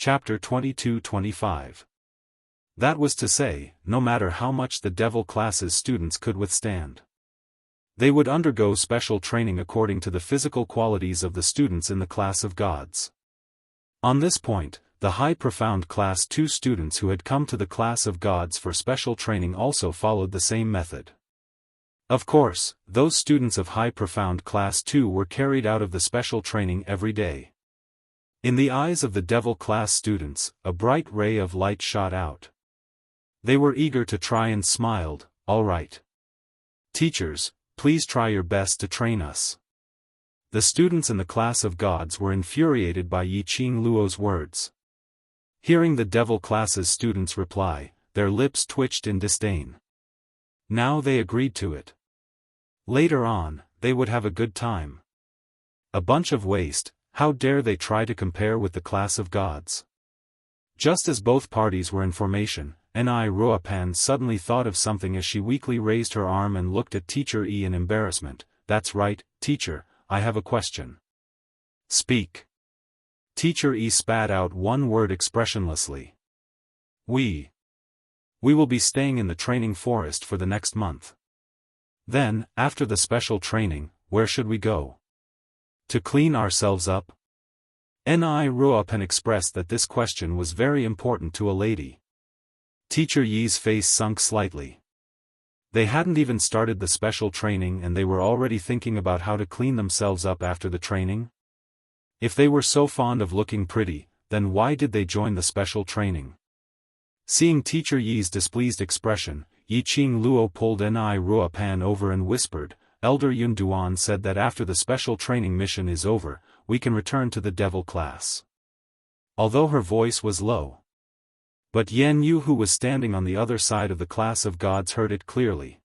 Chapter 22-25. That was to say, no matter how much the devil class's students could withstand, they would undergo special training according to the physical qualities of the students in the class of gods. On this point, the high profound class 2 students who had come to the class of gods for special training also followed the same method. Of course, those students of high profound class 2 were carried out of the special training every day. In the eyes of the devil class students, a bright ray of light shot out. They were eager to try and smiled, "All right. Teachers, please try your best to train us." The students in the class of gods were infuriated by Yi Qing Luo's words. Hearing the devil class's students reply, their lips twitched in disdain. Now they agreed to it. Later on, they would have a good time. A bunch of waste, how dare they try to compare with the class of gods? Just as both parties were in formation, Ruopan suddenly thought of something as she weakly raised her arm and looked at Teacher Yi in embarrassment. "That's right, teacher, I have a question." "Speak." Teacher Yi spat out one word expressionlessly. We will be staying in the training forest for the next month. Then, after the special training, where should we go? To clean ourselves up?" Ruopan expressed that this question was very important to a lady. Teacher Yi's face sunk slightly. They hadn't even started the special training and they were already thinking about how to clean themselves up after the training? If they were so fond of looking pretty, then why did they join the special training? Seeing Teacher Yi's displeased expression, Yi Qing Luo pulled Ruopan over and whispered, "Elder Yun Duan said that after the special training mission is over, we can return to the devil class." Although her voice was low, but Yan Yu, who was standing on the other side of the class of gods, heard it clearly.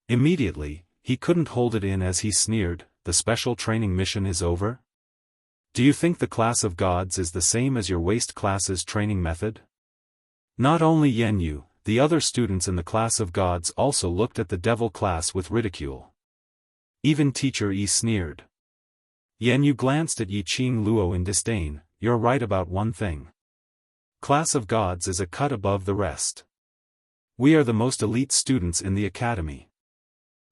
Immediately, he couldn't hold it in as he sneered, "The special training mission is over? Do you think the class of gods is the same as your waste class's training method?" Not only Yan Yu, the other students in the class of gods also looked at the devil class with ridicule. Even Teacher Yi sneered. Yan Yu glanced at Yi Qing Luo in disdain. "You're right about one thing. Class of gods is a cut above the rest. We are the most elite students in the academy.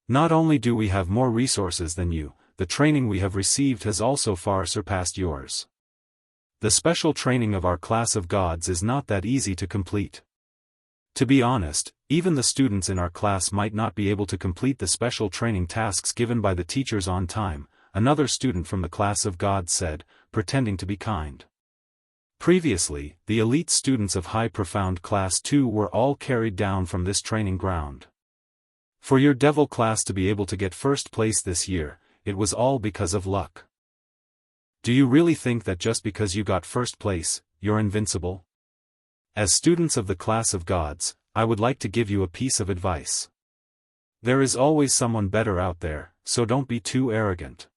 Not only do we have more resources than you, the training we have received has also far surpassed yours. The special training of our class of gods is not that easy to complete. To be honest, even the students in our class might not be able to complete the special training tasks given by the teachers on time," another student from the class of gods said, pretending to be kind. Previously, the elite students of high profound class 2 were all carried down from this training ground. For your devil class to be able to get first place this year, it was all because of luck. Do you really think that just because you got first place, you're invincible? As students of the class of gods, I would like to give you a piece of advice. There is always someone better out there, so don't be too arrogant.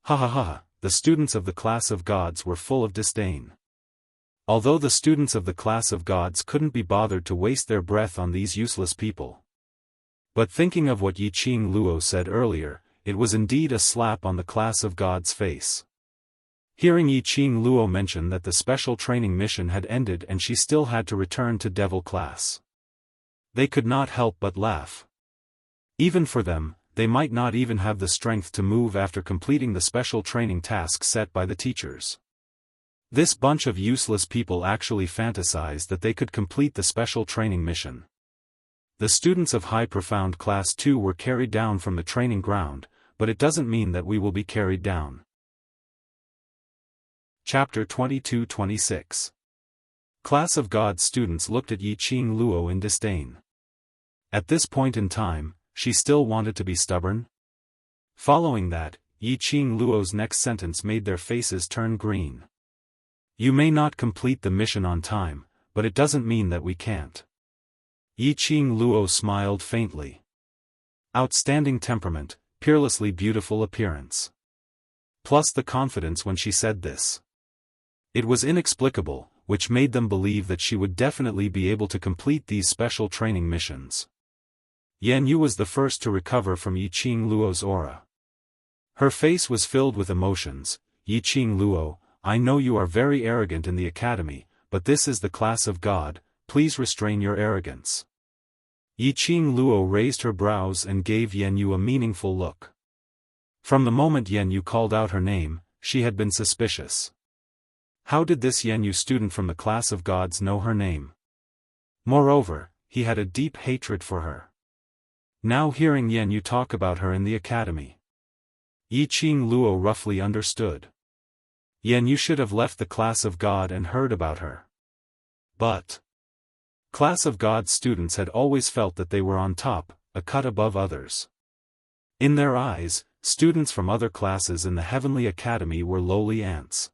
Ha ha ha, the students of the class of gods were full of disdain. Although the students of the class of gods couldn't be bothered to waste their breath on these useless people. But thinking of what Yi Qing Luo said earlier, it was indeed a slap on the class of gods' face. Hearing Yi Qing Luo mention that the special training mission had ended and she still had to return to devil class, they could not help but laugh. Even for them, they might not even have the strength to move after completing the special training tasks set by the teachers. This bunch of useless people actually fantasized that they could complete the special training mission. The students of high profound class 2 were carried down from the training ground, but it doesn't mean that we will be carried down. Chapter 22-26. Class of gods students looked at Yi Qing Luo in disdain. At this point in time, she still wanted to be stubborn? Following that, Yi Qing Luo's next sentence made their faces turn green. "You may not complete the mission on time, but it doesn't mean that we can't." Yi Qing Luo smiled faintly. Outstanding temperament, peerlessly beautiful appearance. Plus the confidence when she said this. It was inexplicable, which made them believe that she would definitely be able to complete these special training missions. Yan Yu was the first to recover from Yi Qing Luo's aura. Her face was filled with emotions. "Yi Qing Luo, I know you are very arrogant in the academy, but this is the class of God, please restrain your arrogance. Yiqing Luo raised her brows and gave Yan Yu a meaningful look. From the moment Yan Yu called out her name, she had been suspicious. How did this Yan Yu student from the class of gods know her name? Moreover, he had a deep hatred for her. Now hearing Yan Yu talk about her in the academy, Yiqing Luo roughly understood. Yan Yu should have left the class of God and heard about her. But class of God students had always felt that they were on top, a cut above others. In their eyes, students from other classes in the Heavenly Academy were lowly ants.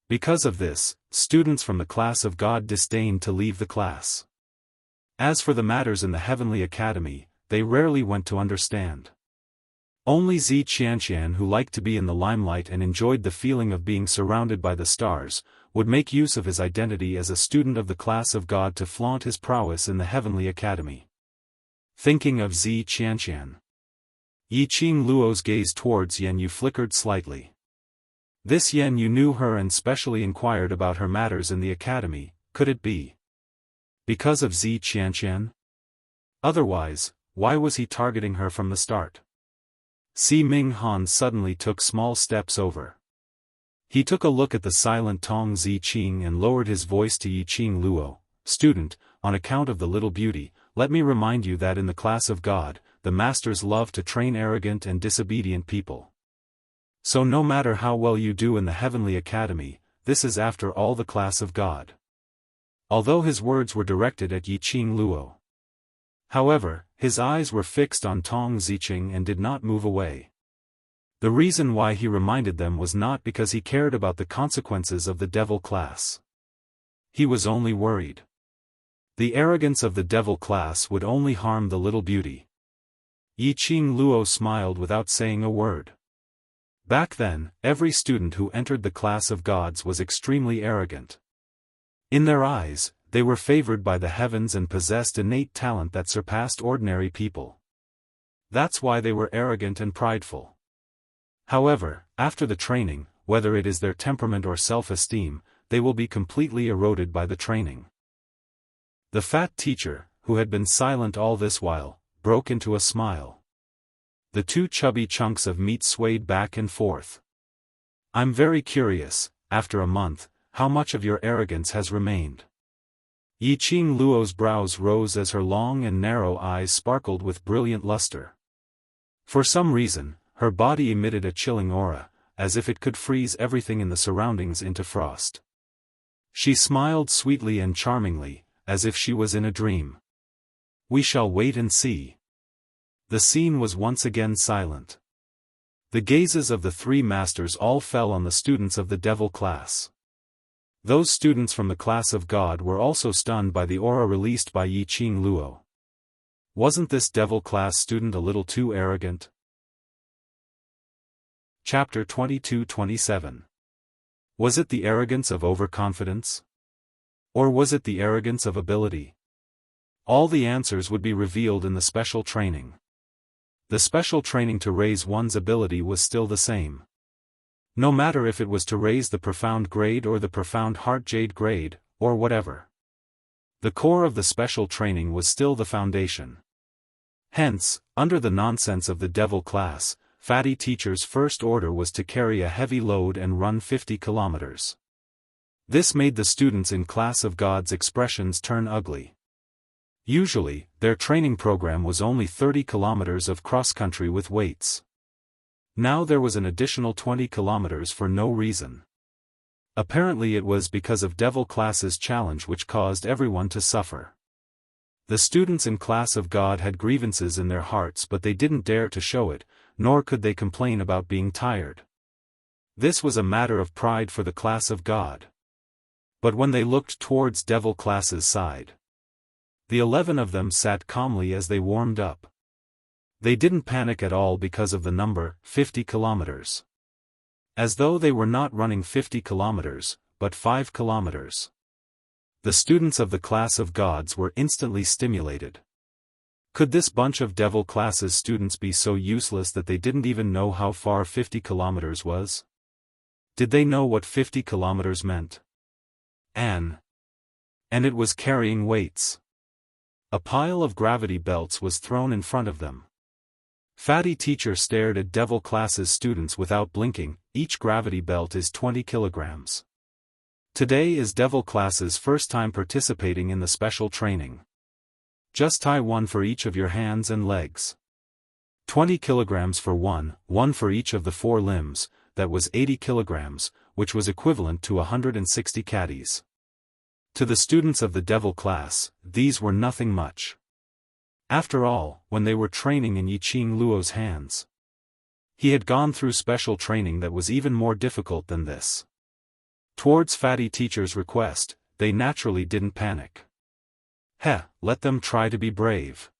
Because of this, students from the class of God disdained to leave the class. As for the matters in the Heavenly Academy, they rarely went to understand. Only Zi Qianqian, who liked to be in the limelight and enjoyed the feeling of being surrounded by the stars, would make use of his identity as a student of the class of God to flaunt his prowess in the Heavenly Academy. Thinking of Zi Qianqian, Yiqing Luo's gaze towards Yan Yu flickered slightly. This Yan Yu knew her and specially inquired about her matters in the academy. Could it be because of Zi Qianqian? Otherwise, why was he targeting her from the start? Si Ming Han suddenly took small steps over. He took a look at the silent Tong Zi Qing and lowered his voice to Yiqing Luo. Student, on account of the little beauty, let me remind you that in the class of God, the masters love to train arrogant and disobedient people. So no matter how well you do in the Heavenly Academy, this is after all the class of God. Although his words were directed at Yiqing Luo, however, his eyes were fixed on Tong Ziqing and did not move away. The reason why he reminded them was not because he cared about the consequences of the devil class. He was only worried. The arrogance of the devil class would only harm the little beauty. Yiqing Luo smiled without saying a word. Back then, every student who entered the class of gods was extremely arrogant. In their eyes, they were favored by the heavens and possessed innate talent that surpassed ordinary people. That's why they were arrogant and prideful. However, after the training, whether it is their temperament or self-esteem, they will be completely eroded by the training. The fat teacher, who had been silent all this while, broke into a smile. The two chubby chunks of meat swayed back and forth. I'm very curious, after a month, how much of your arrogance has remained? Yiqing Luo's brows rose as her long and narrow eyes sparkled with brilliant luster. For some reason, her body emitted a chilling aura, as if it could freeze everything in the surroundings into frost. She smiled sweetly and charmingly, as if she was in a dream. We shall wait and see. The scene was once again silent. The gazes of the three masters all fell on the students of the devil class. Those students from the class of God were also stunned by the aura released by Yiqing Luo. Wasn't this devil class student a little too arrogant? Chapter 22-27. Was it the arrogance of overconfidence? Or was it the arrogance of ability? All the answers would be revealed in the special training. The special training to raise one's ability was still the same. No matter if it was to raise the profound grade or the profound heart jade grade, or whatever. The core of the special training was still the foundation. Hence, under the nonsense of the devil class, fatty teacher's first order was to carry a heavy load and run 50 kilometers. This made the students in class of God's expressions turn ugly. Usually, their training program was only 30 kilometers of cross-country with weights. Now there was an additional 20 kilometers for no reason. Apparently it was because of devil class's challenge which caused everyone to suffer. The students in class of God had grievances in their hearts, but they didn't dare to show it, nor could they complain about being tired. This was a matter of pride for the class of God. But when they looked towards devil class's side, the 11 of them sat calmly as they warmed up. They didn't panic at all because of the number, 50 kilometers. As though they were not running 50 kilometers, but 5 kilometers. The students of the class of gods were instantly stimulated. Could this bunch of devil classes students be so useless that they didn't even know how far 50 kilometers was? Did they know what 50 kilometers meant? And it was carrying weights. A pile of gravity belts was thrown in front of them. Fatty teacher stared at Devil class's students without blinking. Each gravity belt is 20 kilograms. Today is Devil class's first time participating in the special training. Just tie one for each of your hands and legs. 20 kilograms for one for each of the 4 limbs. That was 80 kilograms, which was equivalent to 160 caddies. To the students of the Devil class, these were nothing much. After all, when they were training in Yiqing Luo's hands, he had gone through special training that was even more difficult than this. Towards Fatty teacher's request, they naturally didn't panic. Let them try to be brave.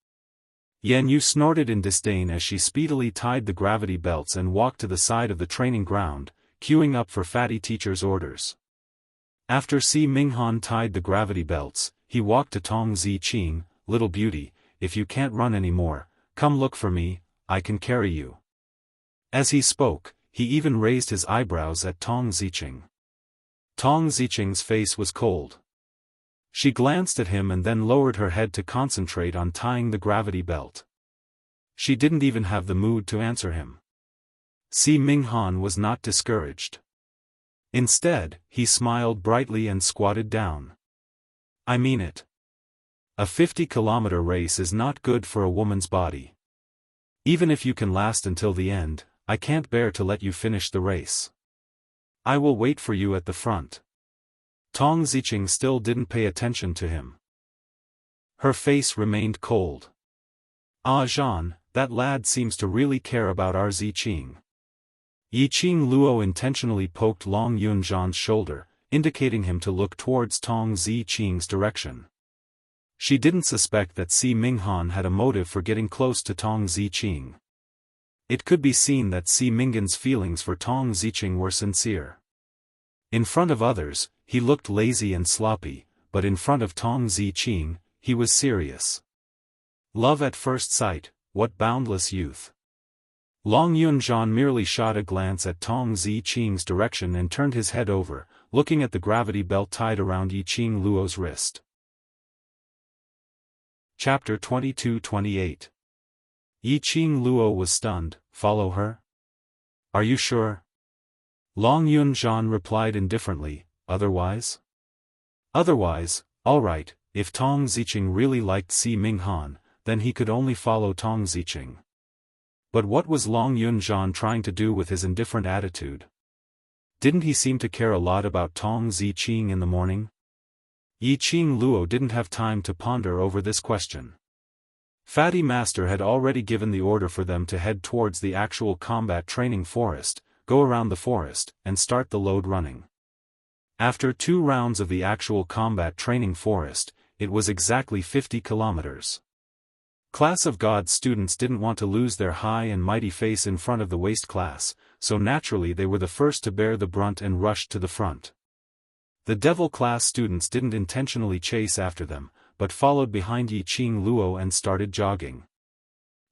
Yan Yu snorted in disdain as she speedily tied the gravity belts and walked to the side of the training ground, queuing up for Fatty teacher's orders. After Si Minghan tied the gravity belts, he walked to Tong Ziqing. Little beauty, if you can't run anymore, come look for me, I can carry you. As he spoke, he even raised his eyebrows at Tong Ziqing. Tong Ziqing's face was cold. She glanced at him and then lowered her head to concentrate on tying the gravity belt. She didn't even have the mood to answer him. Si Minghan was not discouraged. Instead, he smiled brightly and squatted down. I mean it. A 50-kilometer race is not good for a woman's body. Even if you can last until the end, I can't bear to let you finish the race. I will wait for you at the front. Tong Ziqing still didn't pay attention to him. Her face remained cold. Ah Zhan, that lad seems to really care about our Ziqing. Yiqing Luo intentionally poked Long Yun Zhan's shoulder, indicating him to look towards Tong Ziqing's direction. She didn't suspect that Si Minghan had a motive for getting close to Tong Ziqing. It could be seen that Si Minghan's feelings for Tong Ziqing were sincere. In front of others, he looked lazy and sloppy, but in front of Tong Ziqing, he was serious. Love at first sight, what boundless youth. Long Yun Zhan merely shot a glance at Tong Ziqing's direction and turned his head over, looking at the gravity belt tied around Yiqing Luo's wrist. Chapter 22-28. Yiqing Luo was stunned. Follow her? Are you sure? Long Yun Zhan replied indifferently, otherwise? Otherwise, all right, if Tong Ziqing really liked Si Minghan, then he could only follow Tong Ziqing. But what was Long Yun Zhan trying to do with his indifferent attitude? Didn't he seem to care a lot about Tong Ziqing in the morning? Yiqing Luo didn't have time to ponder over this question. Fatty Master had already given the order for them to head towards the actual combat training forest, go around the forest, and start the load running. After 2 rounds of the actual combat training forest, it was exactly 50 kilometers. Class of God students didn't want to lose their high and mighty face in front of the waste class, so naturally they were the first to bear the brunt and rushed to the front. The Devil class students didn't intentionally chase after them, but followed behind Yiqing Luo and started jogging.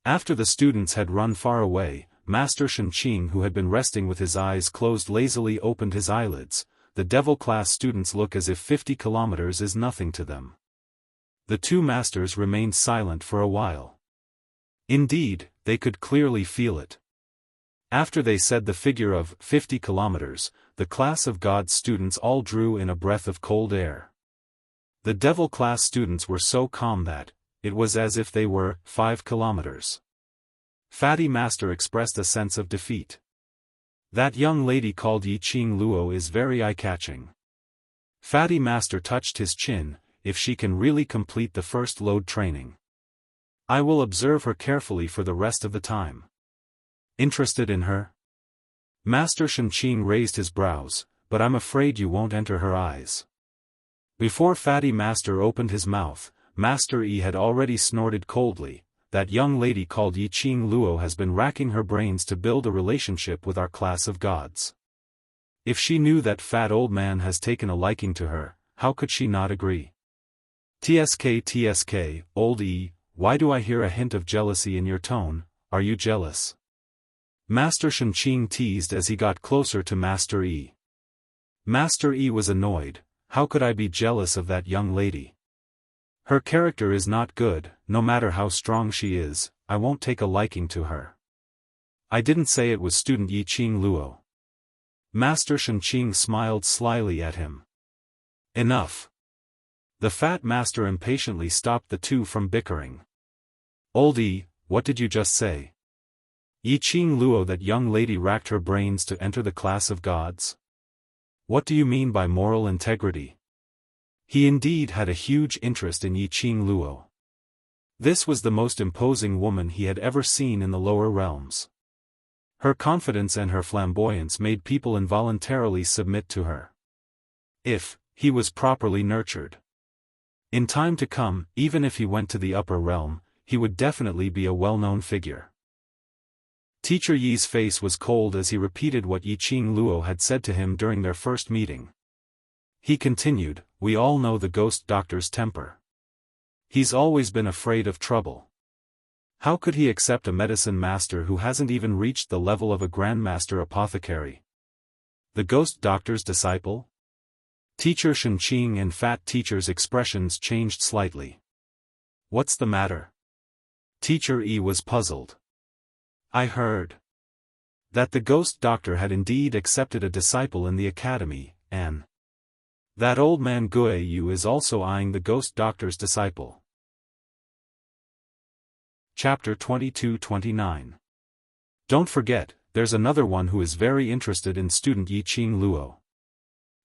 After the students had run far away, Master Shenqing, who had been resting with his eyes closed, lazily opened his eyelids. The Devil class students look as if 50 kilometers is nothing to them. The 2 masters remained silent for a while. Indeed, they could clearly feel it. After they said the figure of 50 kilometers, the class of God students all drew in a breath of cold air. The Devil class students were so calm that it was as if they were 5 kilometers. Fatty Master expressed a sense of defeat. That young lady called Yiqing Luo is very eye-catching. Fatty Master touched his chin. If she can really complete the first load training, I will observe her carefully for the rest of the time. Interested in her? Master Shenqing raised his brows, but I'm afraid you won't enter her eyes. Before Fatty Master opened his mouth, Master Yi had already snorted coldly. That young lady called Yiqing Luo has been racking her brains to build a relationship with our class of gods. If she knew that fat old man has taken a liking to her, how could she not agree? TSK, old E, why do I hear a hint of jealousy in your tone? Are you jealous? Master Shenqing teased as he got closer to Master E. Master Yi was annoyed. How could I be jealous of that young lady? Her character is not good, no matter how strong she is, I won't take a liking to her. I didn't say it was student Yi Qing Luo. Master Shen Qing smiled slyly at him. Enough. The fat master impatiently stopped the two from bickering. Old Yi, what did you just say? Yi Qing Luo, that young lady racked her brains to enter the class of gods? What do you mean by moral integrity? He indeed had a huge interest in Yi Qing Luo. This was the most imposing woman he had ever seen in the lower realms. Her confidence and her flamboyance made people involuntarily submit to her. If he was properly nurtured. In time to come, even if he went to the upper realm, he would definitely be a well-known figure. Teacher Yi's face was cold as he repeated what Yi Qing Luo had said to him during their first meeting. He continued, we all know the ghost doctor's temper. He's always been afraid of trouble. How could he accept a medicine master who hasn't even reached the level of a grandmaster apothecary? The ghost doctor's disciple? Teacher Shen Qing and fat teacher's expressions changed slightly. What's the matter? Teacher Yi was puzzled. I heard that the ghost doctor had indeed accepted a disciple in the academy, and that old man Gui Yu is also eyeing the ghost doctor's disciple. Chapter 22-29. Don't forget, there's another one who is very interested in student Yi Qing Luo.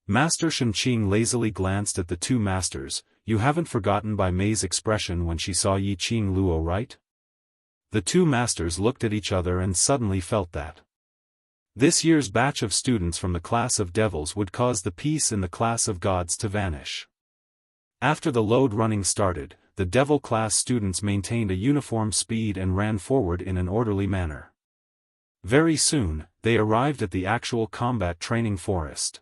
Master Shen Qing lazily glanced at the two masters. You haven't forgotten Bai Mei's expression when she saw Yi Qing Luo, right? The two masters looked at each other and suddenly felt that this year's batch of students from the class of devils would cause the peace in the class of gods to vanish. After the load running started, the devil class students maintained a uniform speed and ran forward in an orderly manner. Very soon, they arrived at the actual combat training forest.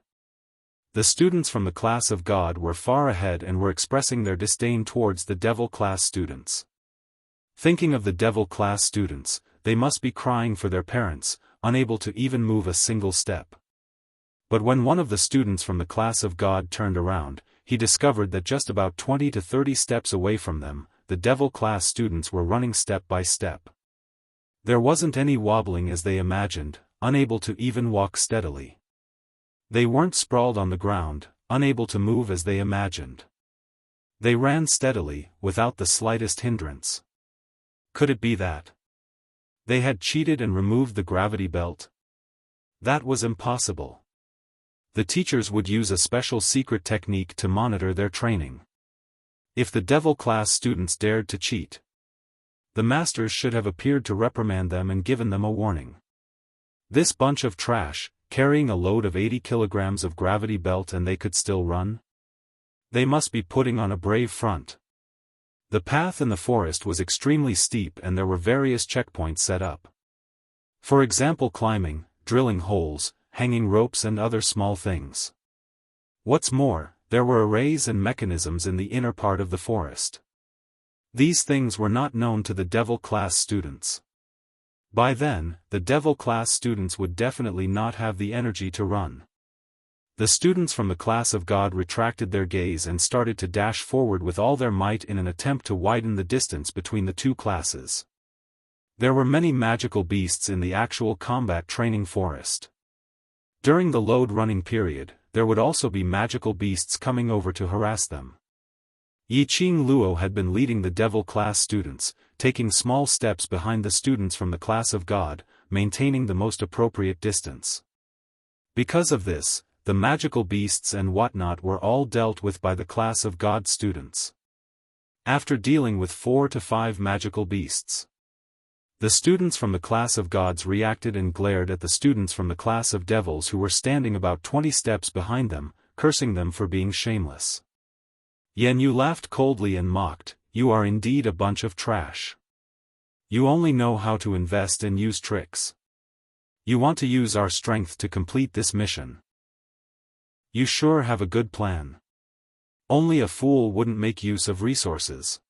The students from the class of God were far ahead and were expressing their disdain towards the devil class students. Thinking of the devil class students, they must be crying for their parents, unable to even move a single step. But when one of the students from the class of God turned around, he discovered that just about 20 to 30 steps away from them, the devil class students were running step by step. There wasn't any wobbling as they imagined, unable to even walk steadily. They weren't sprawled on the ground, unable to move as they imagined. They ran steadily, without the slightest hindrance. Could it be that they had cheated and removed the gravity belt? That was impossible. The teachers would use a special secret technique to monitor their training. If the devil class students dared to cheat, the masters should have appeared to reprimand them and given them a warning. This bunch of trash, carrying a load of 80 kilograms of gravity belt, and they could still run? They must be putting on a brave front. The path in the forest was extremely steep and there were various checkpoints set up. For example, climbing, drilling holes, hanging ropes and other small things. What's more, there were arrays and mechanisms in the inner part of the forest. These things were not known to the devil class students. By then, the devil class students would definitely not have the energy to run. The students from the class of God retracted their gaze and started to dash forward with all their might in an attempt to widen the distance between the two classes. There were many magical beasts in the actual combat training forest. During the load running period, there would also be magical beasts coming over to harass them. Yi Qing Luo had been leading the devil class students, taking small steps behind the students from the class of God, maintaining the most appropriate distance. Because of this, the magical beasts and whatnot were all dealt with by the class of God students. After dealing with 4 to 5 magical beasts, the students from the class of gods reacted and glared at the students from the class of devils who were standing about 20 steps behind them, cursing them for being shameless. Yan Yu laughed coldly and mocked, "You are indeed a bunch of trash. You only know how to invest and use tricks. You want to use our strength to complete this mission. You sure have a good plan. Only a fool wouldn't make use of resources."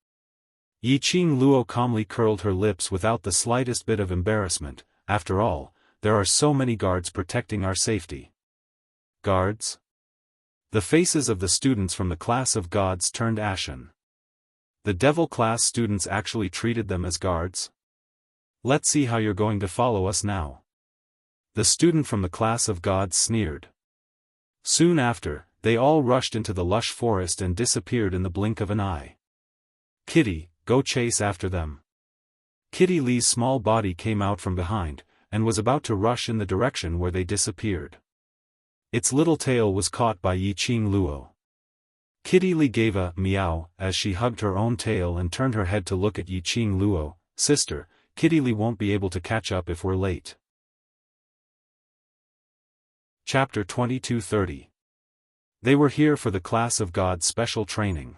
Yi Qing Luo calmly curled her lips without the slightest bit of embarrassment. After all, there are so many guards protecting our safety. Guards? The faces of the students from the class of gods turned ashen. The devil class students actually treated them as guards? Let's see how you're going to follow us now. The student from the class of gods sneered. Soon after, they all rushed into the lush forest and disappeared in the blink of an eye. Kitty, go chase after them. Kitty Lee's small body came out from behind, and was about to rush in the direction where they disappeared. Its little tail was caught by Yi Qing Luo. Kitty Lee gave a meow as she hugged her own tail and turned her head to look at Yi Qing Luo. Sister, Kitty Lee won't be able to catch up if we're late. Chapter 2230. They were here for the class of gods special training.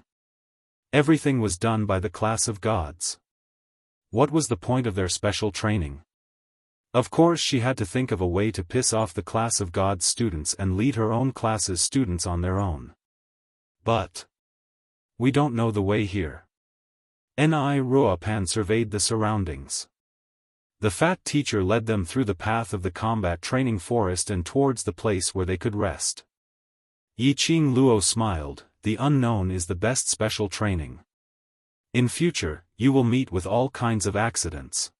Everything was done by the class of gods. What was the point of their special training? Of course she had to think of a way to piss off the class of gods students and lead her own class's students on their own. But we don't know the way here. Xiaofan surveyed the surroundings. The fat teacher led them through the path of the combat training forest and towards the place where they could rest. Yi Qing Luo smiled. The unknown is the best special training. In future, you will meet with all kinds of accidents.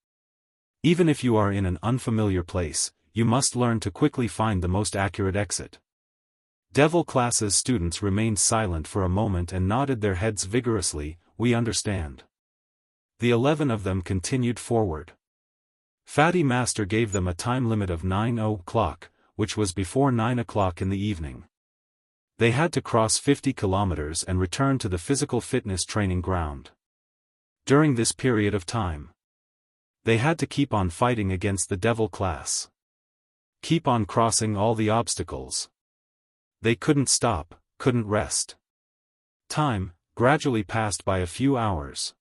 Even if you are in an unfamiliar place, you must learn to quickly find the most accurate exit. Devil class's students remained silent for a moment and nodded their heads vigorously. We understand. The 11 of them continued forward. Fatty Master gave them a time limit of 9 o'clock, which was before 9 o'clock in the evening. They had to cross 50 kilometers and return to the physical fitness training ground. During this period of time, they had to keep on fighting against the devil class. Keep on crossing all the obstacles. They couldn't stop, couldn't rest. Time gradually passed by a few hours.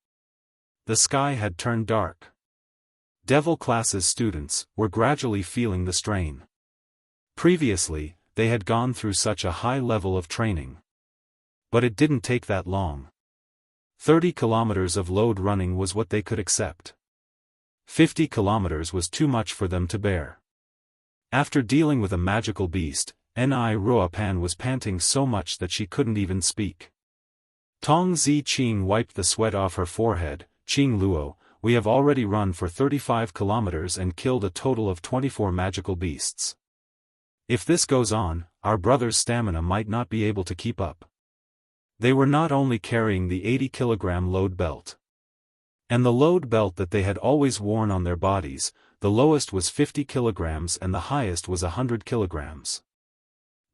The sky had turned dark. Devil class's students were gradually feeling the strain. Previously, they had gone through such a high level of training. But it didn't take that long. 30 kilometers of load running was what they could accept. 50 kilometers was too much for them to bear. After dealing with a magical beast, Xiaofan was panting so much that she couldn't even speak. Tong Zi Qing wiped the sweat off her forehead. Qing Luo, we have already run for 35 kilometers and killed a total of 24 magical beasts. If this goes on, our brother's stamina might not be able to keep up. They were not only carrying the 80-kilogram load belt. And the load belt that they had always worn on their bodies, the lowest was 50 kilograms and the highest was 100 kilograms.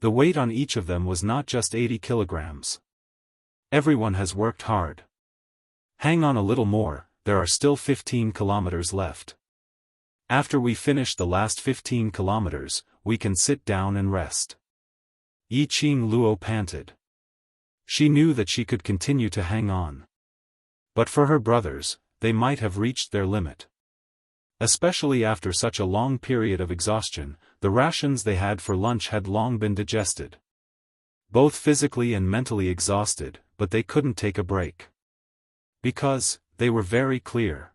The weight on each of them was not just 80 kilograms. Everyone has worked hard. Hang on a little more, there are still 15 kilometers left. After we finish the last 15 kilometers, we can sit down and rest. Yi Qing Luo panted. She knew that she could continue to hang on. But for her brothers, they might have reached their limit. Especially after such a long period of exhaustion, the rations they had for lunch had long been digested. Both physically and mentally exhausted, but they couldn't take a break. Because, they were very clear.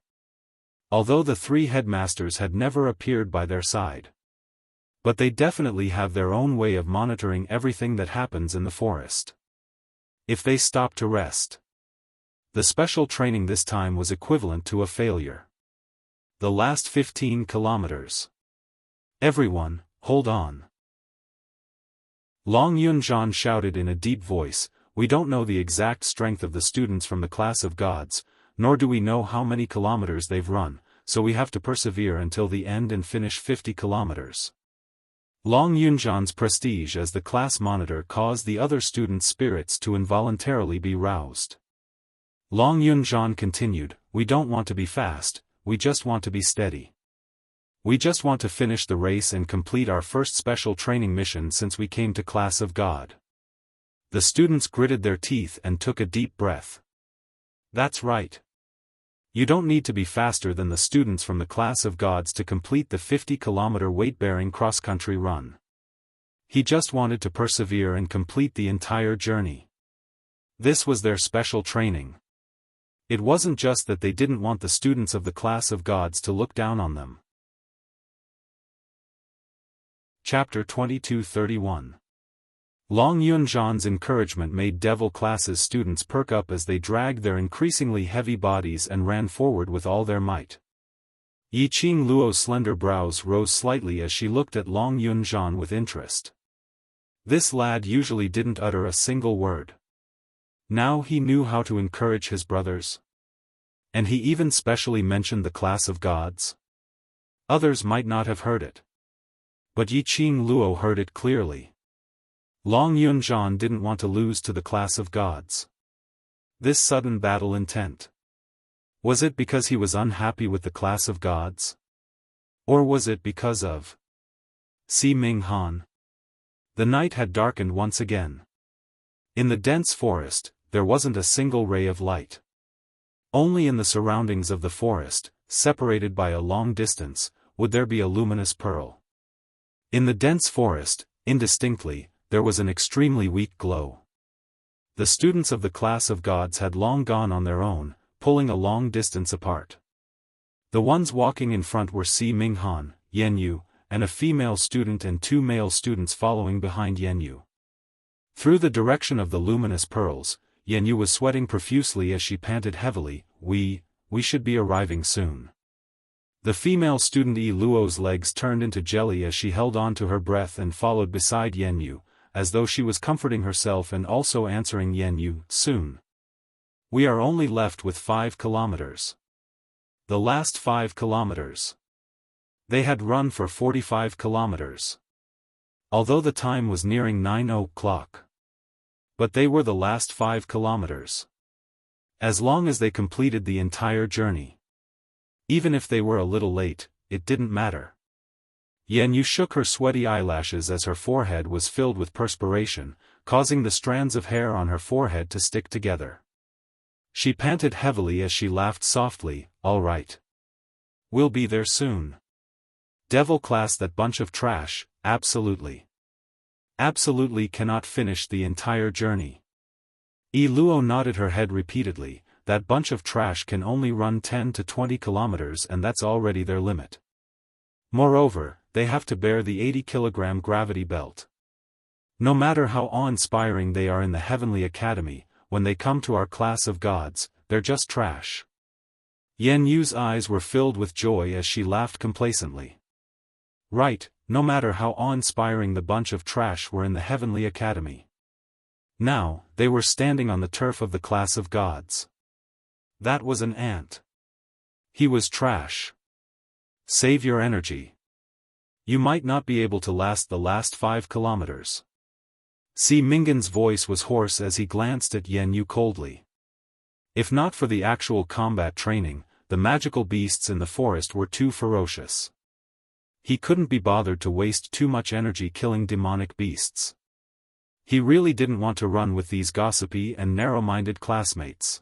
Although the 3 headmasters had never appeared by their side. But they definitely have their own way of monitoring everything that happens in the forest. If they stop to rest, the special training this time was equivalent to a failure. The last 15 kilometers. Everyone, hold on. Long Yunzhan shouted in a deep voice, we don't know the exact strength of the students from the class of gods, nor do we know how many kilometers they've run, so we have to persevere until the end and finish 50 kilometers. Long Yunzhan's prestige as the class monitor caused the other students' spirits to involuntarily be roused. Long Yunzhan continued, we don't want to be fast, we just want to be steady. We just want to finish the race and complete our first special training mission since we came to class of God. The students gritted their teeth and took a deep breath. That's right. You don't need to be faster than the students from the class of gods to complete the 50-kilometer weight-bearing cross-country run. He just wanted to persevere and complete the entire journey. This was their special training. It wasn't just that they didn't want the students of the class of gods to look down on them. Chapter 2231. Long Yunzhan's encouragement made Devil Class's students perk up as they dragged their increasingly heavy bodies and ran forward with all their might. Yiqing Luo's slender brows rose slightly as she looked at Long Yunzhan with interest. This lad usually didn't utter a single word. Now he knew how to encourage his brothers. And he even specially mentioned the class of gods. Others might not have heard it. But Yiqing Luo heard it clearly. Long Yunzhan didn't want to lose to the class of gods. This sudden battle intent. Was it because he was unhappy with the class of gods? Or was it because of Si Minghan? The night had darkened once again. In the dense forest, there wasn't a single ray of light. Only in the surroundings of the forest, separated by a long distance, would there be a luminous pearl. In the dense forest, indistinctly, there was an extremely weak glow. The students of the class of gods had long gone on their own, pulling a long distance apart. The ones walking in front were Si Minghan, Yanyu, and a female student and 2 male students following behind Yanyu. Through the direction of the luminous pearls, Yanyu was sweating profusely as she panted heavily. We should be arriving soon. The female student Yi Luo's legs turned into jelly as she held on to her breath and followed beside Yanyu, as though she was comforting herself and also answering Yanyu, soon. We are only left with 5 kilometers. The last 5 kilometers. They had run for 45 kilometers. Although the time was nearing 9 o'clock. But they were the last 5 kilometers. As long as they completed the entire journey. Even if they were a little late, it didn't matter. Yanyu shook her sweaty eyelashes as her forehead was filled with perspiration, causing the strands of hair on her forehead to stick together. She panted heavily as she laughed softly. All right. We'll be there soon. Devil class, that bunch of trash, absolutely. Absolutely cannot finish the entire journey. Yi Luo nodded her head repeatedly. That bunch of trash can only run 10 to 20 kilometers, and that's already their limit. Moreover, they have to bear the 80-kilogram gravity belt. No matter how awe-inspiring they are in the Heavenly Academy, when they come to our class of gods, they're just trash. Yanyu's eyes were filled with joy as she laughed complacently. Right, no matter how awe-inspiring the bunch of trash were in the Heavenly Academy. Now, they were standing on the turf of the class of gods. That was an ant. He was trash. Save your energy. You might not be able to last the last 5 kilometers. Si Minghan's voice was hoarse as he glanced at Yanyu coldly. If not for the actual combat training, the magical beasts in the forest were too ferocious. He couldn't be bothered to waste too much energy killing demonic beasts. He really didn't want to run with these gossipy and narrow-minded classmates.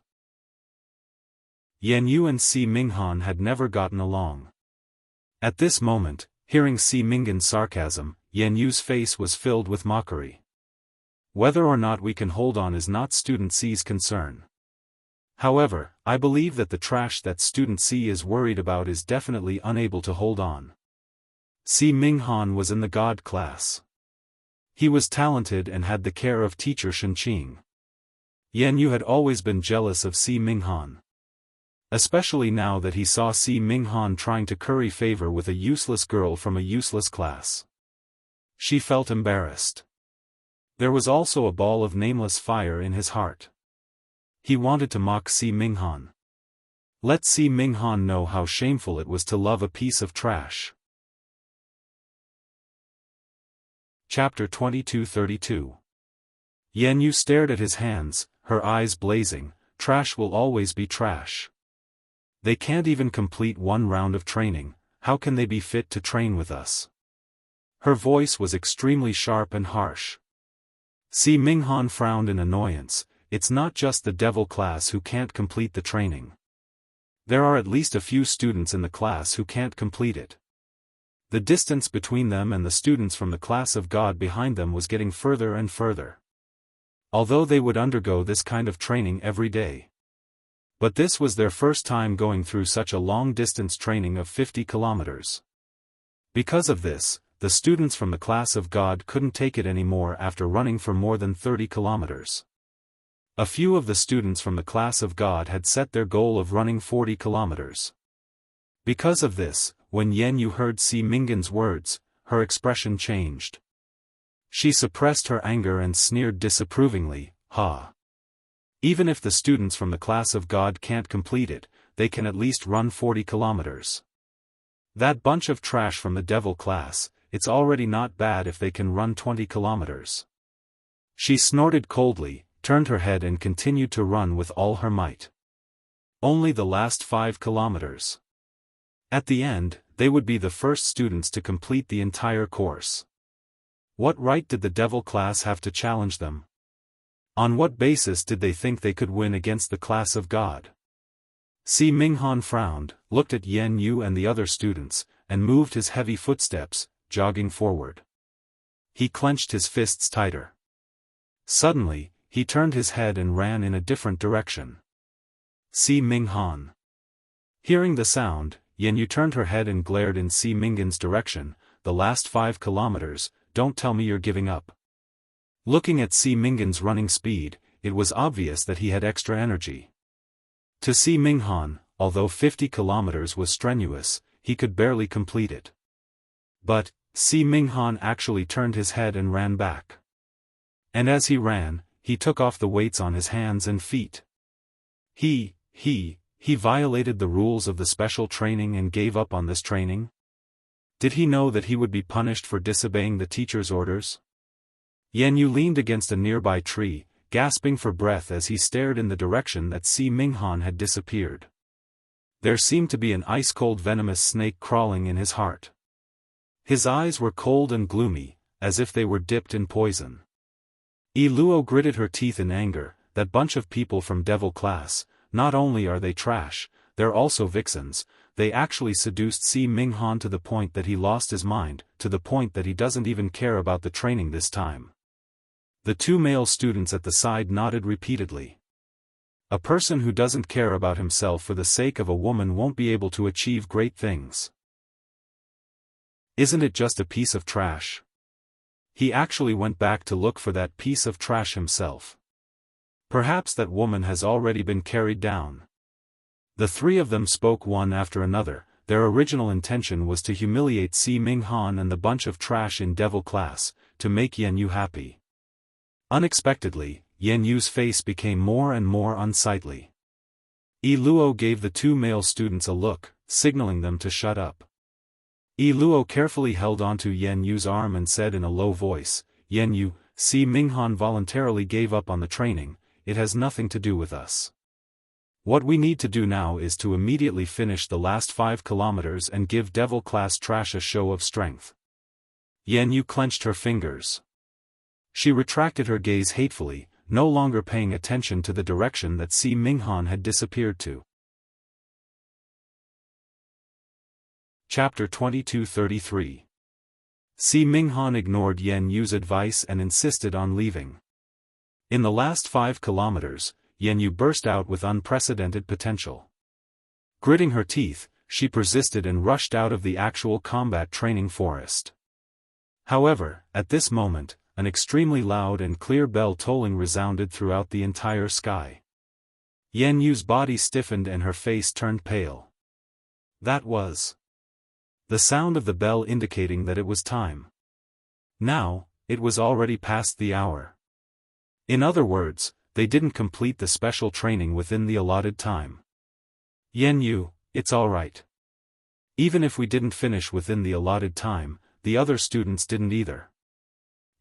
Yanyu and Si Minghan had never gotten along. At this moment, hearing Si Minghan's sarcasm, Yanyu's face was filled with mockery. Whether or not we can hold on is not Student C's concern. However, I believe that the trash that Student C is worried about is definitely unable to hold on. Si Minghan was in the God class. He was talented and had the care of teacher Shenqing. Yanyu had always been jealous of Si Minghan. Especially now that he saw Si Minghan trying to curry favor with a useless girl from a useless class. She felt embarrassed. There was also a ball of nameless fire in his heart. He wanted to mock Si Minghan. Let Si Minghan know how shameful it was to love a piece of trash. Chapter 2232. Yanyu stared at his hands, her eyes blazing. Trash will always be trash. They can't even complete 1 round of training, how can they be fit to train with us? Her voice was extremely sharp and harsh. Si Minghan frowned in annoyance. It's not just the devil class who can't complete the training. There are at least a few students in the class who can't complete it. The distance between them and the students from the class of God behind them was getting further and further. Although they would undergo this kind of training every day. But this was their first time going through such a long-distance training of 50 kilometers. Because of this, the students from the class of God couldn't take it anymore after running for more than 30 kilometers. A few of the students from the class of God had set their goal of running 40 kilometers. Because of this, when Yan Yu heard Si Minggan's words, her expression changed. She suppressed her anger and sneered disapprovingly, "Ha! Even if the students from the class of God can't complete it, they can at least run 40 kilometers. That bunch of trash from the devil class, it's already not bad if they can run 20 kilometers." She snorted coldly, turned her head and continued to run with all her might. Only the last 5 kilometers. At the end, they would be the first students to complete the entire course. What right did the devil class have to challenge them? On what basis did they think they could win against the class of God? Si Minghan frowned, looked at Yan Yu and the other students, and moved his heavy footsteps, jogging forward. He clenched his fists tighter. Suddenly, he turned his head and ran in a different direction. Si Minghan. Hearing the sound, Yan Yu turned her head and glared in Si Minggan's direction. "The last 5 kilometers, don't tell me you're giving up." Looking at Si Minggan's running speed, it was obvious that he had extra energy. To Si Minghan, although 50 kilometers was strenuous, he could barely complete it. But, Si Minghan actually turned his head and ran back. And as he ran, he took off the weights on his hands and feet. He violated the rules of the special training and gave up on this training? Did he know that he would be punished for disobeying the teacher's orders? Yan Yu leaned against a nearby tree, gasping for breath as he stared in the direction that Si Minghan had disappeared. There seemed to be an ice-cold venomous snake crawling in his heart. His eyes were cold and gloomy, as if they were dipped in poison. Yi Luo gritted her teeth in anger. That bunch of people from devil class, not only are they trash, they're also vixens. They actually seduced Si Minghan to the point that he lost his mind, to the point that he doesn't even care about the training this time. The 2 male students at the side nodded repeatedly. A person who doesn't care about himself for the sake of a woman won't be able to achieve great things. Isn't it just a piece of trash? He actually went back to look for that piece of trash himself. Perhaps that woman has already been carried down. The 3 of them spoke one after another. Their original intention was to humiliate Si Minghan and the bunch of trash in devil class, to make Yan Yu happy. Unexpectedly, Yan Yu's face became more and more unsightly. Yi Luo gave the 2 male students a look, signaling them to shut up. Yi Luo carefully held onto Yan Yu's arm and said in a low voice, "Yan Yu, Si Minghan voluntarily gave up on the training. It has nothing to do with us. What we need to do now is to immediately finish the last 5 kilometers and give devil class trash a show of strength." Yan Yu clenched her fingers. She retracted her gaze hatefully, no longer paying attention to the direction that Si Minghan had disappeared to. Chapter 2233. Si Minghan ignored Yan Yu's advice and insisted on leaving. In the last 5 kilometers, Yan Yu burst out with unprecedented potential. Gritting her teeth, she persisted and rushed out of the actual combat training forest. However, at this moment, an extremely loud and clear bell tolling resounded throughout the entire sky. Yan Yu's body stiffened and her face turned pale. That was the sound of the bell indicating that it was time. Now, it was already past the hour. In other words, they didn't complete the special training within the allotted time. Yan Yu, it's alright. Even if we didn't finish within the allotted time, the other students didn't either.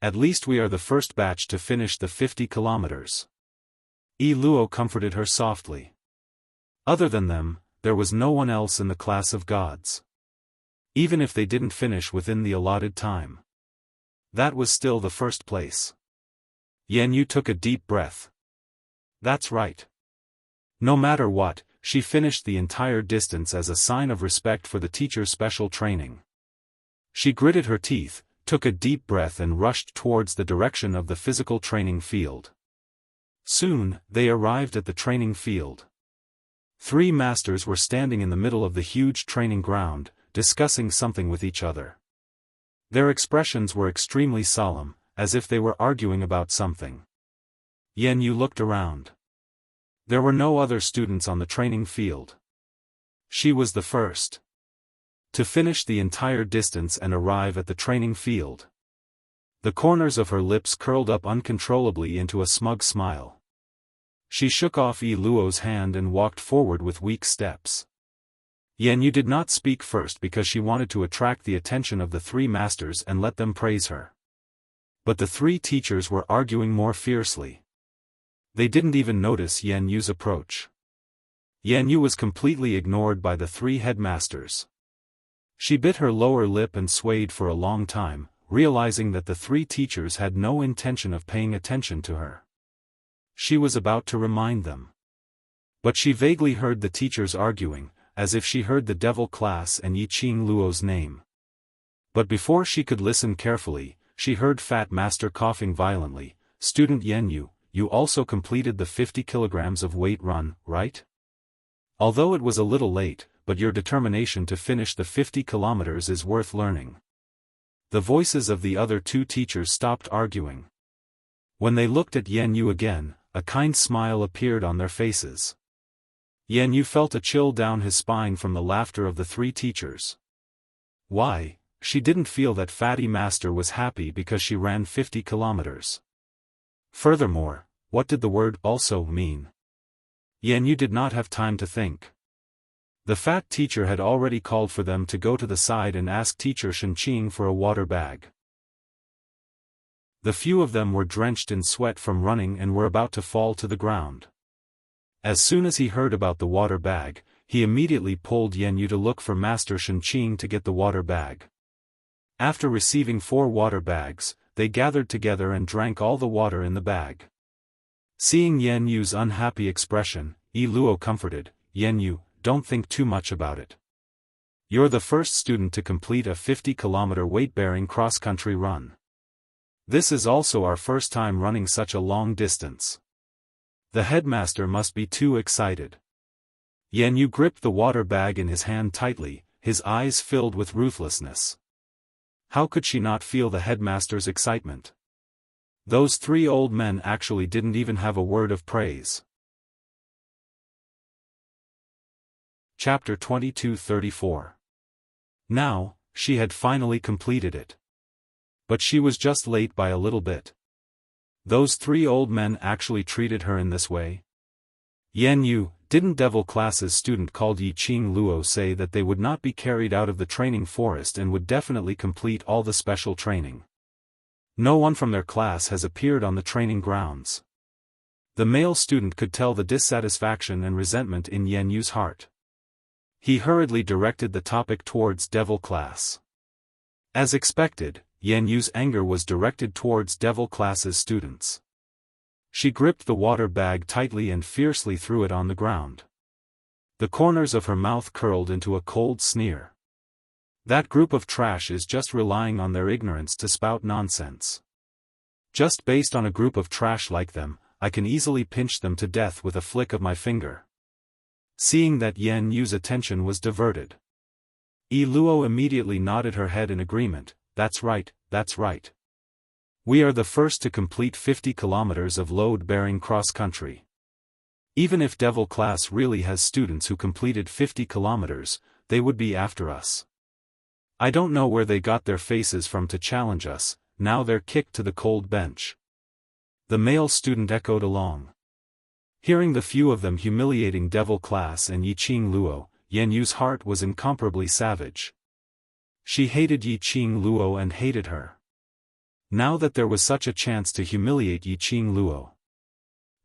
At least we are the first batch to finish the 50 kilometers. Yi Luo comforted her softly. Other than them, there was no one else in the class of gods. Even if they didn't finish within the allotted time, that was still the first place. Yan Yu took a deep breath. That's right. No matter what, she finished the entire distance as a sign of respect for the teacher's special training. She gritted her teeth, took a deep breath and rushed towards the direction of the physical training field. Soon, they arrived at the training field. 3 masters were standing in the middle of the huge training ground, discussing something with each other. Their expressions were extremely solemn, as if they were arguing about something. Yan Yu looked around. There were no other students on the training field. She was the first to finish the entire distance and arrive at the training field. The corners of her lips curled up uncontrollably into a smug smile. She shook off Yi Luo's hand and walked forward with weak steps. Yan Yu did not speak first because she wanted to attract the attention of the three masters and let them praise her. But the three teachers were arguing more fiercely. They didn't even notice Yan Yu's approach. Yan Yu was completely ignored by the three headmasters. She bit her lower lip and swayed for a long time, realizing that the three teachers had no intention of paying attention to her. She was about to remind them. But she vaguely heard the teachers arguing, as if she heard the devil class and Yiqing Luo's name. But before she could listen carefully, she heard Fat Master coughing violently. "Student Yan Yu, you also completed the 50 kilograms of weight run, right? Although it was a little late, but your determination to finish the 50 kilometers is worth learning." The voices of the other two teachers stopped arguing. When they looked at Yan Yu again, a kind smile appeared on their faces. Yan Yu felt a chill down his spine from the laughter of the three teachers. Why, she didn't feel that Fatty Master was happy because she ran 50 kilometers. Furthermore, what did the word "also" mean? Yan Yu did not have time to think. The fat teacher had already called for them to go to the side and ask Teacher Shenqing for a water bag. The few of them were drenched in sweat from running and were about to fall to the ground. As soon as he heard about the water bag, he immediately pulled Yan Yu to look for Master Shenqing to get the water bag. After receiving 4 water bags, they gathered together and drank all the water in the bag. Seeing Yan Yu's unhappy expression, Yi Luo comforted, "Yan Yu, don't think too much about it. You're the first student to complete a 50-kilometer weight-bearing cross-country run. This is also our first time running such a long distance. The headmaster must be too excited." Yan Yu gripped the water bag in his hand tightly, his eyes filled with ruthlessness. How could she not feel the headmaster's excitement? Those 3 old men actually didn't even have a word of praise. Chapter 22-34. Now, she had finally completed it. But she was just late by a little bit. Those 3 old men actually treated her in this way? Yan Yu, didn't Devil Class's student called Yiqing Luo say that they would not be carried out of the training forest and would definitely complete all the special training? No one from their class has appeared on the training grounds. The male student could tell the dissatisfaction and resentment in Yan Yu's heart. He hurriedly directed the topic towards Devil Class. As expected, Yan Yu's anger was directed towards Devil Class's students. She gripped the water bag tightly and fiercely threw it on the ground. The corners of her mouth curled into a cold sneer. That group of trash is just relying on their ignorance to spout nonsense. Just based on a group of trash like them, I can easily pinch them to death with a flick of my finger. Seeing that Yan Yu's attention was diverted, Yi Luo immediately nodded her head in agreement. That's right, that's right. We are the first to complete 50 kilometers of load-bearing cross-country. Even if Devil Class really has students who completed 50 kilometers, they would be after us. I don't know where they got their faces from to challenge us, now they're kicked to the cold bench. The male student echoed along. Hearing the few of them humiliating Devil Class and Yiqing Luo, Yan Yu's heart was incomparably savage. She hated Yiqing Luo and hated her. Now that there was such a chance to humiliate Yiqing Luo,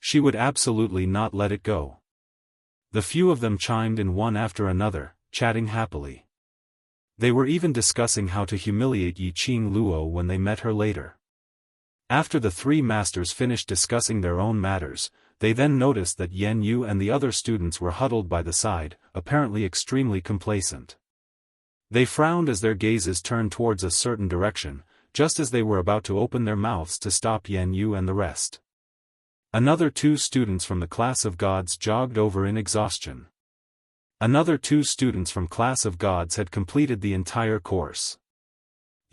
she would absolutely not let it go. The few of them chimed in one after another, chatting happily. They were even discussing how to humiliate Yiqing Luo when they met her later. After the 3 masters finished discussing their own matters, they then noticed that Yan Yu and the other students were huddled by the side, apparently extremely complacent. They frowned as their gazes turned towards a certain direction, just as they were about to open their mouths to stop Yan Yu and the rest. Another 2 students from the class of gods jogged over in exhaustion. Another 2 students from class of gods had completed the entire course.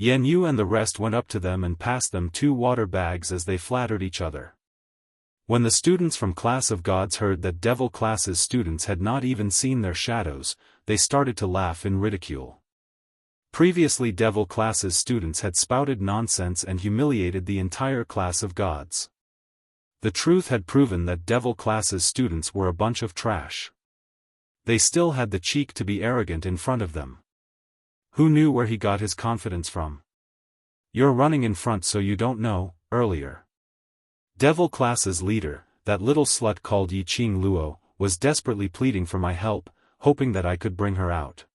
Yan Yu and the rest went up to them and passed them 2 water bags as they flattered each other. When the students from Class of Gods heard that Devil Class's students had not even seen their shadows, they started to laugh in ridicule. Previously Devil Class's students had spouted nonsense and humiliated the entire Class of Gods. The truth had proven that Devil Class's students were a bunch of trash. They still had the cheek to be arrogant in front of them. Who knew where he got his confidence from? You're running in front so you don't know, earlier. Devil Class's leader, that little slut called Yiqing Luo, was desperately pleading for my help, hoping that I could bring her out.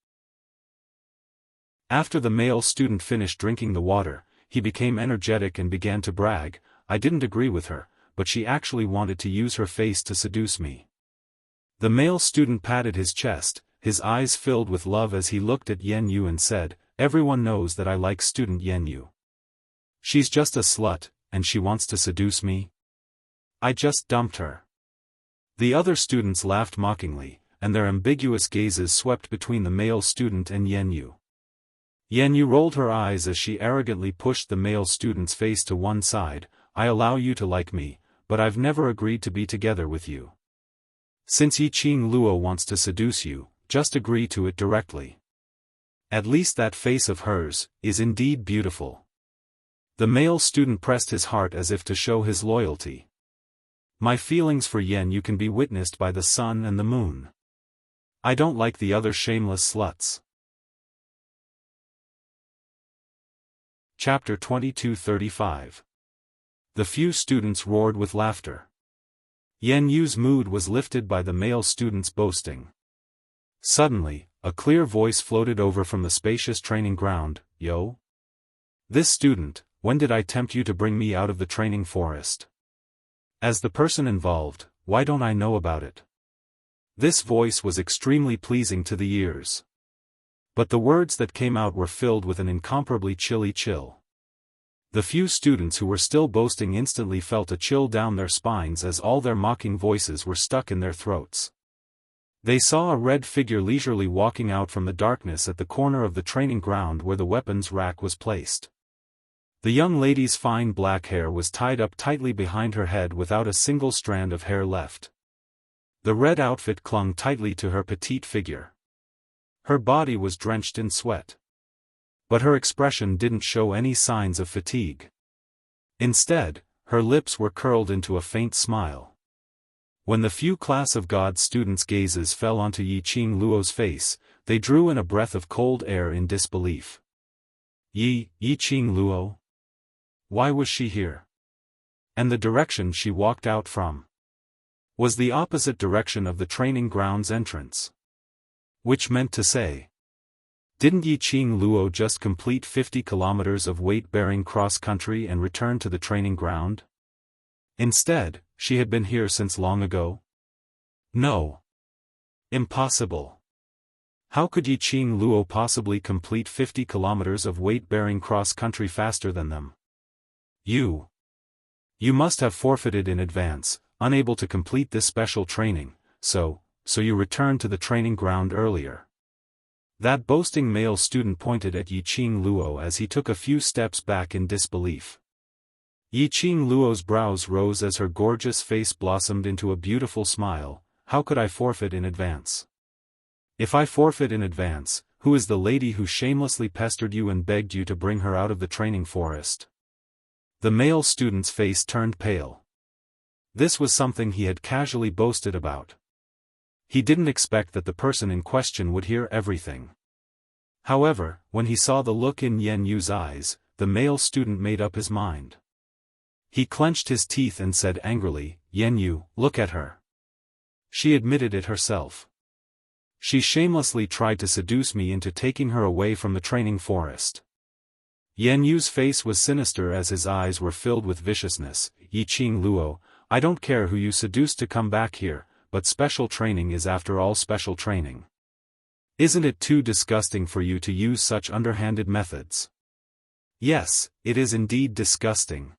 After the male student finished drinking the water, he became energetic and began to brag. I didn't agree with her, but she actually wanted to use her face to seduce me. The male student patted his chest, his eyes filled with love as he looked at Yan Yu and said, "Everyone knows that I like student Yan Yu. She's just a slut, and she wants to seduce me. I just dumped her." The other students laughed mockingly, and their ambiguous gazes swept between the male student and Yan Yu. Yan Yu rolled her eyes as she arrogantly pushed the male student's face to one side. "I allow you to like me, but I've never agreed to be together with you. Since Yiqing Luo wants to seduce you, just agree to it directly. At least that face of hers is indeed beautiful." The male student pressed his heart as if to show his loyalty. "My feelings for Yan Yu can be witnessed by the sun and the moon. I don't like the other shameless sluts." Chapter 22:35. The few students roared with laughter. Yan Yu's mood was lifted by the male student's boasting. Suddenly, a clear voice floated over from the spacious training ground. "Yo? This student, when did I tempt you to bring me out of the training forest? As the person involved, why don't I know about it?" This voice was extremely pleasing to the ears. But the words that came out were filled with an incomparably chilly chill. The few students who were still boasting instantly felt a chill down their spines as all their mocking voices were stuck in their throats. They saw a red figure leisurely walking out from the darkness at the corner of the training ground where the weapons rack was placed. The young lady's fine black hair was tied up tightly behind her head without a single strand of hair left. The red outfit clung tightly to her petite figure. Her body was drenched in sweat. But her expression didn't show any signs of fatigue. Instead, her lips were curled into a faint smile. When the few Class of Gods students' gazes fell onto Yiqing Luo's face, they drew in a breath of cold air in disbelief. Yiqing Luo? Why was she here? And the direction she walked out from was the opposite direction of the training ground's entrance. Which meant to say, didn't Yiqing Luo just complete 50 kilometers of weight-bearing cross-country and return to the training ground? Instead, she had been here since long ago? No. Impossible. How could Yiqing Luo possibly complete 50 kilometers of weight-bearing cross-country faster than them? You must have forfeited in advance, unable to complete this special training, so you returned to the training ground earlier. That boasting male student pointed at Yiqing Luo as he took a few steps back in disbelief. Yiqing Luo's brows rose as her gorgeous face blossomed into a beautiful smile. How could I forfeit in advance? If I forfeit in advance, who is the lady who shamelessly pestered you and begged you to bring her out of the training forest? The male student's face turned pale. This was something he had casually boasted about. He didn't expect that the person in question would hear everything. However, when he saw the look in Yan Yu's eyes, the male student made up his mind. He clenched his teeth and said angrily, "Yan Yu, look at her. She admitted it herself. She shamelessly tried to seduce me into taking her away from the training forest." Yan Yu's face was sinister as his eyes were filled with viciousness. "Yiqing Luo, I don't care who you seduced to come back here, but special training is after all special training. Isn't it too disgusting for you to use such underhanded methods?" "Yes, it is indeed disgusting."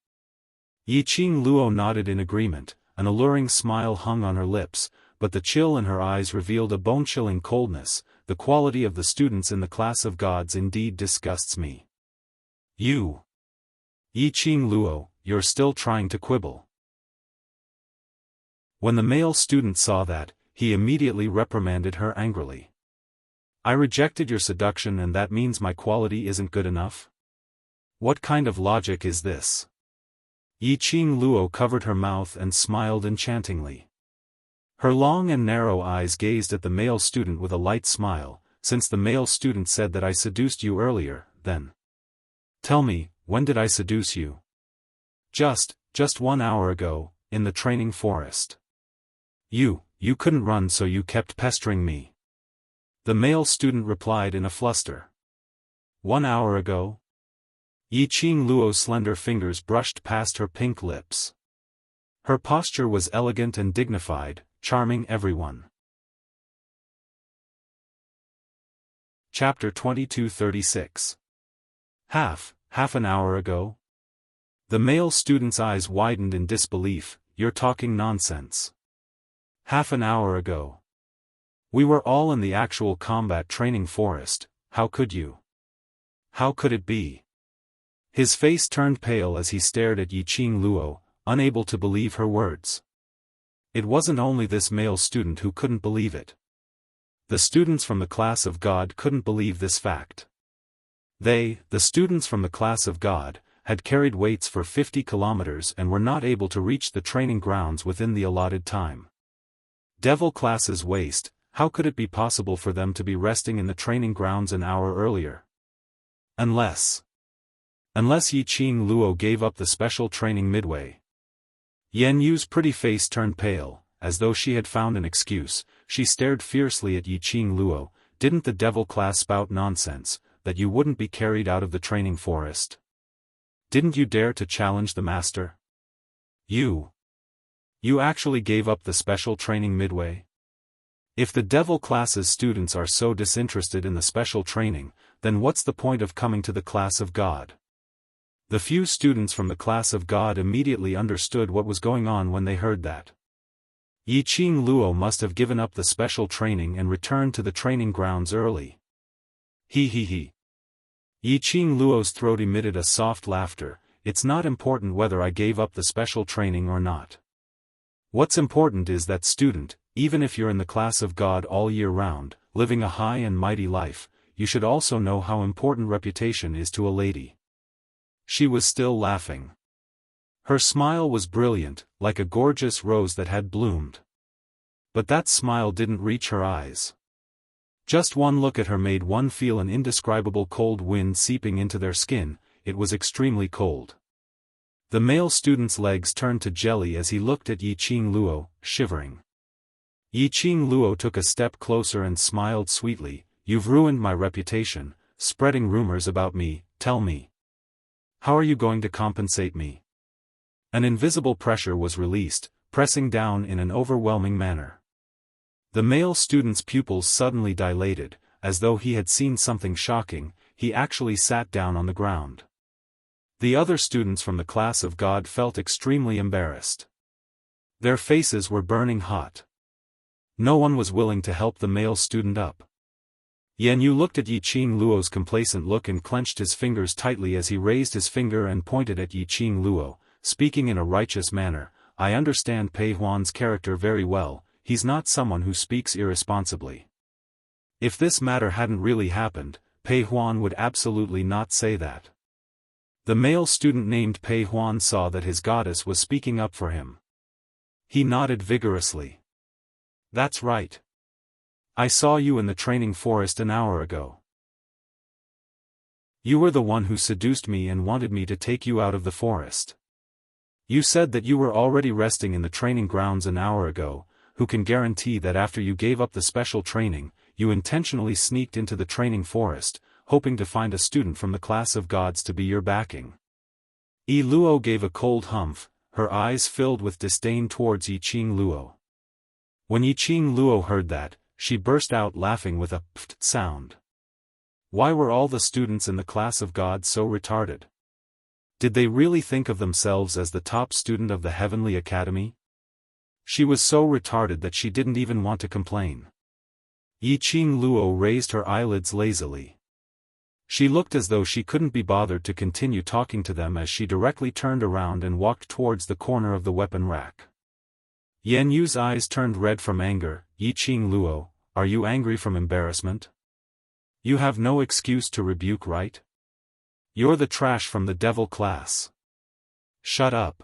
Yiqing Luo nodded in agreement, an alluring smile hung on her lips, but the chill in her eyes revealed a bone-chilling coldness. "The quality of the students in the Class of Gods indeed disgusts me. You. Yi Qing Luo, you're still trying to quibble. When the male student saw that, he immediately reprimanded her angrily. I rejected your seduction and that means my quality isn't good enough? What kind of logic is this? Yi Qing Luo covered her mouth and smiled enchantingly. Her long and narrow eyes gazed at the male student with a light smile. Since the male student said that I seduced you earlier, then. Tell me, when did I seduce you? Just 1 hour ago, in the training forest. You couldn't run so you kept pestering me. The male student replied in a fluster. 1 hour ago? Yi Qing Luo's slender fingers brushed past her pink lips. Her posture was elegant and dignified, charming everyone. Chapter 2236. Half an hour ago? The male student's eyes widened in disbelief. You're talking nonsense. Half an hour ago. We were all in the actual combat training forest, how could you? How could it be? His face turned pale as he stared at Yi Qing Luo, unable to believe her words. It wasn't only this male student who couldn't believe it. The students from the class of God couldn't believe this fact. They, the students from the class of God, had carried weights for 50 kilometers and were not able to reach the training grounds within the allotted time. Devil class's waste, how could it be possible for them to be resting in the training grounds an hour earlier? Unless Yi Qing Luo gave up the special training midway. Yan Yu's pretty face turned pale, as though she had found an excuse. She stared fiercely at Yi Qing Luo. Didn't the devil class spout nonsense, that you wouldn't be carried out of the training forest? Didn't you dare to challenge the master? You actually gave up the special training midway? If the devil class's students are so disinterested in the special training, then what's the point of coming to the class of God? The few students from the class of God immediately understood what was going on when they heard that. Yi Qing Luo must have given up the special training and returned to the training grounds early. He. Yi Qing Luo's throat emitted a soft laughter. It's not important whether I gave up the special training or not. What's important is that student, even if you're in the class of God all year round, living a high and mighty life, you should also know how important reputation is to a lady. She was still laughing. Her smile was brilliant, like a gorgeous rose that had bloomed. But that smile didn't reach her eyes. Just one look at her made one feel an indescribable cold wind seeping into their skin. It was extremely cold. The male student's legs turned to jelly as he looked at Yi Qing Luo, shivering. Yi Qing Luo took a step closer and smiled sweetly. You've ruined my reputation, spreading rumors about me. Tell me. How are you going to compensate me? An invisible pressure was released, pressing down in an overwhelming manner. The male student's pupils suddenly dilated, as though he had seen something shocking. He actually sat down on the ground. The other students from the class of God felt extremely embarrassed. Their faces were burning hot. No one was willing to help the male student up. Yan Yu looked at Yi Qing Luo's complacent look and clenched his fingers tightly as he raised his finger and pointed at Yi Qing Luo, speaking in a righteous manner. I understand Pei Huan's character very well. He's not someone who speaks irresponsibly. If this matter hadn't really happened, Pei Huan would absolutely not say that. The male student named Pei Huan saw that his goddess was speaking up for him. He nodded vigorously. That's right. I saw you in the training forest an hour ago. You were the one who seduced me and wanted me to take you out of the forest. You said that you were already resting in the training grounds an hour ago. Who can guarantee that after you gave up the special training, you intentionally sneaked into the training forest, hoping to find a student from the class of gods to be your backing? Yi Luo gave a cold humph, her eyes filled with disdain towards Yi Qing Luo. When Yi Qing Luo heard that, she burst out laughing with a pft sound. Why were all the students in the class of God so retarded? Did they really think of themselves as the top student of the Heavenly Academy? She was so retarded that she didn't even want to complain. Yi Qing Luo raised her eyelids lazily. She looked as though she couldn't be bothered to continue talking to them as she directly turned around and walked towards the corner of the weapon rack. Yan Yu's eyes turned red from anger. Yi Qing Luo, are you angry from embarrassment? You have no excuse to rebuke, right? You're the trash from the devil class. Shut up.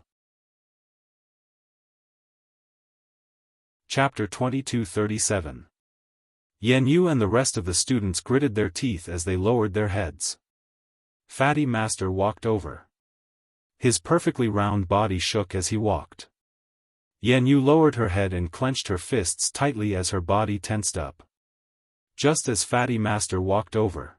Chapter 2237. Yan Yu and the rest of the students gritted their teeth as they lowered their heads. Fatty Master walked over. His perfectly round body shook as he walked. Yan Yu lowered her head and clenched her fists tightly as her body tensed up. Just as Fatty Master walked over,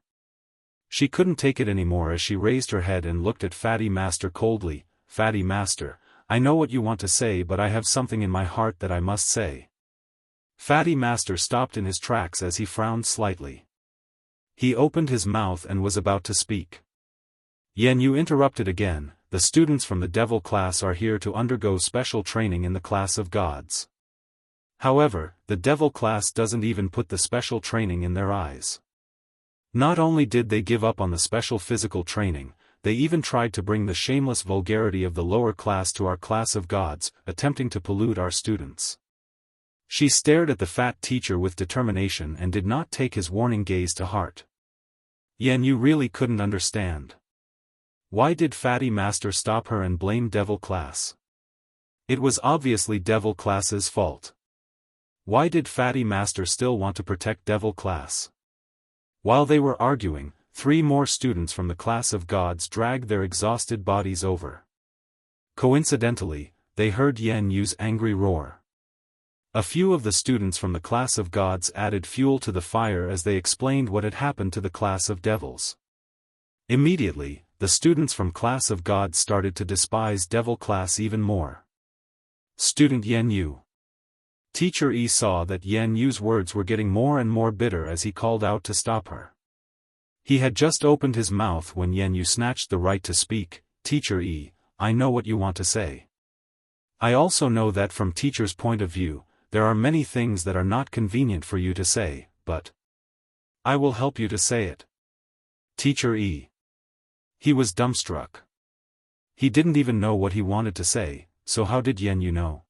she couldn't take it anymore as she raised her head and looked at Fatty Master coldly. Fatty Master, I know what you want to say, but I have something in my heart that I must say. Fatty Master stopped in his tracks as he frowned slightly. He opened his mouth and was about to speak. Yan Yu interrupted again. The students from the devil class are here to undergo special training in the class of gods. However, the devil class doesn't even put the special training in their eyes. Not only did they give up on the special physical training, they even tried to bring the shameless vulgarity of the lower class to our class of gods, attempting to pollute our students. She stared at the fat teacher with determination and did not take his warning gaze to heart. Yan Yu really couldn't understand. Why did Fatty Master stop her and blame devil class? It was obviously devil class's fault. Why did Fatty Master still want to protect devil class? While they were arguing, 3 more students from the class of gods dragged their exhausted bodies over. Coincidentally, they heard Yan Yu's angry roar. A few of the students from the class of gods added fuel to the fire as they explained what had happened to the class of devils. Immediately, the students from class of gods started to despise devil class even more. Student Yan Yu. Teacher Yi saw that Yan Yu's words were getting more and more bitter as he called out to stop her. He had just opened his mouth when Yan Yu snatched the right to speak. Teacher Yi, I know what you want to say. I also know that from teacher's point of view, there are many things that are not convenient for you to say, but I will help you to say it. Teacher Yi. He was dumbstruck. He didn't even know what he wanted to say, so how did Yan Yu know?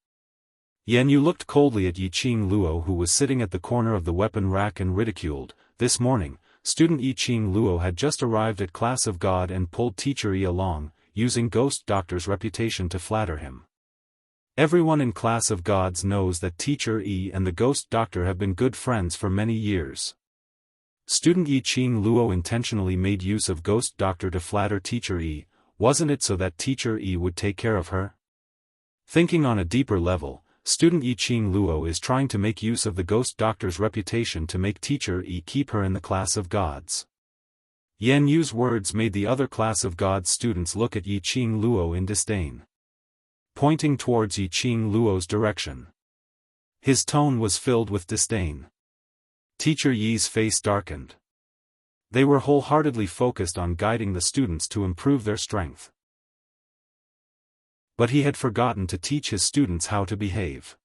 Yan Yu looked coldly at Yi Qing Luo, who was sitting at the corner of the weapon rack and ridiculed. This morning, student Yi Qing Luo had just arrived at class of God and pulled Teacher Yi along, using Ghost Doctor's reputation to flatter him. Everyone in class of gods knows that Teacher Yi and the Ghost Doctor have been good friends for many years. Student Yi Qing Luo intentionally made use of Ghost Doctor to flatter Teacher Yi, wasn't it so that Teacher Yi would take care of her? Thinking on a deeper level, student Yi Qing Luo is trying to make use of the Ghost Doctor's reputation to make Teacher Yi keep her in the class of gods. Yan Yu's words made the other class of gods students look at Yi Qing Luo in disdain. Pointing towards Yi Qing Luo's direction. His tone was filled with disdain. Teacher Yi's face darkened. They were wholeheartedly focused on guiding the students to improve their strength. But he had forgotten to teach his students how to behave.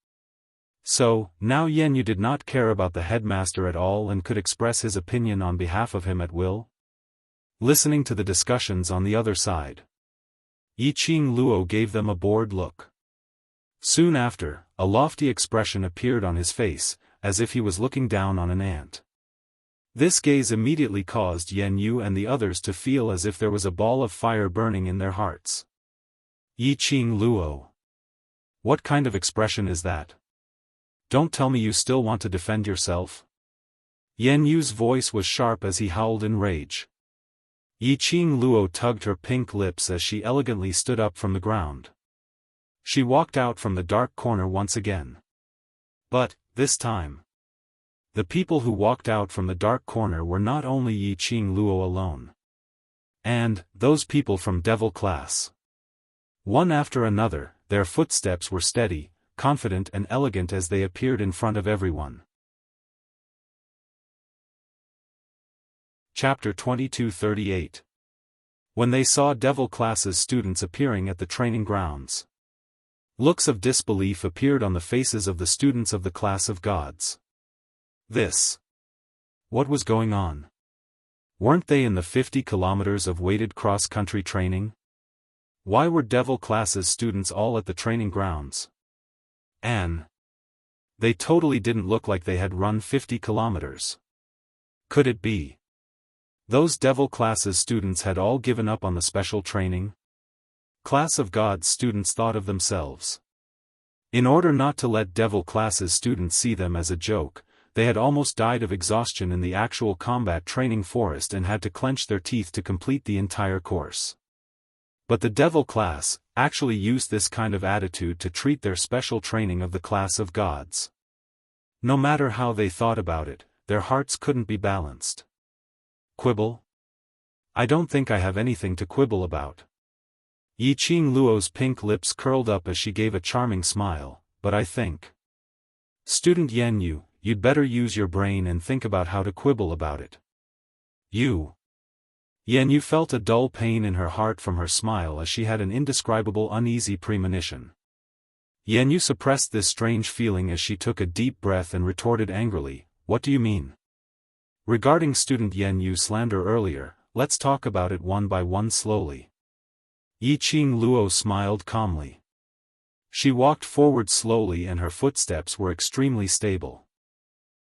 So, now Yan Yu did not care about the headmaster at all and could express his opinion on behalf of him at will. Listening to the discussions on the other side, Yi Qing Luo gave them a bored look. Soon after, a lofty expression appeared on his face, as if he was looking down on an ant. This gaze immediately caused Yan Yu and the others to feel as if there was a ball of fire burning in their hearts. Yi Qing Luo. What kind of expression is that? Don't tell me you still want to defend yourself? Yan Yu's voice was sharp as he howled in rage. Yi Qing Luo tugged her pink lips as she elegantly stood up from the ground. She walked out from the dark corner once again. But, this time, the people who walked out from the dark corner were not only Yi Qing Luo alone. And, those people from devil class. One after another, their footsteps were steady, confident and elegant as they appeared in front of everyone. Chapter 2238. When they saw devil class's students appearing at the training grounds, looks of disbelief appeared on the faces of the students of the class of gods. What was going on? Weren't they in the 50 kilometers of weighted cross-country training? Why were Devil classes students all at the training grounds? Anne. They totally didn't look like they had run 50 kilometers. Could it be those Devil classes students had all given up on the special training? Class of Gods students thought of themselves. In order not to let Devil classes students see them as a joke, they had almost died of exhaustion in the actual combat training forest and had to clench their teeth to complete the entire course. But the Devil class actually used this kind of attitude to treat their special training of the Class of Gods. No matter how they thought about it, their hearts couldn't be balanced. Quibble? I don't think I have anything to quibble about. Yi Qing Luo's pink lips curled up as she gave a charming smile, but I think. Student Yan Yu, you'd better use your brain and think about how to quibble about it. You. Yan Yu felt a dull pain in her heart from her smile as she had an indescribable uneasy premonition. Yan Yu suppressed this strange feeling as she took a deep breath and retorted angrily, "What do you mean?" Regarding student Yan Yu's slander earlier, let's talk about it one by one slowly. Yi Qing Luo smiled calmly. She walked forward slowly and her footsteps were extremely stable.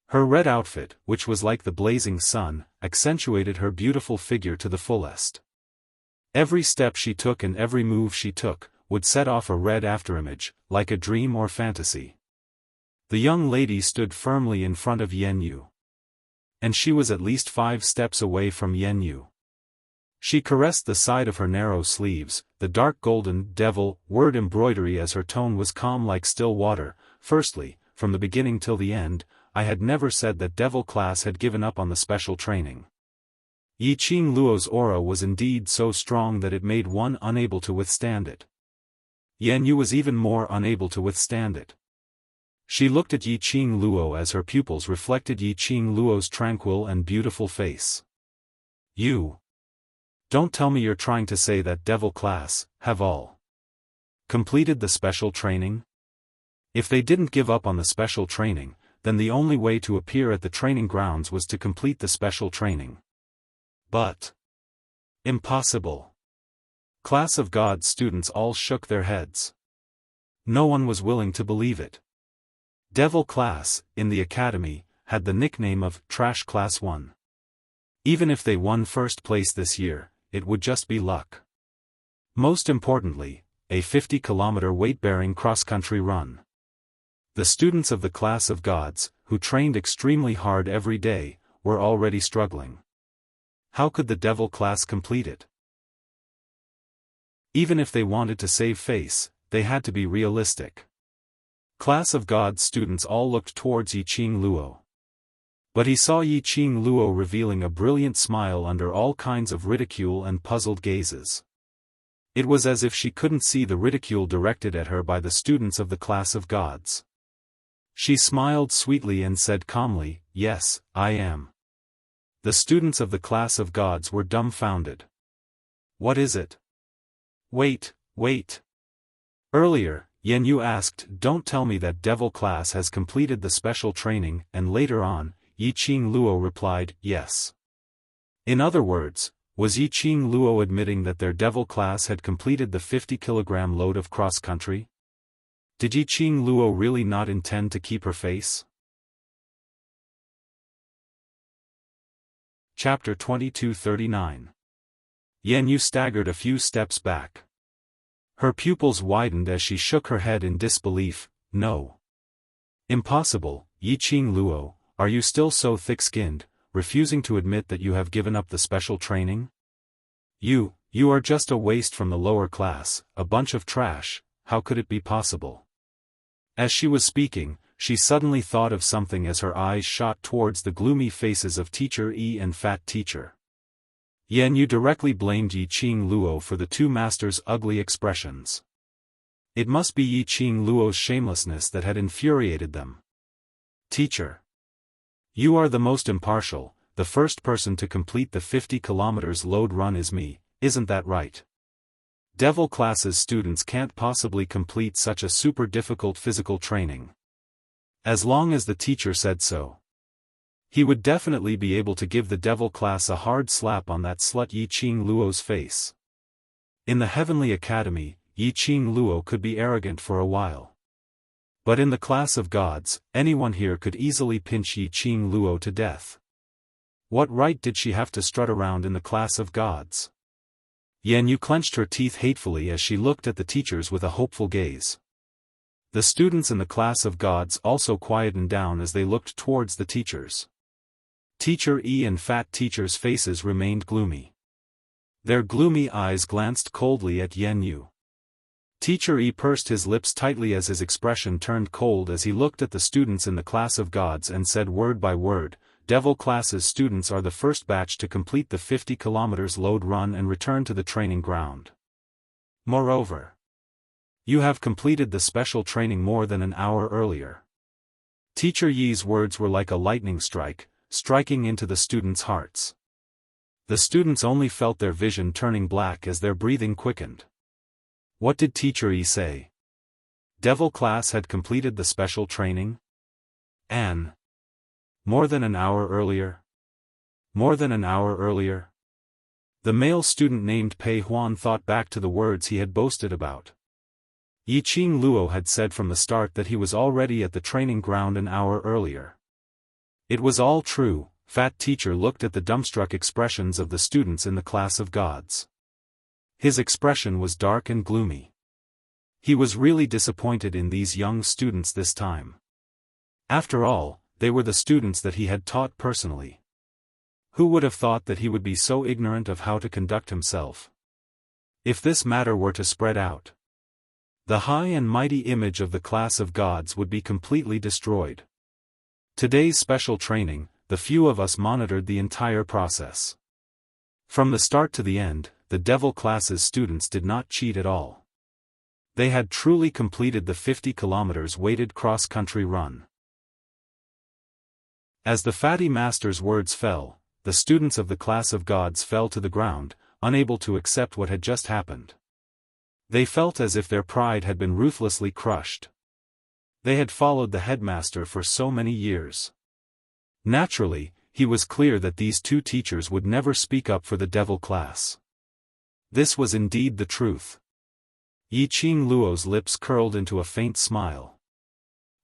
Her red outfit, which was like the blazing sun, accentuated her beautiful figure to the fullest. Every step she took and every move she took would set off a red afterimage, like a dream or fantasy. The young lady stood firmly in front of Yan Yu. And she was at least 5 steps away from Yan Yu. She caressed the side of her narrow sleeves, the dark golden devil word embroidery as her tone was calm like still water. Firstly, from the beginning till the end, I had never said that Devil class had given up on the special training. Yi Qing Luo's aura was indeed so strong that it made one unable to withstand it. Yan Yu was even more unable to withstand it. She looked at Yi Qing Luo as her pupils reflected Yi Qing Luo's tranquil and beautiful face. You. Don't tell me you're trying to say that Devil class have all completed the special training? If they didn't give up on the special training, then the only way to appear at the training grounds was to complete the special training. But impossible. Class of Gods students all shook their heads. No one was willing to believe it. Devil class, in the academy, had the nickname of Trash Class 1. Even if they won first place this year, it would just be luck. Most importantly, a 50-kilometer weight-bearing cross-country run. The students of the Class of Gods, who trained extremely hard every day, were already struggling. How could the Devil class complete it? Even if they wanted to save face, they had to be realistic. Class of Gods students all looked towards Yi Qing Luo. But he saw Yi Qing Luo revealing a brilliant smile under all kinds of ridicule and puzzled gazes. It was as if she couldn't see the ridicule directed at her by the students of the Class of Gods. She smiled sweetly and said calmly, "Yes, I am." The students of the Class of Gods were dumbfounded. What is it? Wait. Earlier, Yan Yu asked, "Don't tell me that Devil class has completed the special training," and later on, Yi Qing Luo replied, "Yes." In other words, was Yi Qing Luo admitting that their Devil class had completed the 50-kilogram load of cross-country? Did Yi Qing Luo really not intend to keep her face? Chapter 2239. Yan Yu staggered a few steps back. Her pupils widened as she shook her head in disbelief. "No. Impossible, Yi Qing Luo, are you still so thick-skinned, refusing to admit that you have given up the special training? You are just a waste from the lower class, a bunch of trash, how could it be possible?" As she was speaking, she suddenly thought of something as her eyes shot towards the gloomy faces of Teacher Yi and Fat Teacher. Yan Yu directly blamed Yi Qing Luo for the two masters' ugly expressions. It must be Yi Qing Luo's shamelessness that had infuriated them. "Teacher. You are the most impartial, the first person to complete the 50 kilometers load run is me, isn't that right? Devil classes students can't possibly complete such a super difficult physical training. As long as the teacher said so." He would definitely be able to give the devil class a hard slap on that slut Yi Qing Luo's face. In the Heavenly Academy, Yi Qing Luo could be arrogant for a while. But in the class of gods, anyone here could easily pinch Yi Qing Luo to death. What right did she have to strut around in the class of gods? Yan Yu clenched her teeth hatefully as she looked at the teachers with a hopeful gaze. The students in the class of gods also quietened down as they looked towards the teachers. Teacher E and Fat Teacher's faces remained gloomy. Their gloomy eyes glanced coldly at Yan Yu. Teacher E pursed his lips tightly as his expression turned cold as he looked at the students in the class of gods and said word by word, "Devil class's students are the first batch to complete the 50 kilometers load run and return to the training ground. Moreover, you have completed the special training more than an hour earlier." Teacher Yi's words were like a lightning strike, striking into the students' hearts. The students only felt their vision turning black as their breathing quickened. What did Teacher Yi say? Devil class had completed the special training? More than an hour earlier? More than an hour earlier? The male student named Pei Huan thought back to the words he had boasted about. Yi Qing Luo had said from the start that he was already at the training ground an hour earlier. It was all true. Fat Teacher looked at the dumbstruck expressions of the students in the class of gods. His expression was dark and gloomy. He was really disappointed in these young students this time. After all, they were the students that he had taught personally. Who would have thought that he would be so ignorant of how to conduct himself? If this matter were to spread out, the high and mighty image of the class of gods would be completely destroyed. Today's special training, the few of us monitored the entire process. From the start to the end, the devil class's students did not cheat at all. They had truly completed the 50 kilometers weighted cross-country run. As the fatty master's words fell, the students of the class of gods fell to the ground, unable to accept what had just happened. They felt as if their pride had been ruthlessly crushed. They had followed the headmaster for so many years. Naturally, he was clear that these two teachers would never speak up for the devil class. This was indeed the truth. Yi Qing Luo's lips curled into a faint smile.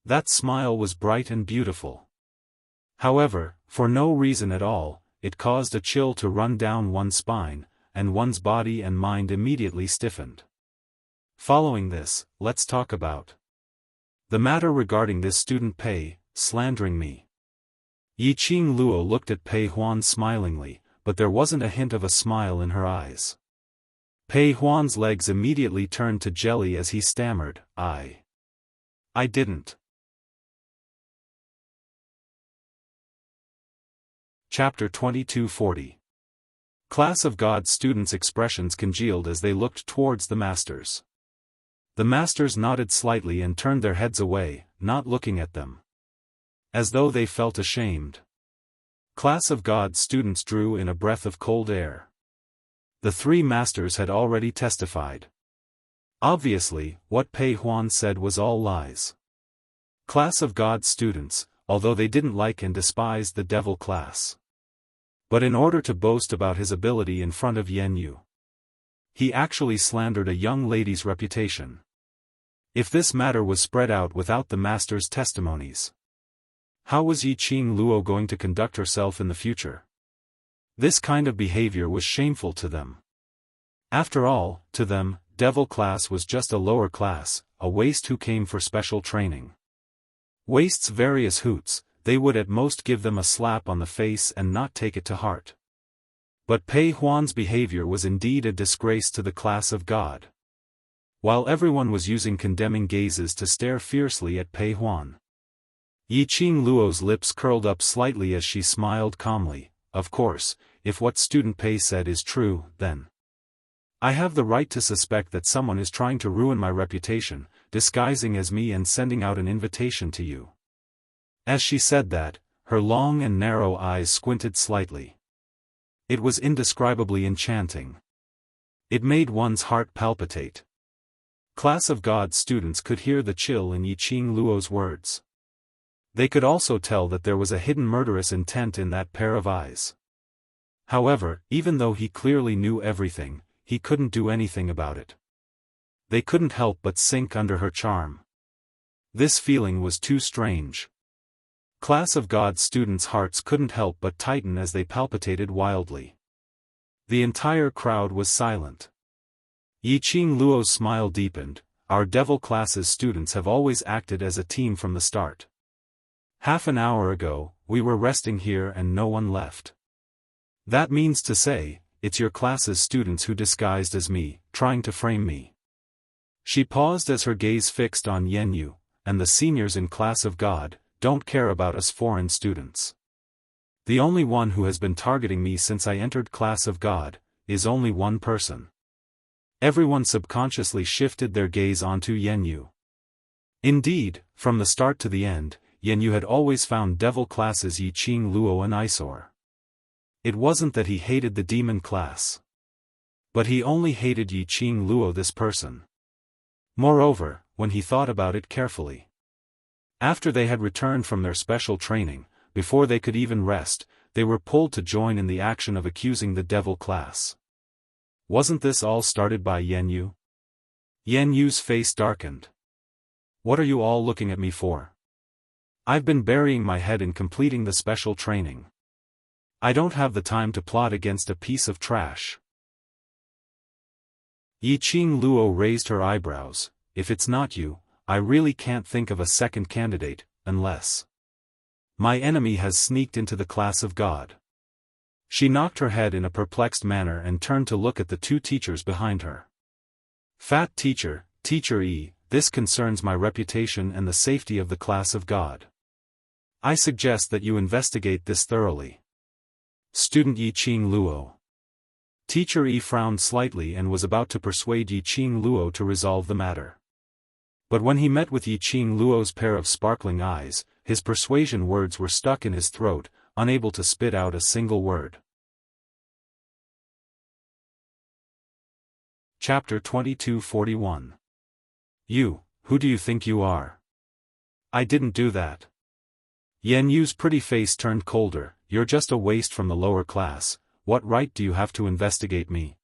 That smile was bright and beautiful. However, for no reason at all, it caused a chill to run down one's spine, and one's body and mind immediately stiffened. Following this, let's talk about the matter regarding this student Pei, slandering me. Yi Qing Luo looked at Pei Huan smilingly, but there wasn't a hint of a smile in her eyes. Pei Huan's legs immediately turned to jelly as he stammered, I didn't. Chapter 2240. Class of God's students' expressions congealed as they looked towards the masters. The masters nodded slightly and turned their heads away, not looking at them, as though they felt ashamed. Class of God's students drew in a breath of cold air. The three masters had already testified. Obviously, what Pei Huan said was all lies. Class of God's students, although they didn't like and despised the devil class. But in order to boast about his ability in front of Yan Yu, he actually slandered a young lady's reputation. If this matter was spread out without the master's testimonies, how was Yi Qing Luo going to conduct herself in the future? This kind of behavior was shameful to them. After all, to them, devil class was just a lower class, a waste who came for special training. Waste's various hoots, they would at most give them a slap on the face and not take it to heart. But Pei Huan's behavior was indeed a disgrace to the class of God. While everyone was using condemning gazes to stare fiercely at Pei Huan, Yi Qing Luo's lips curled up slightly as she smiled calmly. Of course, if what student Pei said is true, then I have the right to suspect that someone is trying to ruin my reputation, disguising as me and sending out an invitation to you. As she said that, her long and narrow eyes squinted slightly. It was indescribably enchanting. It made one's heart palpitate. Class of God students could hear the chill in Yi Qing Luo's words. They could also tell that there was a hidden murderous intent in that pair of eyes. However, even though he clearly knew everything, he couldn't do anything about it. They couldn't help but sink under her charm. This feeling was too strange. Class of God students' hearts couldn't help but tighten as they palpitated wildly. The entire crowd was silent. Yiqing Luo's smile deepened. Our devil classes students have always acted as a team from the start. Half an hour ago, we were resting here and no one left. That means to say, it's your class's students who disguised as me, trying to frame me. She paused as her gaze fixed on Yenyu, and the seniors in Class of God don't care about us foreign students. The only one who has been targeting me since I entered Class of God is only one person. Everyone subconsciously shifted their gaze onto Yenyu. Indeed, from the start to the end, Yenyu had always found devil classes Yiqing Luo an eyesore. It wasn't that he hated the demon class. But he only hated Yiqing Luo this person. Moreover, when he thought about it carefully. After they had returned from their special training, before they could even rest, they were pulled to join in the action of accusing the devil class. Wasn't this all started by Yenyu? Yenyu's face darkened. What are you all looking at me for? I've been burying my head in completing the special training. I don't have the time to plot against a piece of trash. Yiqing Luo raised her eyebrows. If it's not you, I really can't think of a second candidate, unless my enemy has sneaked into the Class of God. She knocked her head in a perplexed manner and turned to look at the two teachers behind her. Fat teacher, Teacher E, this concerns my reputation and the safety of the Class of God. I suggest that you investigate this thoroughly. Student Yiqing Luo. Teacher E frowned slightly and was about to persuade Yiqing Luo to resolve the matter. But when he met with Yiqing Luo's pair of sparkling eyes, his persuasion words were stuck in his throat, unable to spit out a single word. Chapter 2241. You, who do you think you are? I didn't do that. Yenyu's pretty face turned colder. You're just a waste from the lower class. What right do you have to investigate me?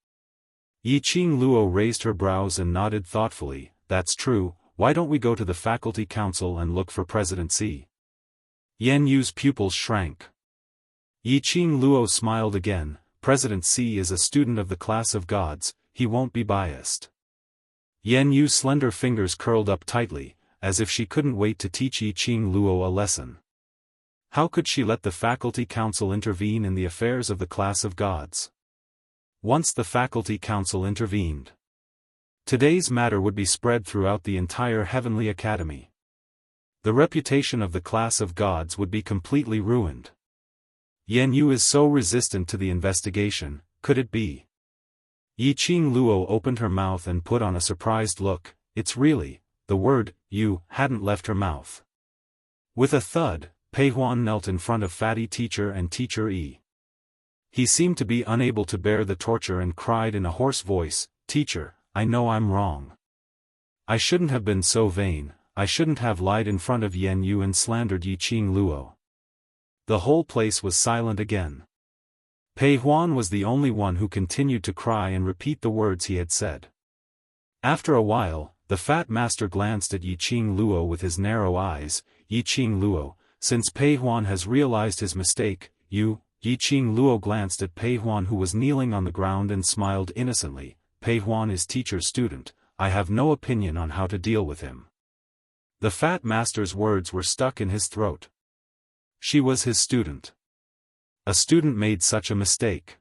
Yiqing Luo raised her brows and nodded thoughtfully. That's true, why don't we go to the faculty council and look for President C? Yenyu's pupils shrank. Yiqing Luo smiled again. President C is a student of the Class of Gods, he won't be biased. Yenyu's slender fingers curled up tightly, as if she couldn't wait to teach Yiqing Luo a lesson. How could she let the faculty council intervene in the affairs of the Class of Gods? Once the faculty council intervened, today's matter would be spread throughout the entire Heavenly Academy. The reputation of the Class of Gods would be completely ruined. Yenyu is so resistant to the investigation, could it be? Yiqing Luo opened her mouth and put on a surprised look. It's really, the word, you, hadn't left her mouth. With a thud, Pei Huan knelt in front of Fatty Teacher and Teacher E. He seemed to be unable to bear the torture and cried in a hoarse voice, Teacher, I know I'm wrong. I shouldn't have been so vain, I shouldn't have lied in front of Yenyu and slandered Yiqing Luo. The whole place was silent again. Pei Huan was the only one who continued to cry and repeat the words he had said. After a while, the fat master glanced at Yiqing Luo with his narrow eyes. Yiqing Luo, since Pei Huan has realized his mistake, Yiqing Luo glanced at Pei Huan who was kneeling on the ground and smiled innocently. Pei Huan is teacher's student, I have no opinion on how to deal with him. The fat master's words were stuck in his throat. She was his student. A student made such a mistake.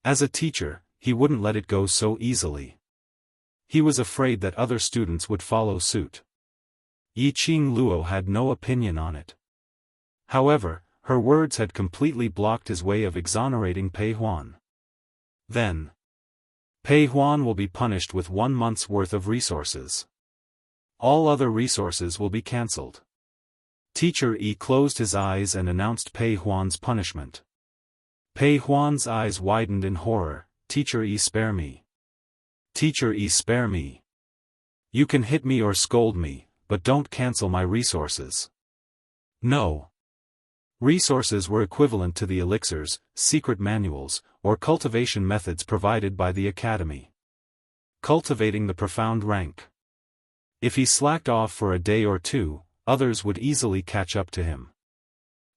As a teacher, he wouldn't let it go so easily. He was afraid that other students would follow suit. Yiqing Luo had no opinion on it. However, her words had completely blocked his way of exonerating Pei Huan. Then, Pei Huan will be punished with 1 month's worth of resources. All other resources will be cancelled. Teacher E closed his eyes and announced Pei Huan's punishment. Pei Huan's eyes widened in horror. Teacher E, spare me. Teacher E, spare me. You can hit me or scold me, but don't cancel my resources. No. Resources were equivalent to the elixirs, secret manuals, or cultivation methods provided by the academy. Cultivating the profound rank. If he slacked off for a day or two, others would easily catch up to him.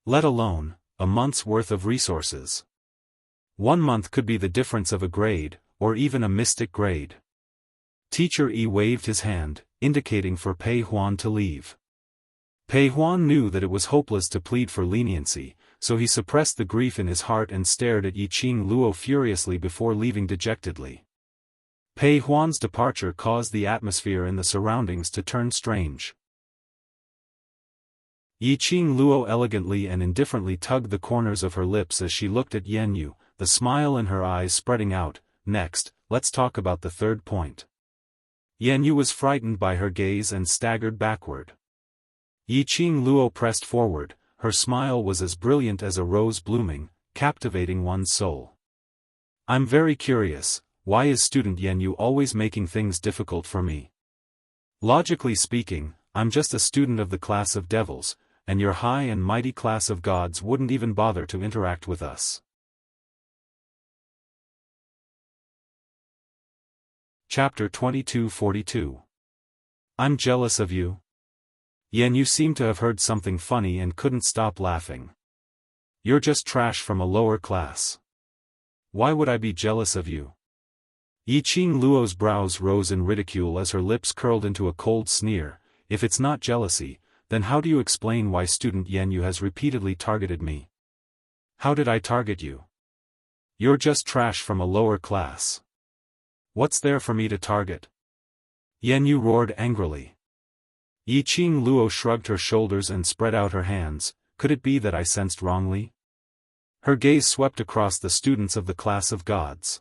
Let alone a month's worth of resources. 1 month could be the difference of a grade, or even a mystic grade. Teacher E waved his hand, indicating for Pei Huan to leave. Pei Huan knew that it was hopeless to plead for leniency, so he suppressed the grief in his heart and stared at Yiqing Luo furiously before leaving dejectedly. Pei Huan's departure caused the atmosphere in the surroundings to turn strange. Yiqing Luo elegantly and indifferently tugged the corners of her lips as she looked at Yan Yu, the smile in her eyes spreading out. Next, let's talk about the third point. Yan Yu was frightened by her gaze and staggered backward. Yiqing Luo pressed forward, her smile was as brilliant as a rose blooming, captivating one's soul. I'm very curious, why is student Yan Yu always making things difficult for me? Logically speaking, I'm just a student of the class of devils, and your high and mighty class of gods wouldn't even bother to interact with us. Chapter 2242. I'm jealous of you. Yan Yu seemed to have heard something funny and couldn't stop laughing. You're just trash from a lower class. Why would I be jealous of you? Yiqing Luo's brows rose in ridicule as her lips curled into a cold sneer. If it's not jealousy, then how do you explain why student Yan Yu has repeatedly targeted me? How did I target you? You're just trash from a lower class. What's there for me to target? Yan Yu roared angrily. Yiqing Luo shrugged her shoulders and spread out her hands. Could it be that I sensed wrongly? Her gaze swept across the students of the class of gods.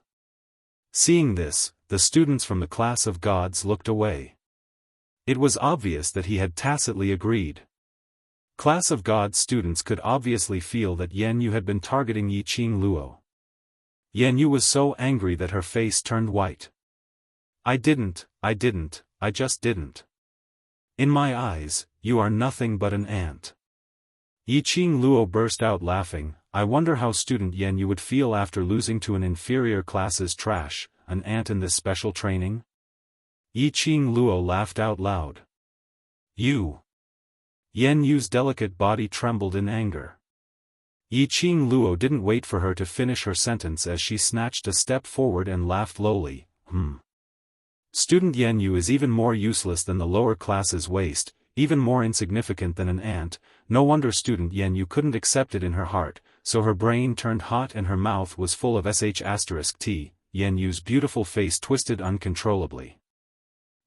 Seeing this, the students from the class of gods looked away. It was obvious that he had tacitly agreed. Class of gods students could obviously feel that Yan Yu had been targeting Yiqing Luo. Yan Yu was so angry that her face turned white. I just didn't. In my eyes, you are nothing but an ant. Yiqing Luo burst out laughing. I wonder how student Yan Yu would feel after losing to an inferior class's trash, an ant in this special training? Yiqing Luo laughed out loud. You. Yan Yu's delicate body trembled in anger. Yiqing Luo didn't wait for her to finish her sentence as she snatched a step forward and laughed lowly. Student Yan Yu is even more useless than the lower class's waste, even more insignificant than an ant. No wonder student Yan Yu couldn't accept it in her heart, so her brain turned hot and her mouth was full of **T. Yan Yu's beautiful face twisted uncontrollably.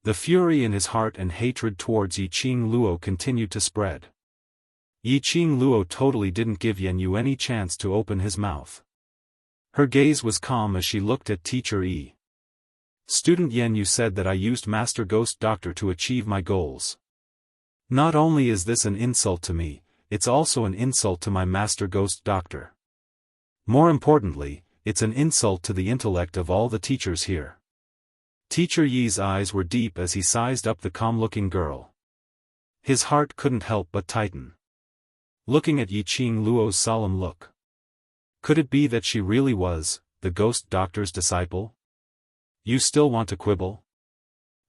The fury in his heart and hatred towards Yiqing Luo continued to spread. Yiqing Luo totally didn't give Yan Yu any chance to open his mouth. Her gaze was calm as she looked at teacher E. Student Yan Yu said that I used Master Ghost Doctor to achieve my goals. Not only is this an insult to me, it's also an insult to my Master Ghost Doctor. More importantly, it's an insult to the intellect of all the teachers here. Teacher Yi's eyes were deep as he sized up the calm-looking girl. His heart couldn't help but tighten. Looking at Yiqing Luo's solemn look. Could it be that she really was the Ghost Doctor's disciple? You still want to quibble?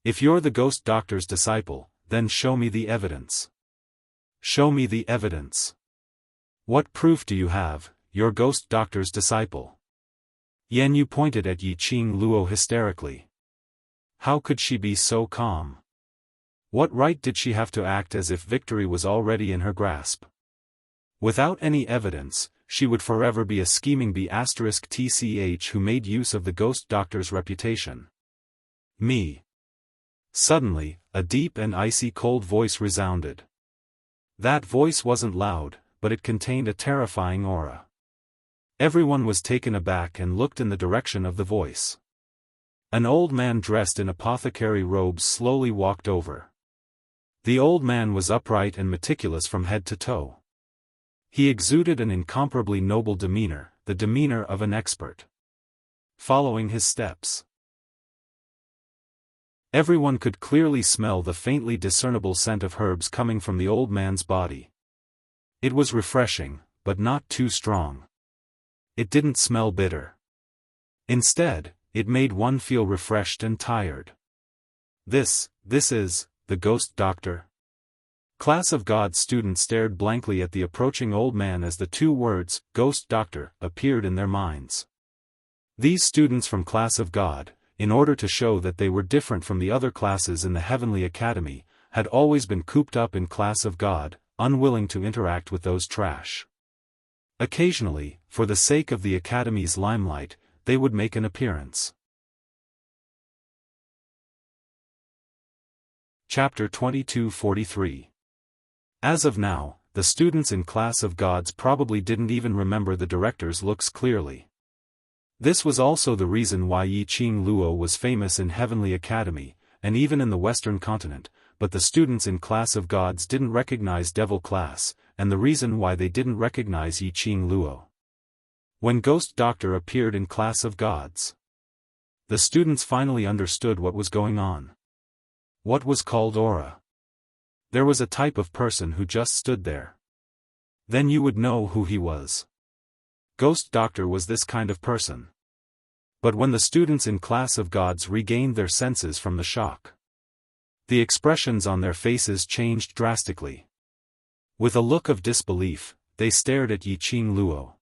If you're the Ghost Doctor's disciple, then show me the evidence. Show me the evidence. What proof do you have, you're Ghost Doctor's disciple? Yan Yu pointed at Yiqing Luo hysterically. How could she be so calm? What right did she have to act as if victory was already in her grasp? Without any evidence, she would forever be a scheming **TCH who made use of the Ghost Doctor's reputation. Me. Suddenly, a deep and icy cold voice resounded. That voice wasn't loud, but it contained a terrifying aura. Everyone was taken aback and looked in the direction of the voice. An old man dressed in apothecary robes slowly walked over. The old man was upright and meticulous from head to toe. He exuded an incomparably noble demeanor, the demeanor of an expert. Following his steps, everyone could clearly smell the faintly discernible scent of herbs coming from the old man's body. It was refreshing, but not too strong. It didn't smell bitter. Instead, it made one feel refreshed and tired. This is, the ghost doctor. Class of God students stared blankly at the approaching old man as the two words, ghost doctor, appeared in their minds. These students from Class of God, in order to show that they were different from the other classes in the Heavenly Academy, had always been cooped up in Class of God, unwilling to interact with those trash. Occasionally, for the sake of the Academy's limelight, they would make an appearance. Chapter 2243. As of now, the students in Class of Gods probably didn't even remember the director's looks clearly. This was also the reason why Yi Qing Luo was famous in Heavenly Academy, and even in the Western continent, but the students in Class of Gods didn't recognize Devil Class, and the reason why they didn't recognize Yi Qing Luo. When Ghost Doctor appeared in Class of Gods, the students finally understood what was going on. What was called aura? There was a type of person who just stood there. Then you would know who he was. Ghost Doctor was this kind of person. But when the students in Class of Gods regained their senses from the shock, the expressions on their faces changed drastically. With a look of disbelief, they stared at Yi Qing Luo.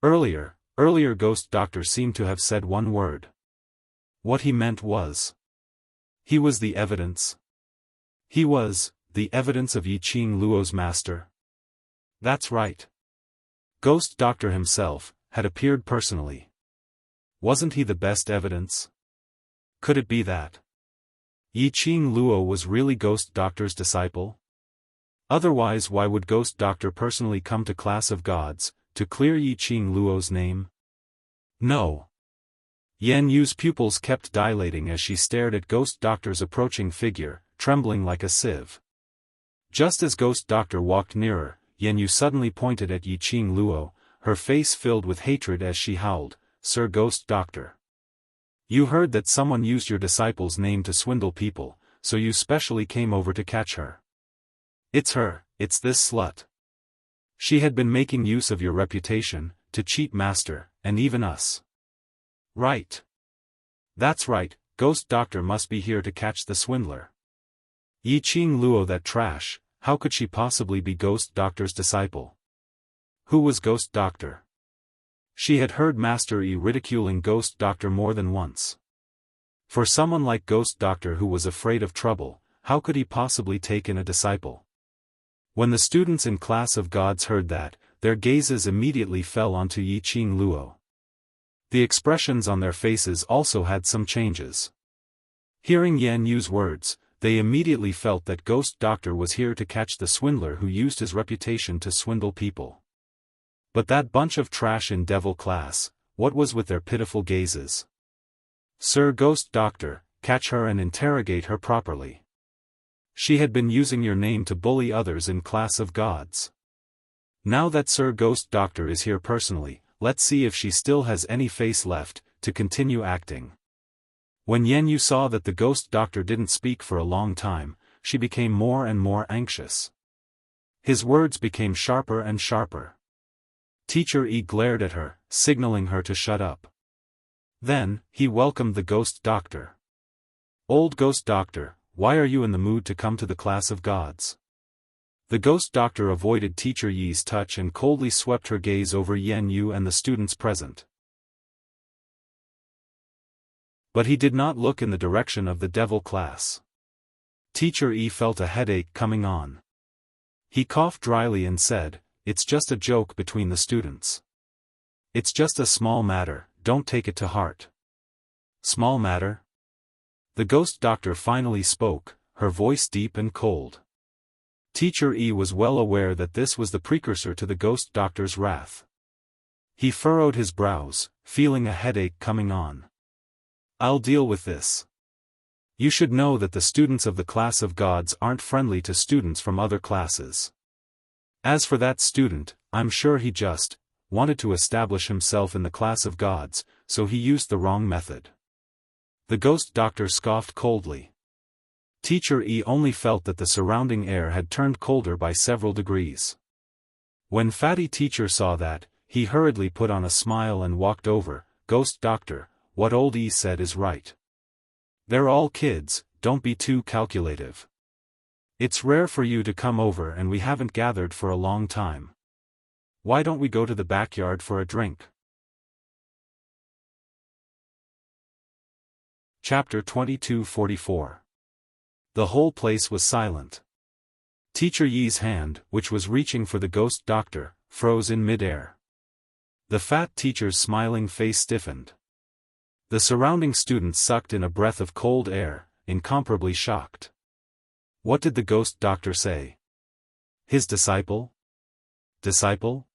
Earlier Ghost Doctor seemed to have said one word. What he meant was, he was the evidence. He was the evidence of Yi Qing Luo's master. That's right. Ghost Doctor himself had appeared personally. Wasn't he the best evidence? Could it be that Yi Qing Luo was really Ghost Doctor's disciple? Otherwise, why would Ghost Doctor personally come to Class of Gods, to clear Yi Qing Luo's name? No. Yan Yu's pupils kept dilating as she stared at Ghost Doctor's approaching figure, trembling like a sieve. Just as Ghost Doctor walked nearer, Yan Yu suddenly pointed at Yi Qing Luo, her face filled with hatred as she howled, "Sir Ghost Doctor! You heard that someone used your disciple's name to swindle people, so you specially came over to catch her. It's her, it's this slut. She had been making use of your reputation, to cheat Master, and even us." Right. That's right, Ghost Doctor must be here to catch the swindler. Yi Qing Luo, that trash, how could she possibly be Ghost Doctor's disciple? Who was Ghost Doctor? She had heard Master Yi ridiculing Ghost Doctor more than once. For someone like Ghost Doctor who was afraid of trouble, how could he possibly take in a disciple? When the students in Class of Gods heard that, their gazes immediately fell onto Yi Qing Luo. The expressions on their faces also had some changes. Hearing Yan Yu's words, they immediately felt that Ghost Doctor was here to catch the swindler who used his reputation to swindle people. But that bunch of trash in Devil Class, what was with their pitiful gazes? "Sir Ghost Doctor, catch her and interrogate her properly. She had been using your name to bully others in Class of Gods. Now that Sir Ghost Doctor is here personally, let's see if she still has any face left to continue acting." When Yan Yu saw that the Ghost Doctor didn't speak for a long time, she became more and more anxious. His words became sharper and sharper. Teacher Yi glared at her, signaling her to shut up. Then, he welcomed the Ghost Doctor. "Old Ghost Doctor, why are you in the mood to come to the Class of Gods?" The Ghost Doctor avoided Teacher Yi's touch and coldly swept her gaze over Yan Yu and the students present. But he did not look in the direction of the Devil Class. Teacher Yi felt a headache coming on. He coughed dryly and said, "It's just a joke between the students. It's just a small matter, don't take it to heart." "Small matter?" The Ghost Doctor finally spoke, her voice deep and cold. Teacher Yi was well aware that this was the precursor to the Ghost Doctor's wrath. He furrowed his brows, feeling a headache coming on. "I'll deal with this. You should know that the students of the Class of Gods aren't friendly to students from other classes. As for that student, I'm sure he just wanted to establish himself in the Class of Gods, so he used the wrong method." The Ghost Doctor scoffed coldly. Teacher Yi only felt that the surrounding air had turned colder by several degrees. When Fatty Teacher saw that, he hurriedly put on a smile and walked over. Ghost Doctor, what old E said is right. They're all kids, don't be too calculative. It's rare for you to come over and we haven't gathered for a long time. Why don't we go to the backyard for a drink? Chapter 2244. The whole place was silent. Teacher Yi's hand, which was reaching for the Ghost Doctor, froze in mid-air. The fat teacher's smiling face stiffened. The surrounding students sucked in a breath of cold air, incomparably shocked. What did the Ghost Doctor say? His disciple? Disciple?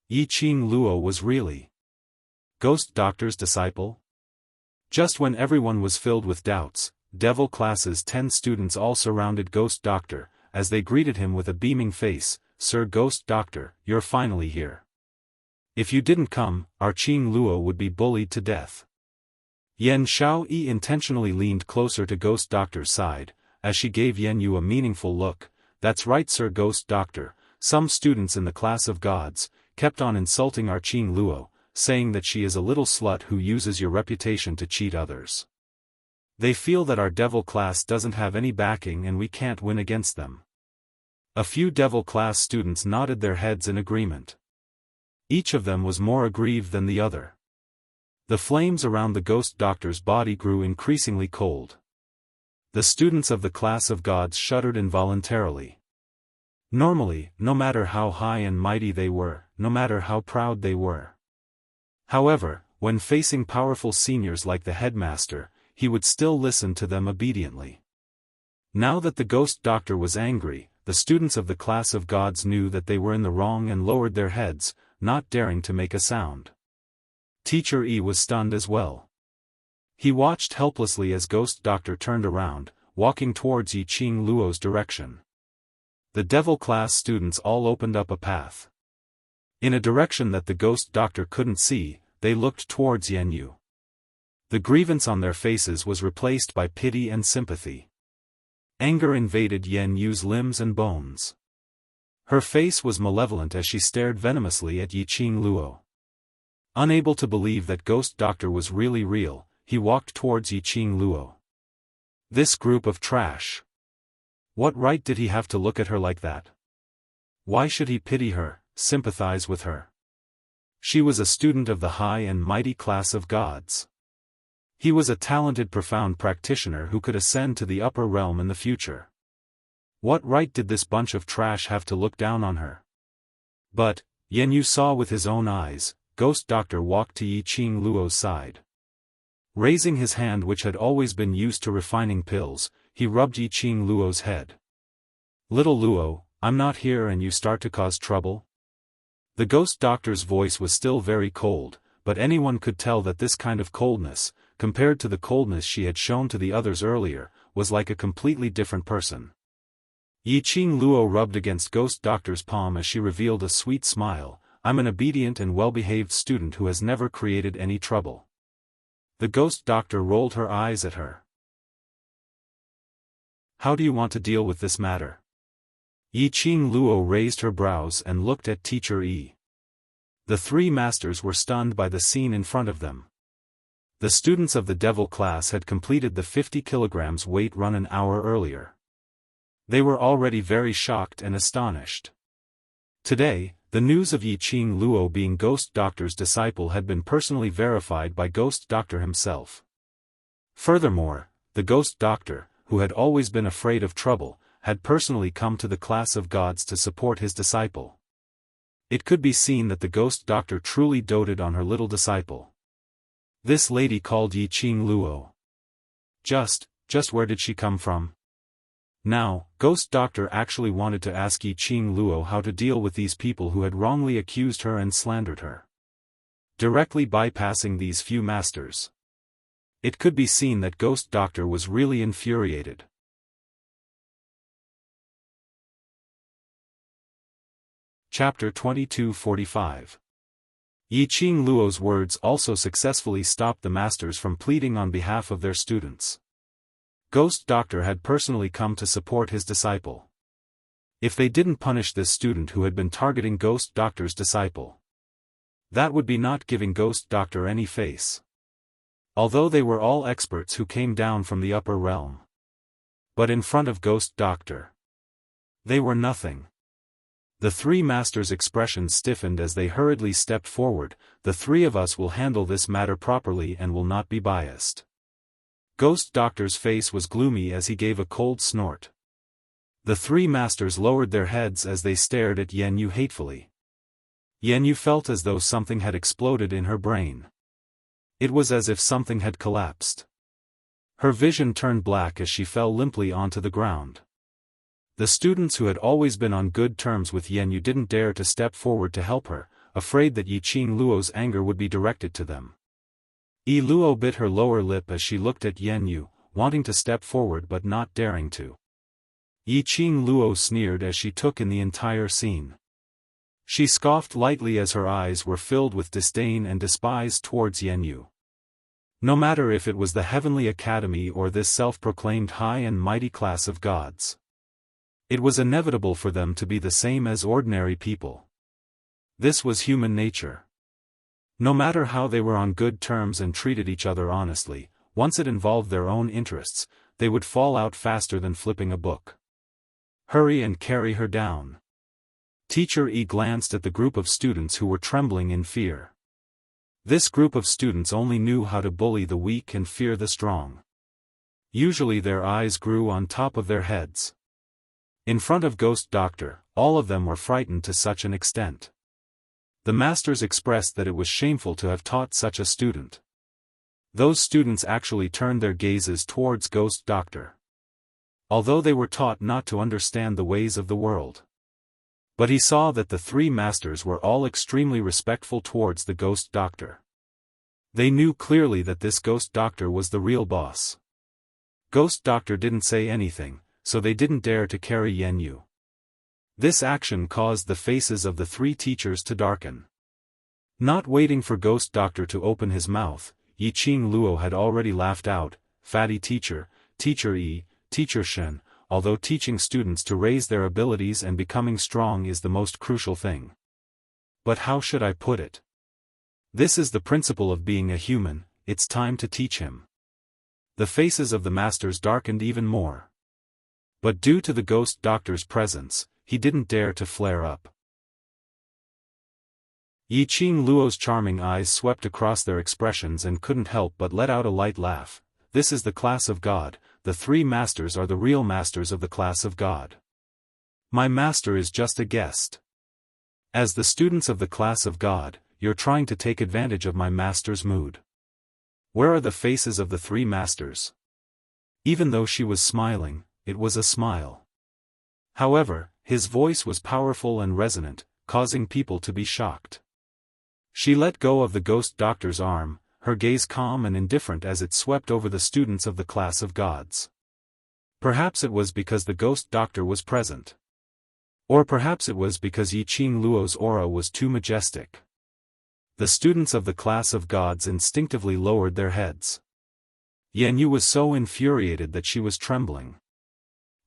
Yi Qing Luo was really Ghost Doctor's disciple? Just when everyone was filled with doubts, Devil Class's 10 students all surrounded Ghost Doctor, as they greeted him with a beaming face. Sir Ghost Doctor, you're finally here. If you didn't come, our Qing Luo would be bullied to death. Yan Xiaoyi intentionally leaned closer to Ghost Doctor's side, as she gave Yan Yu a meaningful look. That's right, Sir Ghost Doctor, some students in the class of gods kept on insulting our Qing Luo, saying that she is a little slut who uses your reputation to cheat others. They feel that our Devil Class doesn't have any backing and we can't win against them. A few Devil Class students nodded their heads in agreement. Each of them was more aggrieved than the other. The flames around the Ghost Doctor's body grew increasingly cold. The students of the class of gods shuddered involuntarily. Normally, no matter how high and mighty they were, no matter how proud they were. However, when facing powerful seniors like the headmaster, he would still listen to them obediently. Now that the Ghost Doctor was angry, the students of the class of gods knew that they were in the wrong and lowered their heads, not daring to make a sound. Teacher E was stunned as well. He watched helplessly as Ghost Doctor turned around, walking towards Yi Qing Luo's direction. The Devil Class students all opened up a path. In a direction that the Ghost Doctor couldn't see, they looked towards Yan Yu. The grievance on their faces was replaced by pity and sympathy. Anger invaded Yan Yu's limbs and bones. Her face was malevolent as she stared venomously at Yi Qing Luo. Unable to believe that Ghost Doctor was really real, he walked towards Yi Qing Luo. This group of trash. What right did he have to look at her like that? Why should he pity her, sympathize with her? She was a student of the high and mighty class of gods. He was a talented profound practitioner who could ascend to the upper realm in the future. What right did this bunch of trash have to look down on her? But, Yan Yu saw with his own eyes, Ghost Doctor walked to Yi Qing Luo's side. Raising his hand which had always been used to refining pills, he rubbed Yi Qing Luo's head. Little Luo, I'm not here and you start to cause trouble? The Ghost Doctor's voice was still very cold, but anyone could tell that this kind of coldness, compared to the coldness she had shown to the others earlier, was like a completely different person. Yi Qing Luo rubbed against Ghost Doctor's palm as she revealed a sweet smile. I'm an obedient and well-behaved student who has never created any trouble. The Ghost Doctor rolled her eyes at her. How do you want to deal with this matter? Yi Qing Luo raised her brows and looked at Teacher E. The three masters were stunned by the scene in front of them. The students of the Devil Class had completed the 50 kilograms weight run an hour earlier. They were already very shocked and astonished. Today, the news of Yi Qing Luo being Ghost Doctor's disciple had been personally verified by Ghost Doctor himself. Furthermore, the Ghost Doctor, who had always been afraid of trouble, had personally come to the class of gods to support his disciple. It could be seen that the Ghost Doctor truly doted on her little disciple. This lady called Yi Qing Luo. Just where did she come from? Now, Ghost Doctor actually wanted to ask Yi Qing Luo how to deal with these people who had wrongly accused her and slandered her. Directly bypassing these few masters. It could be seen that Ghost Doctor was really infuriated. Chapter 2245. Yi Qing Luo's words also successfully stopped the masters from pleading on behalf of their students. Ghost Doctor had personally come to support his disciple. If they didn't punish this student who had been targeting Ghost Doctor's disciple, that would be not giving Ghost Doctor any face. Although they were all experts who came down from the upper realm. But in front of Ghost Doctor, they were nothing. The three masters' expressions stiffened as they hurriedly stepped forward. The three of us will handle this matter properly and will not be biased. Ghost Doctor's face was gloomy as he gave a cold snort. The three masters lowered their heads as they stared at Yenyu hatefully. Yenyu felt as though something had exploded in her brain. It was as if something had collapsed. Her vision turned black as she fell limply onto the ground. The students who had always been on good terms with Yenyu didn't dare to step forward to help her, afraid that Yiqing Luo's anger would be directed to them. Yi Luo bit her lower lip as she looked at Yenyu, wanting to step forward but not daring to. Yiqing Luo sneered as she took in the entire scene. She scoffed lightly as her eyes were filled with disdain and despise towards Yenyu. No matter if it was the Heavenly Academy or this self-proclaimed high and mighty class of gods, it was inevitable for them to be the same as ordinary people. This was human nature. No matter how they were on good terms and treated each other honestly, once it involved their own interests, they would fall out faster than flipping a book. Hurry and carry her down. Teacher Yi glanced at the group of students who were trembling in fear. This group of students only knew how to bully the weak and fear the strong. Usually their eyes grew on top of their heads. In front of Ghost Doctor, all of them were frightened to such an extent. The masters expressed that it was shameful to have taught such a student. Those students actually turned their gazes towards Ghost Doctor. Although they were taught not to understand the ways of the world. But he saw that the three masters were all extremely respectful towards the Ghost Doctor. They knew clearly that this Ghost Doctor was the real boss. Ghost Doctor didn't say anything, so they didn't dare to carry Yenyu. This action caused the faces of the three teachers to darken. Not waiting for Ghost Doctor to open his mouth, Yiqing Luo had already laughed out, "Fatty teacher, Teacher Yi, Teacher Shen, although teaching students to raise their abilities and becoming strong is the most crucial thing. But how should I put it? This is the principle of being a human, it's time to teach him." The faces of the masters darkened even more. But due to the Ghost Doctor's presence, he didn't dare to flare up. Yiqing Luo's charming eyes swept across their expressions and couldn't help but let out a light laugh. This is the class of God, the three masters are the real masters of the class of God. My master is just a guest. As the students of the class of God, you're trying to take advantage of my master's mood. Where are the faces of the three masters? Even though she was smiling, it was a smile. However, his voice was powerful and resonant, causing people to be shocked. She let go of the Ghost Doctor's arm, her gaze calm and indifferent as it swept over the students of the class of gods. Perhaps it was because the Ghost Doctor was present. Or perhaps it was because Yiqing Luo's aura was too majestic. The students of the class of gods instinctively lowered their heads. Yenyu was so infuriated that she was trembling.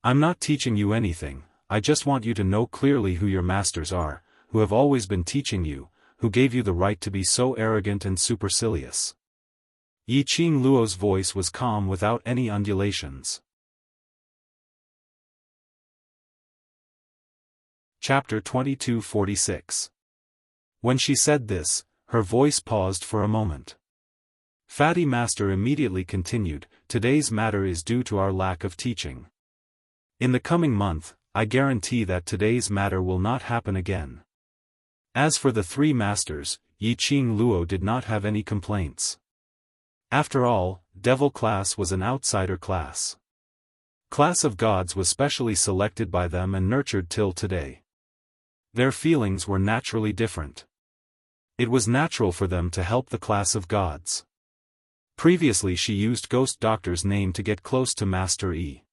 "I'm not teaching you anything, I just want you to know clearly who your masters are, who have always been teaching you, who gave you the right to be so arrogant and supercilious." Yiqing Luo's voice was calm without any undulations. Chapter 2246. When she said this, her voice paused for a moment. Fatty Master immediately continued, "Today's matter is due to our lack of teaching. In the coming month, I guarantee that today's matter will not happen again." As for the three masters, Yiqing Luo did not have any complaints. After all, Devil class was an outsider class. Class of gods was specially selected by them and nurtured till today. Their feelings were naturally different. It was natural for them to help the class of gods. Previously she used Ghost Doctor's name to get close to Master Yi.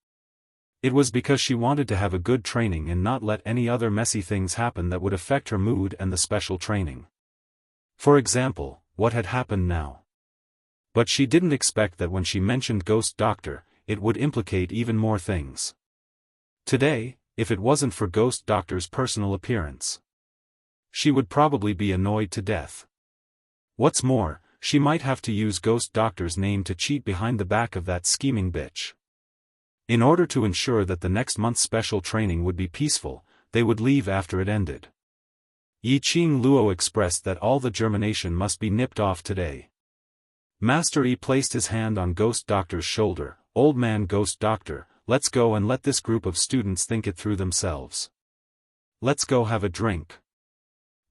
It was because she wanted to have a good training and not let any other messy things happen that would affect her mood and the special training. For example, what had happened now. But she didn't expect that when she mentioned Ghost Doctor, it would implicate even more things. Today, if it wasn't for Ghost Doctor's personal appearance. She would probably be annoyed to death. What's more, she might have to use Ghost Doctor's name to cheat behind the back of that scheming bitch. In order to ensure that the next month's special training would be peaceful, they would leave after it ended. Yi Qing Luo expressed that all the germination must be nipped off today. Master Yi placed his hand on Ghost Doctor's shoulder. Old man Ghost Doctor, let's go and let this group of students think it through themselves. Let's go have a drink.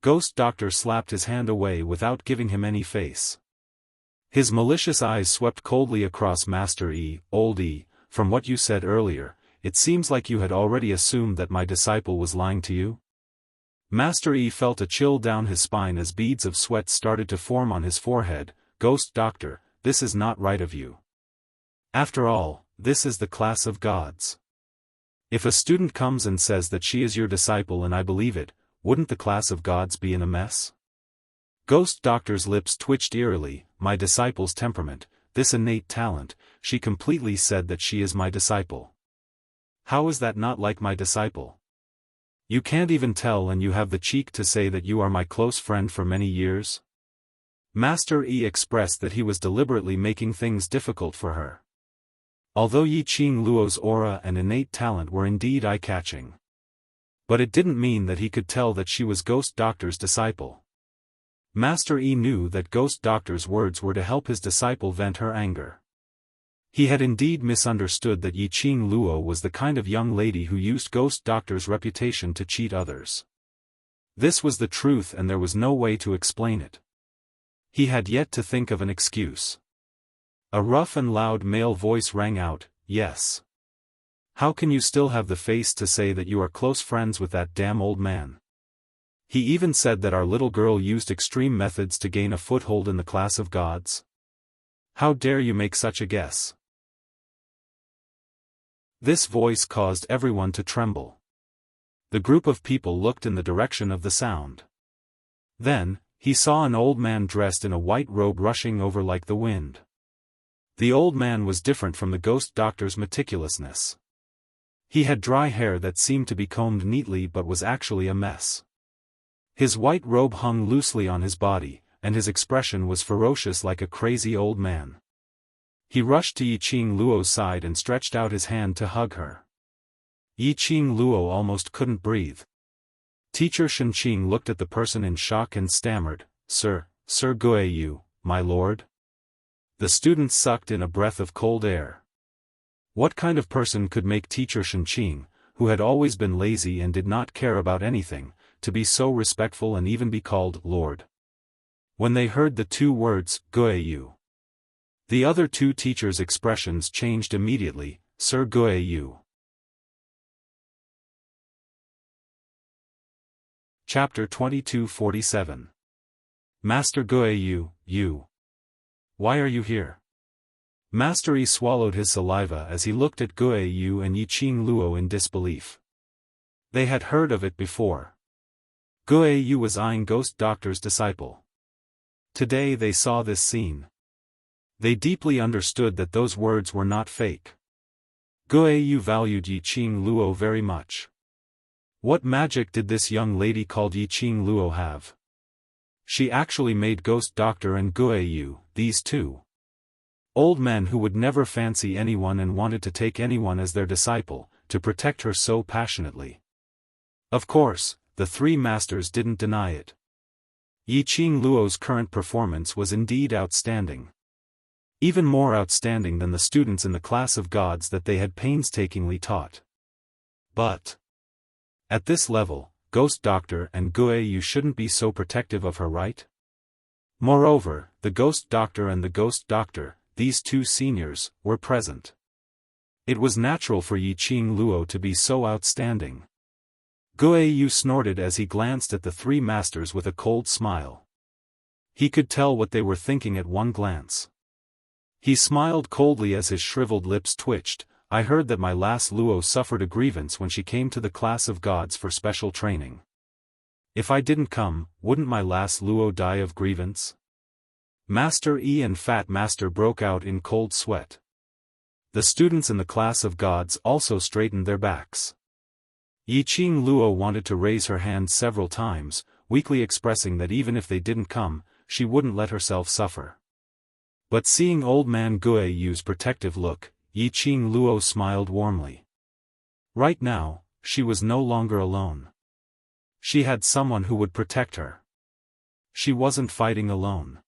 Ghost Doctor slapped his hand away without giving him any face. His malicious eyes swept coldly across Master Yi. Old Yi, from what you said earlier, it seems like you had already assumed that my disciple was lying to you. Master Yi felt a chill down his spine as beads of sweat started to form on his forehead. Ghost Doctor, this is not right of you. After all, this is the class of gods. If a student comes and says that she is your disciple and I believe it, wouldn't the class of gods be in a mess? Ghost Doctor's lips twitched eerily. My disciple's temperament, this innate talent, she completely said that she is my disciple. How is that not like my disciple? You can't even tell and you have the cheek to say that you are my close friend for many years? Master Yi expressed that he was deliberately making things difficult for her. Although Yi Qing Luo's aura and innate talent were indeed eye-catching. But it didn't mean that he could tell that she was Ghost Doctor's disciple. Master Yi knew that Ghost Doctor's words were to help his disciple vent her anger. He had indeed misunderstood that Yi Qing Luo was the kind of young lady who used Ghost Doctor's reputation to cheat others. This was the truth and there was no way to explain it. He had yet to think of an excuse. A rough and loud male voice rang out, yes. How can you still have the face to say that you are close friends with that damn old man? He even said that our little girl used extreme methods to gain a foothold in the class of gods. How dare you make such a guess? This voice caused everyone to tremble. The group of people looked in the direction of the sound. Then, he saw an old man dressed in a white robe rushing over like the wind. The old man was different from the Ghost Doctor's meticulousness. He had dry hair that seemed to be combed neatly but was actually a mess. His white robe hung loosely on his body, and his expression was ferocious like a crazy old man. He rushed to Yi Qing Luo's side and stretched out his hand to hug her. Yi Qing Luo almost couldn't breathe. Teacher Shenqing looked at the person in shock and stammered, Sir Guiyu, my lord? The students sucked in a breath of cold air. What kind of person could make Teacher Shenqing, who had always been lazy and did not care about anything, to be so respectful and even be called Lord? When they heard the two words, Guiyu, the other two teachers' expressions changed immediately. Sir Guiyu. Chapter 2247. Master Guiyu, you. Why are you here? Master Yi swallowed his saliva as he looked at Guiyu and Yi Qing Luo in disbelief. They had heard of it before. Guiyu was eyeing Ghost Doctor's disciple. Today they saw this scene. They deeply understood that those words were not fake. Guiyu valued Yi Qing Luo very much. What magic did this young lady called Yi Qing Luo have? She actually made Ghost Doctor and Guiyu, these two old men who would never fancy anyone and wanted to take anyone as their disciple, to protect her so passionately. Of course, the three masters didn't deny it. Yi Qing Luo's current performance was indeed outstanding. Even more outstanding than the students in the class of gods that they had painstakingly taught. But at this level, Ghost Doctor and Guiyu shouldn't be so protective of her, right? Moreover, the Ghost Doctor and the Ghost Doctor, these two seniors, were present. It was natural for Yi Qing Luo to be so outstanding. Guiyu snorted as he glanced at the three masters with a cold smile. He could tell what they were thinking at one glance. He smiled coldly as his shriveled lips twitched. I heard that my last Luo suffered a grievance when she came to the class of gods for special training. If I didn't come, wouldn't my last Luo die of grievance? Master Yi and Fat Master broke out in cold sweat. The students in the class of gods also straightened their backs. Yiqing Luo wanted to raise her hand several times, weakly expressing that even if they didn't come, she wouldn't let herself suffer. But seeing old man Gui Yu's protective look, Yiqing Luo smiled warmly. Right now, she was no longer alone. She had someone who would protect her. She wasn't fighting alone.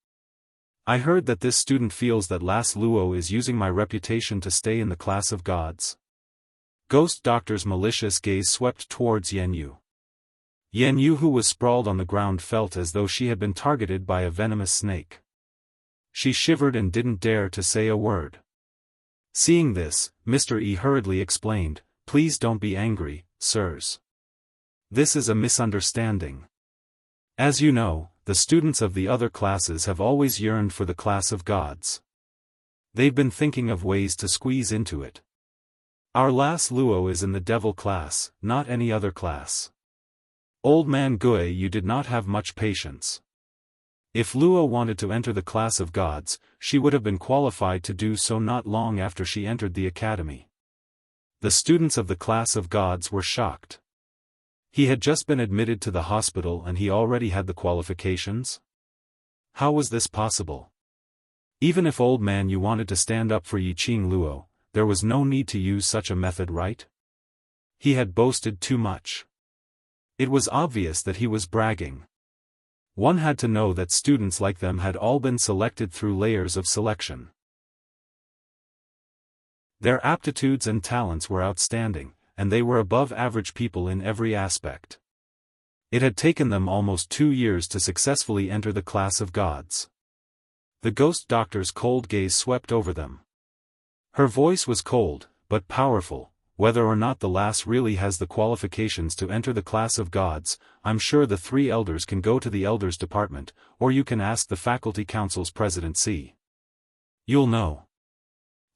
I heard that this student feels that Las Luo is using my reputation to stay in the class of gods. Ghost Doctor's malicious gaze swept towards Yan Yu. Yan Yu, who was sprawled on the ground, felt as though she had been targeted by a venomous snake. She shivered and didn't dare to say a word. Seeing this, Mr. E hurriedly explained, "Please don't be angry, sirs. This is a misunderstanding. As you know, the students of the other classes have always yearned for the class of gods. They've been thinking of ways to squeeze into it. Our Las Luo is in the devil class, not any other class." Old man Gui Yu did not have much patience. If Luo wanted to enter the class of gods, she would have been qualified to do so not long after she entered the academy. The students of the class of gods were shocked. He had just been admitted to the hospital and he already had the qualifications? How was this possible? Even if old man Yu wanted to stand up for Yiqing Luo, there was no need to use such a method, right? He had boasted too much. It was obvious that he was bragging. One had to know that students like them had all been selected through layers of selection. Their aptitudes and talents were outstanding, and they were above average people in every aspect. It had taken them almost 2 years to successfully enter the class of gods. The Ghost Doctor's cold gaze swept over them. Her voice was cold, but powerful. "Whether or not the lass really has the qualifications to enter the class of gods, I'm sure the 3 elders can go to the elders department, or you can ask the faculty council's president. See. You'll know."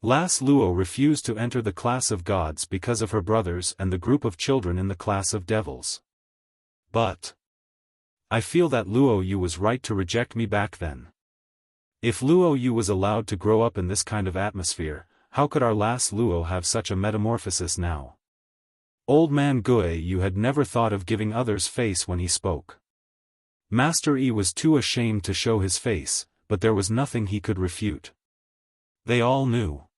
Las Luo refused to enter the class of gods because of her brothers and the group of children in the class of devils. But I feel that Luo Yu was right to reject me back then. If Luo Yu was allowed to grow up in this kind of atmosphere, how could our Las Luo have such a metamorphosis now? Old man Gui Yu had never thought of giving others face when he spoke. Master Yi was too ashamed to show his face, but there was nothing he could refute. They all knew.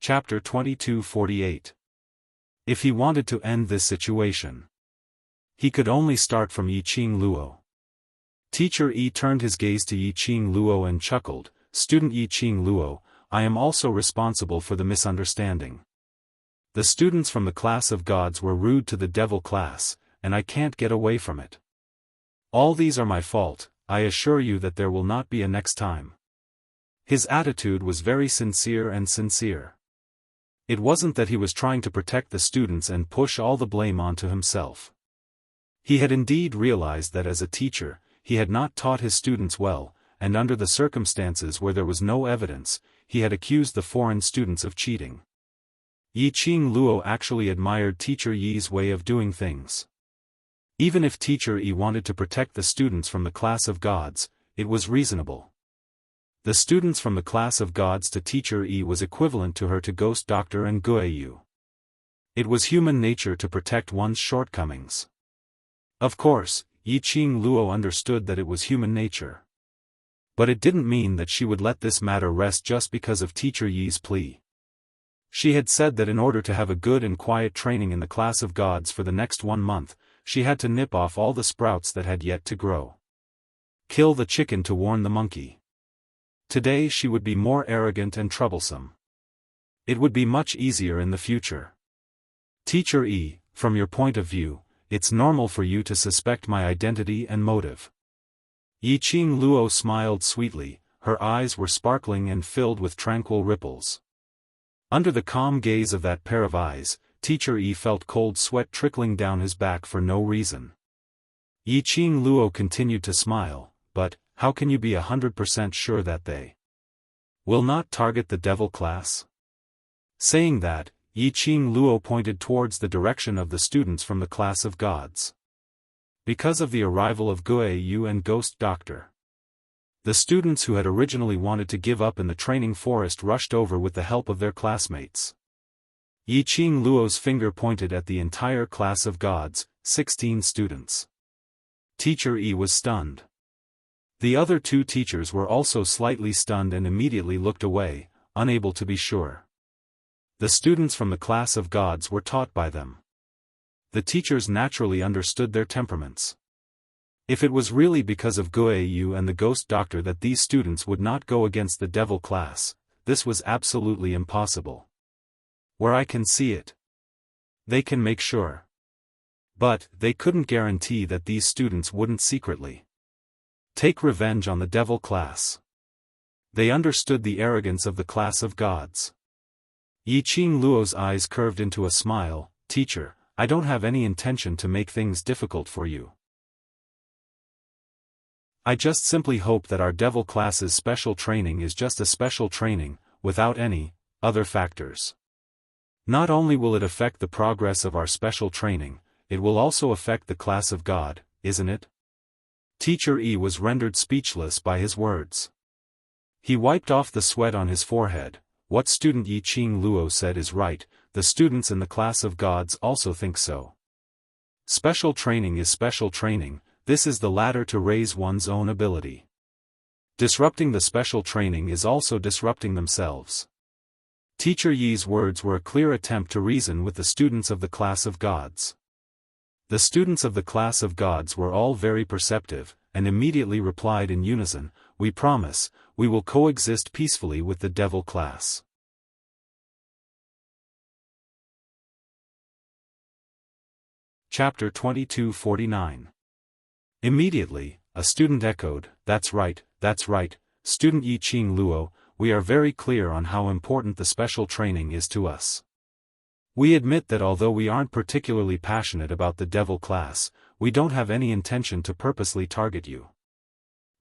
Chapter 2248. If he wanted to end this situation, he could only start from Yiqing Luo. Teacher Yi turned his gaze to Yiqing Luo and chuckled, "Student Yiqing Luo, I am also responsible for the misunderstanding. The students from the class of gods were rude to the devil class, and I can't get away from it. All these are my fault. I assure you that there will not be a next time." His attitude was very sincere and sincere. It wasn't that he was trying to protect the students and push all the blame onto himself. He had indeed realized that as a teacher, he had not taught his students well, and under the circumstances where there was no evidence, he had accused the foreign students of cheating. Yiqing Luo actually admired Teacher Yi's way of doing things. Even if Teacher Yi wanted to protect the students from the class of gods, it was reasonable. The students from the class of gods to Teacher Yi was equivalent to her to Ghost Doctor and Gui Yu. It was human nature to protect one's shortcomings. Of course, Yiqing Luo understood that it was human nature. But it didn't mean that she would let this matter rest just because of Teacher Yi's plea. She had said that in order to have a good and quiet training in the class of gods for the next 1 month, she had to nip off all the sprouts that had yet to grow. Kill the chicken to warn the monkey. Today she would be more arrogant and troublesome. It would be much easier in the future. Teacher Yi, from your point of view, it's normal for you to suspect my identity and motive. Yiqing Luo smiled sweetly, her eyes were sparkling and filled with tranquil ripples. Under the calm gaze of that pair of eyes, Teacher Yi felt cold sweat trickling down his back for no reason. Yiqing Luo continued to smile, "But, how can you be 100% sure that they will not target the devil class?" Saying that, Yiqing Luo pointed towards the direction of the students from the class of gods. Because of the arrival of Gui Yu and Ghost Doctor. The students who had originally wanted to give up in the training forest rushed over with the help of their classmates. Yiqing Luo's finger pointed at the entire class of gods, 16 students. Teacher Yi was stunned. The other two teachers were also slightly stunned and immediately looked away, unable to be sure. The students from the class of gods were taught by them. The teachers naturally understood their temperaments. If it was really because of Guiyu and the ghost doctor that these students would not go against the devil class, this was absolutely impossible. Where I can see it, they can make sure. But, they couldn't guarantee that these students wouldn't secretly take revenge on the devil class. They understood the arrogance of the class of gods. Yiqing Luo's eyes curved into a smile. Teacher, I don't have any intention to make things difficult for you. I just simply hope that our devil class's special training is just a special training, without any other factors. Not only will it affect the progress of our special training, it will also affect the class of God, isn't it? Teacher Yi was rendered speechless by his words. He wiped off the sweat on his forehead. What student Yiqing Luo said is right, the students in the class of gods also think so. Special training is special training. This is the ladder to raise one's own ability. Disrupting the special training is also disrupting themselves. Teacher Yi's words were a clear attempt to reason with the students of the class of gods. The students of the class of gods were all very perceptive, and immediately replied in unison, "We promise, we will coexist peacefully with the devil class." Chapter 2249. Immediately, a student echoed, that's right, student Yiqing Luo, we are very clear on how important the special training is to us. We admit that although we aren't particularly passionate about the devil class, we don't have any intention to purposely target you.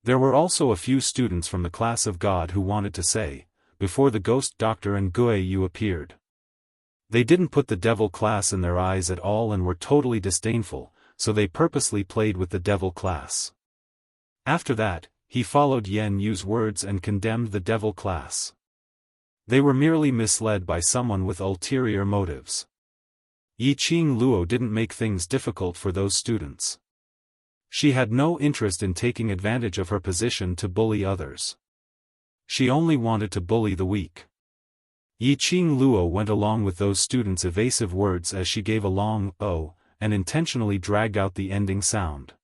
There were also a few students from the class of God who wanted to say, before the ghost doctor and Guiyu appeared. They didn't put the devil class in their eyes at all and were totally disdainful, so they purposely played with the devil class. After that, he followed Yan Yu's words and condemned the devil class. They were merely misled by someone with ulterior motives. Yiqing Luo didn't make things difficult for those students. She had no interest in taking advantage of her position to bully others. She only wanted to bully the weak. Yiqing Luo went along with those students' evasive words as she gave a long "oh," and intentionally dragged out the ending sound.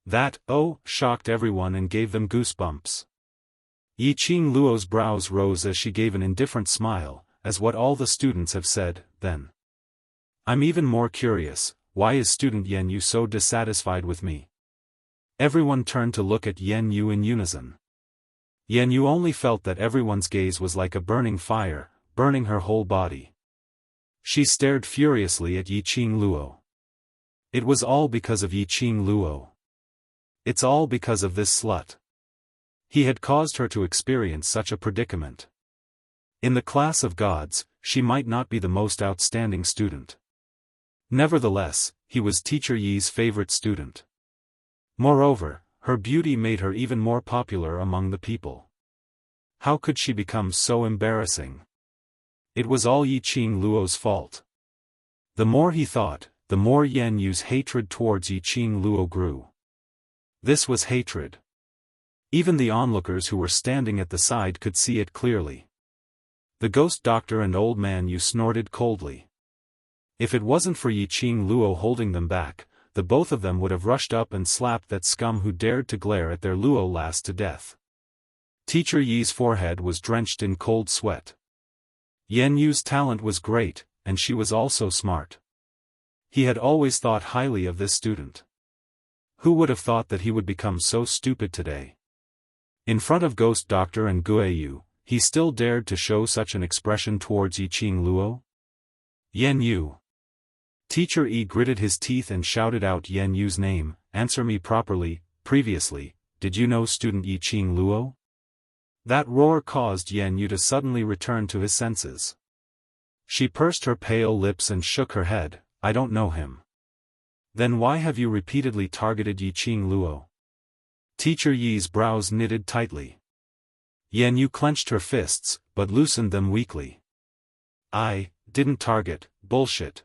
That "oh" shocked everyone and gave them goosebumps. Yiqing Luo's brows rose as she gave an indifferent smile, as what all the students have said, then. I'm even more curious, why is student Yan Yu so dissatisfied with me? Everyone turned to look at Yan Yu in unison. Yan Yu only felt that everyone's gaze was like a burning fire, burning her whole body. She stared furiously at Yiqing Luo. It was all because of Yiqing Luo. It's all because of this slut. He had caused her to experience such a predicament. In the class of gods, she might not be the most outstanding student. Nevertheless, he was Teacher Yi's favorite student. Moreover, her beauty made her even more popular among the people. How could she become so embarrassing? It was all Yiqing Luo's fault. The more he thought, the more Yan Yu's hatred towards Yiqing Luo grew. This was hatred. Even the onlookers who were standing at the side could see it clearly. The ghost doctor and old man Yu snorted coldly. If it wasn't for Yiqing Luo holding them back, the both of them would have rushed up and slapped that scum who dared to glare at their Luo lass to death. Teacher Yi's forehead was drenched in cold sweat. Yan Yu's talent was great, and she was also smart. He had always thought highly of this student. Who would have thought that he would become so stupid today? In front of Ghost Doctor and Guiyu, he still dared to show such an expression towards Yiqing Luo? Yan Yu. Teacher Yi gritted his teeth and shouted out Yan Yu's name, answer me properly. Previously, did you know student Yiqing Luo? That roar caused Yan Yu to suddenly return to his senses. She pursed her pale lips and shook her head, I don't know him. Then why have you repeatedly targeted Yiqing Luo? Teacher Yi's brows knitted tightly. Yan Yu clenched her fists, but loosened them weakly. I didn't target, bullshit.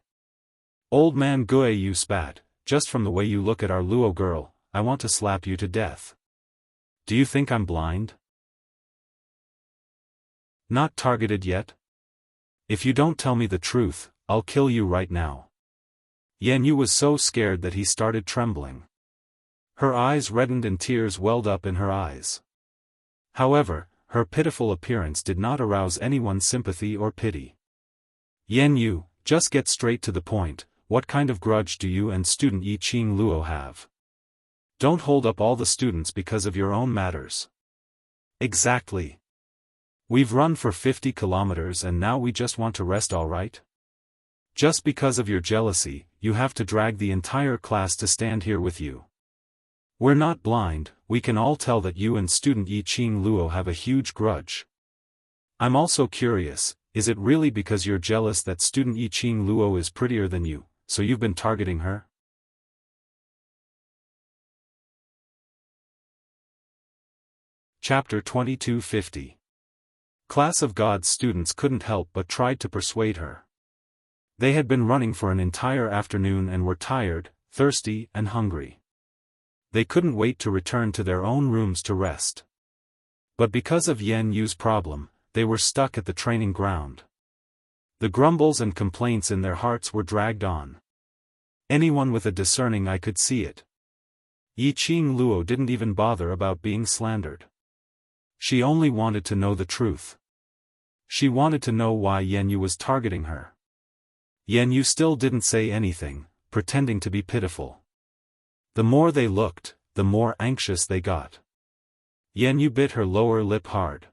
Old man Guiyu spat, just from the way you look at our Luo girl, I want to slap you to death. Do you think I'm blind? Not targeted yet? If you don't tell me the truth, I'll kill you right now. Yan Yu was so scared that he started trembling. Her eyes reddened and tears welled up in her eyes. However, her pitiful appearance did not arouse anyone's sympathy or pity. Yan Yu, just get straight to the point, what kind of grudge do you and student Yi Qing Luo have? Don't hold up all the students because of your own matters. Exactly. We've run for 50 kilometers and now we just want to rest, all right? Just because of your jealousy, you have to drag the entire class to stand here with you. We're not blind, we can all tell that you and student Yi Qing Luo have a huge grudge. I'm also curious, is it really because you're jealous that student Yi Qing Luo is prettier than you, so you've been targeting her? Chapter 2250. Class of God's students couldn't help but tried to persuade her. They had been running for an entire afternoon and were tired, thirsty, and hungry. They couldn't wait to return to their own rooms to rest. But because of Yan Yu's problem, they were stuck at the training ground. The grumbles and complaints in their hearts were dragged on. Anyone with a discerning eye could see it. Yi Qing Luo didn't even bother about being slandered. She only wanted to know the truth. She wanted to know why Yan Yu was targeting her. Yan Yu still didn't say anything, pretending to be pitiful. The more they looked, the more anxious they got. Yan Yu bit her lower lip hard.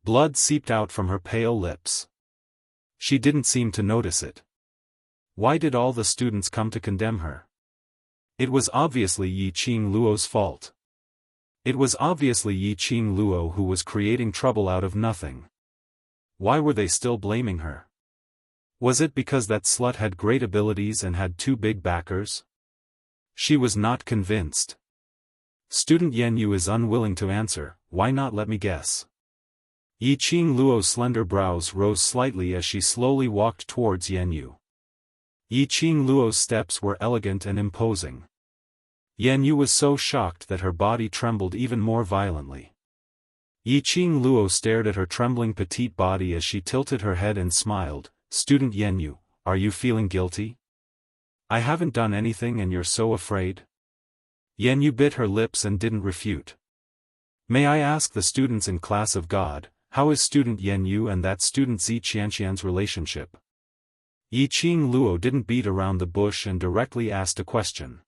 Blood seeped out from her pale lips. She didn't seem to notice it. Why did all the students come to condemn her? It was obviously Yi Qing Luo's fault. It was obviously Yi Qing Luo who was creating trouble out of nothing. Why were they still blaming her? Was it because that slut had great abilities and had two big backers? She was not convinced. Student Yan Yu is unwilling to answer, why not let me guess? Yi Qing Luo's slender brows rose slightly as she slowly walked towards Yan Yu. Yi Qing Luo's steps were elegant and imposing. Yan Yu was so shocked that her body trembled even more violently. Yi Qing Luo stared at her trembling petite body as she tilted her head and smiled. Student Yan Yu, are you feeling guilty? I haven't done anything and you're so afraid? Yan Yu bit her lips and didn't refute. May I ask the students in Class of God, how is student Yan Yu and that student Zi Qianqian's relationship? Yi Qing Luo didn't beat around the bush and directly asked a question.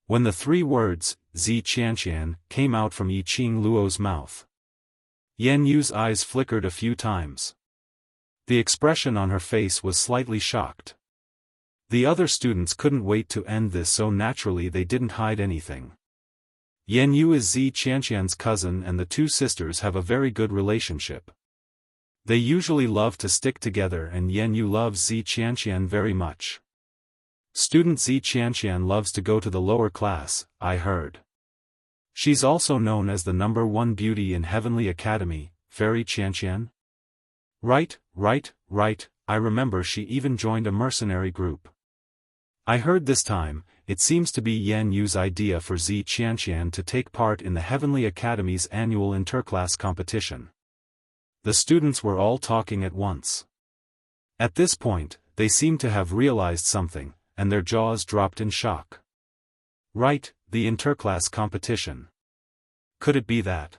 When the three words, Zi Qianqian, came out from Yi Qing Luo's mouth, Yan Yu's eyes flickered a few times. The expression on her face was slightly shocked. The other students couldn't wait to end this, so naturally they didn't hide anything. Yan Yu is Zi Qianqian's cousin and the two sisters have a very good relationship. They usually love to stick together and Yan Yu loves Zi Qianqian very much. Student Zi Qianqian loves to go to the lower class, I heard. She's also known as the #1 beauty in Heavenly Academy, Fairy Qianqian? Right, I remember she even joined a mercenary group. I heard this time, it seems to be Yan Yu's idea for Zi Qianqian to take part in the Heavenly Academy's annual interclass competition. The students were all talking at once. At this point, they seemed to have realized something, and their jaws dropped in shock. Right, the interclass competition. Could it be that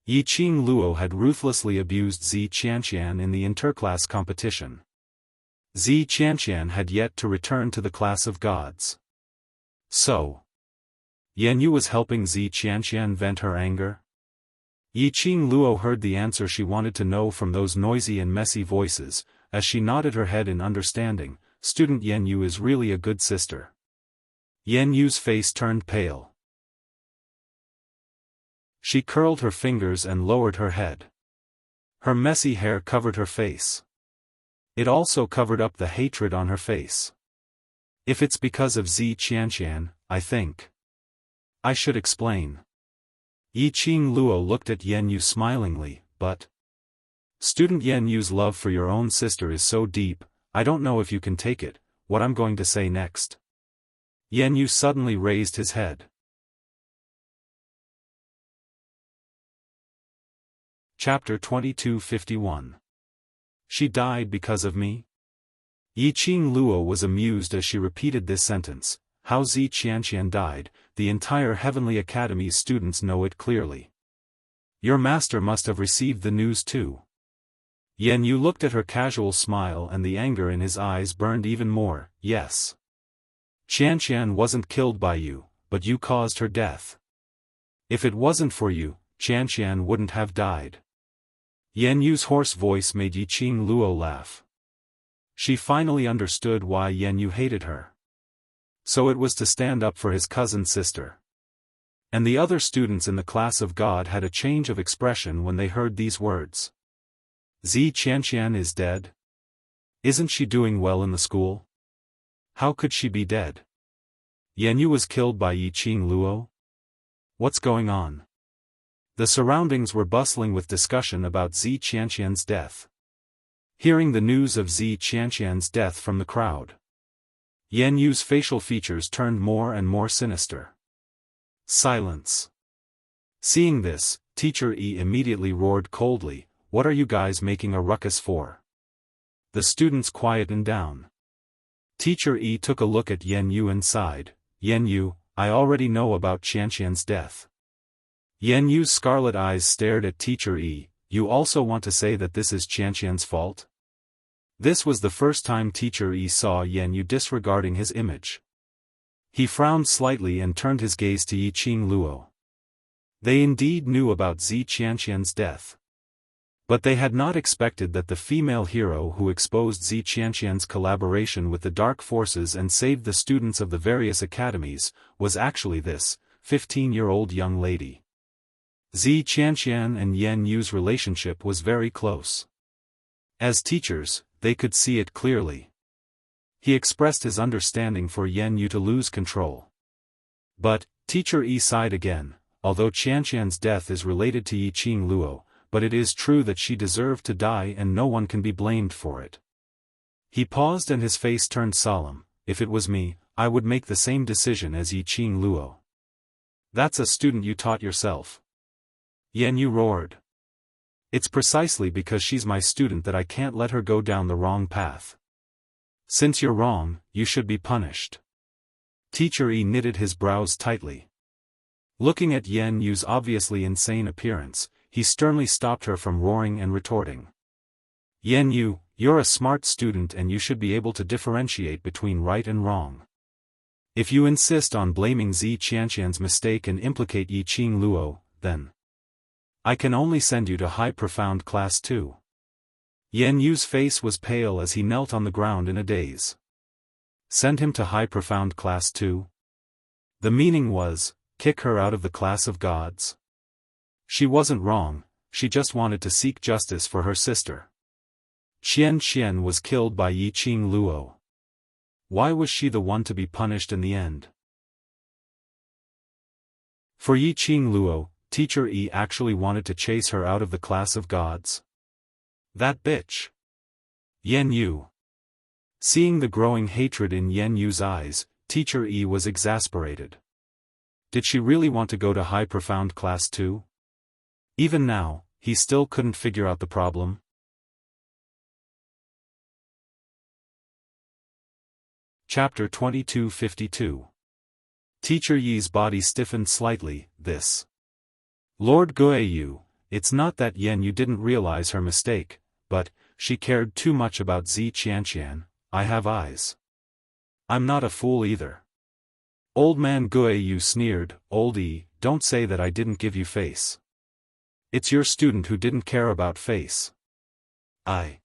Yi Qing Luo had ruthlessly abused Zi Qianqian in the interclass competition? Zi Qianqian had yet to return to the Class of Gods. So, Yan Yu was helping Zi Qianqian vent her anger? Yi Qing Luo heard the answer she wanted to know from those noisy and messy voices, as she nodded her head in understanding. Student Yan Yu is really a good sister. Yan Yu's face turned pale. She curled her fingers and lowered her head. Her messy hair covered her face. It also covered up the hatred on her face. If it's because of Zi Qianqian, I think I should explain. Yi Qing Luo looked at Yen Yu smilingly, but... Student Yen Yu's love for your own sister is so deep, I don't know if you can take it, what I'm going to say next. Yen Yu suddenly raised his head. Chapter 2251. She died because of me? Yi Qing Luo was amused as she repeated this sentence. How Zi Qianqian died, the entire Heavenly Academy's students know it clearly. Your master must have received the news too. Yen Yu looked at her casual smile and the anger in his eyes burned even more. Yes. Qianqian wasn't killed by you, but you caused her death. If it wasn't for you, Qianqian wouldn't have died. Yen Yu's hoarse voice made Yi Qing Luo laugh. She finally understood why Yen Yu hated her. So it was to stand up for his cousin's sister. And the other students in the class of God had a change of expression when they heard these words. Zi Qianqian is dead? Isn't she doing well in the school? How could she be dead? Yen Yu was killed by Yi Qing Luo? What's going on? The surroundings were bustling with discussion about Zi Qianqian's death. Hearing the news of Zi Qianqian's death from the crowd, Yen Yu's facial features turned more and more sinister. Silence. Seeing this, Teacher Yi immediately roared coldly, "What are you guys making a ruckus for?" The students quietened down. Teacher Yi took a look at Yen Yu and sighed. Yen Yu, I already know about Qianqian's death. Yen Yu's scarlet eyes stared at Teacher Yi. You also want to say that this is Qianqian's fault? This was the first time Teacher Yi saw Yen Yu disregarding his image. He frowned slightly and turned his gaze to Yi Qing Luo. They indeed knew about Zi Qianqian's death. But they had not expected that the female hero who exposed Zi Qianqian's collaboration with the dark forces and saved the students of the various academies, was actually this 15-year-old young lady. Zi Qianqian and Yen Yu's relationship was very close. As teachers, they could see it clearly. He expressed his understanding for Yen Yu to lose control. But, Teacher Yi sighed again, although Qianqian's death is related to Yi Qing Luo, but it is true that she deserved to die and no one can be blamed for it. He paused and his face turned solemn. If it was me, I would make the same decision as Yi Qing Luo. That's a student you taught yourself. Yen Yu roared. It's precisely because she's my student that I can't let her go down the wrong path. Since you're wrong, you should be punished. Teacher Yi knitted his brows tightly. Looking at Yen Yu's obviously insane appearance, he sternly stopped her from roaring and retorting. Yen Yu, you're a smart student and you should be able to differentiate between right and wrong. If you insist on blaming Zi Qianqian's mistake and implicate Yi Qing Luo, then I can only send you to High Profound Class 2. Yen Yu's face was pale as he knelt on the ground in a daze. Send him to High Profound Class 2? The meaning was, kick her out of the class of gods. She wasn't wrong, she just wanted to seek justice for her sister. Qian was killed by Yi Qing Luo. Why was she the one to be punished in the end? For Yi Qing Luo, Teacher Yi actually wanted to chase her out of the class of gods. That bitch. Yen Yu. Seeing the growing hatred in Yen Yu's eyes, Teacher Yi was exasperated. Did she really want to go to High Profound Class 2? Even now, he still couldn't figure out the problem. Chapter 2252. Teacher Yi's body stiffened slightly. This. Lord Guiyu, it's not that Yen Yu didn't realize her mistake, but, she cared too much about Zi Qianqian. I have eyes. I'm not a fool either. Old man Guiyu sneered. Old Yi, don't say that I didn't give you face. It's your student who didn't care about face. I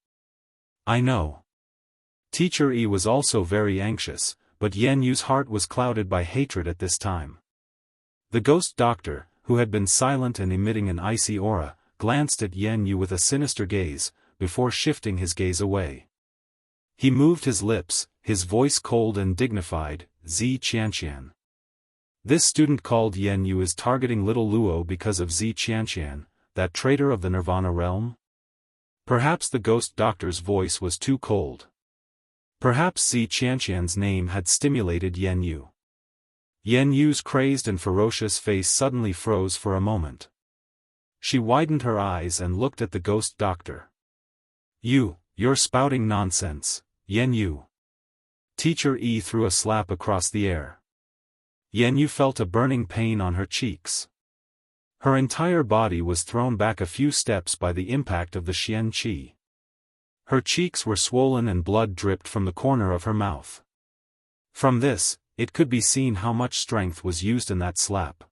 know. Teacher Yi was also very anxious, but Yen Yu's heart was clouded by hatred at this time. The ghost doctor, who had been silent and emitting an icy aura, glanced at Yen Yu with a sinister gaze, before shifting his gaze away. He moved his lips, his voice cold and dignified. Zi Qianqian. This student called Yen Yu is targeting little Luo because of Zi Qianqian, that traitor of the Nirvana realm? Perhaps the ghost doctor's voice was too cold. Perhaps Zi Qianqian's name had stimulated Yen Yu. Yen Yu's crazed and ferocious face suddenly froze for a moment. She widened her eyes and looked at the ghost doctor. You're spouting nonsense, Yen Yu. Teacher Yi threw a slap across the air. Yen Yu felt a burning pain on her cheeks. Her entire body was thrown back a few steps by the impact of the Xian Qi. Her cheeks were swollen and blood dripped from the corner of her mouth. From this, it could be seen how much strength was used in that slap.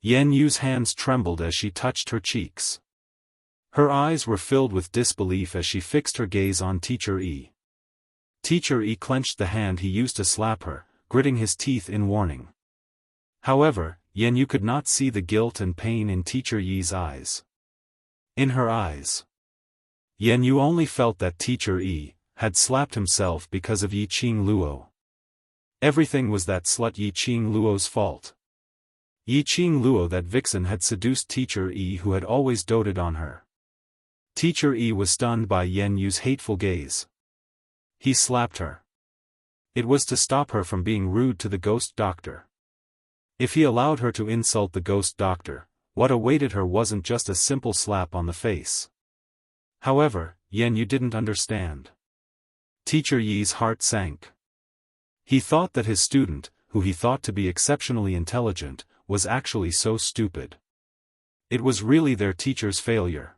Yen Yu's hands trembled as she touched her cheeks. Her eyes were filled with disbelief as she fixed her gaze on Teacher Yi. Teacher Yi clenched the hand he used to slap her, gritting his teeth in warning. However, Yen Yu could not see the guilt and pain in Teacher Yi's eyes. In her eyes, Yen Yu only felt that Teacher Yi had slapped himself because of Yi Qing Luo. Everything was that slut Yi Qing Luo's fault. Yi Qing Luo, that vixen, had seduced Teacher Yi, who had always doted on her. Teacher Yi was stunned by Yen Yu's hateful gaze. He slapped her. It was to stop her from being rude to the ghost doctor. If he allowed her to insult the ghost doctor, what awaited her wasn't just a simple slap on the face. However, Yen Yu didn't understand. Teacher Yi's heart sank. He thought that his student, who he thought to be exceptionally intelligent, was actually so stupid. It was really their teacher's failure.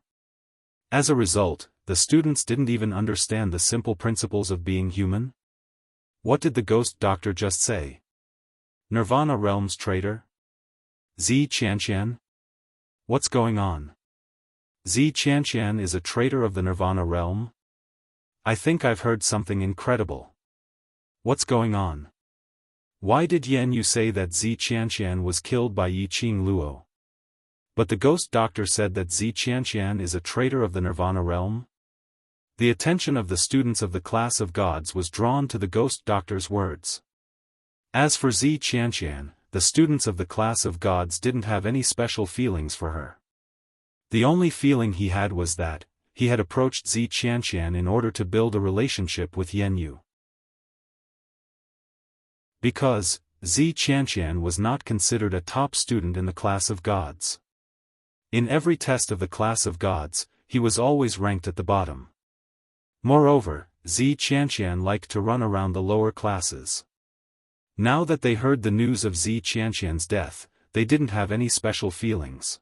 As a result, the students didn't even understand the simple principles of being human. What did the ghost doctor just say? Nirvana Realm's traitor? Zi Qianqian? What's going on? Zi Qianqian is a traitor of the Nirvana Realm? I think I've heard something incredible. What's going on? Why did Yen Yu say that Zi Qianqian was killed by Yi Qing Luo? But the ghost doctor said that Zi Qianqian is a traitor of the Nirvana Realm? The attention of the students of the class of gods was drawn to the ghost doctor's words. As for Zi Qianqian, the students of the class of gods didn't have any special feelings for her. The only feeling he had was that he had approached Zi Qianqian in order to build a relationship with Yen Yu. Because Zi Qianqian was not considered a top student in the class of gods. In every test of the class of gods, he was always ranked at the bottom. Moreover, Zi Qianqian liked to run around the lower classes. Now that they heard the news of Zi Qianqian's death, they didn't have any special feelings.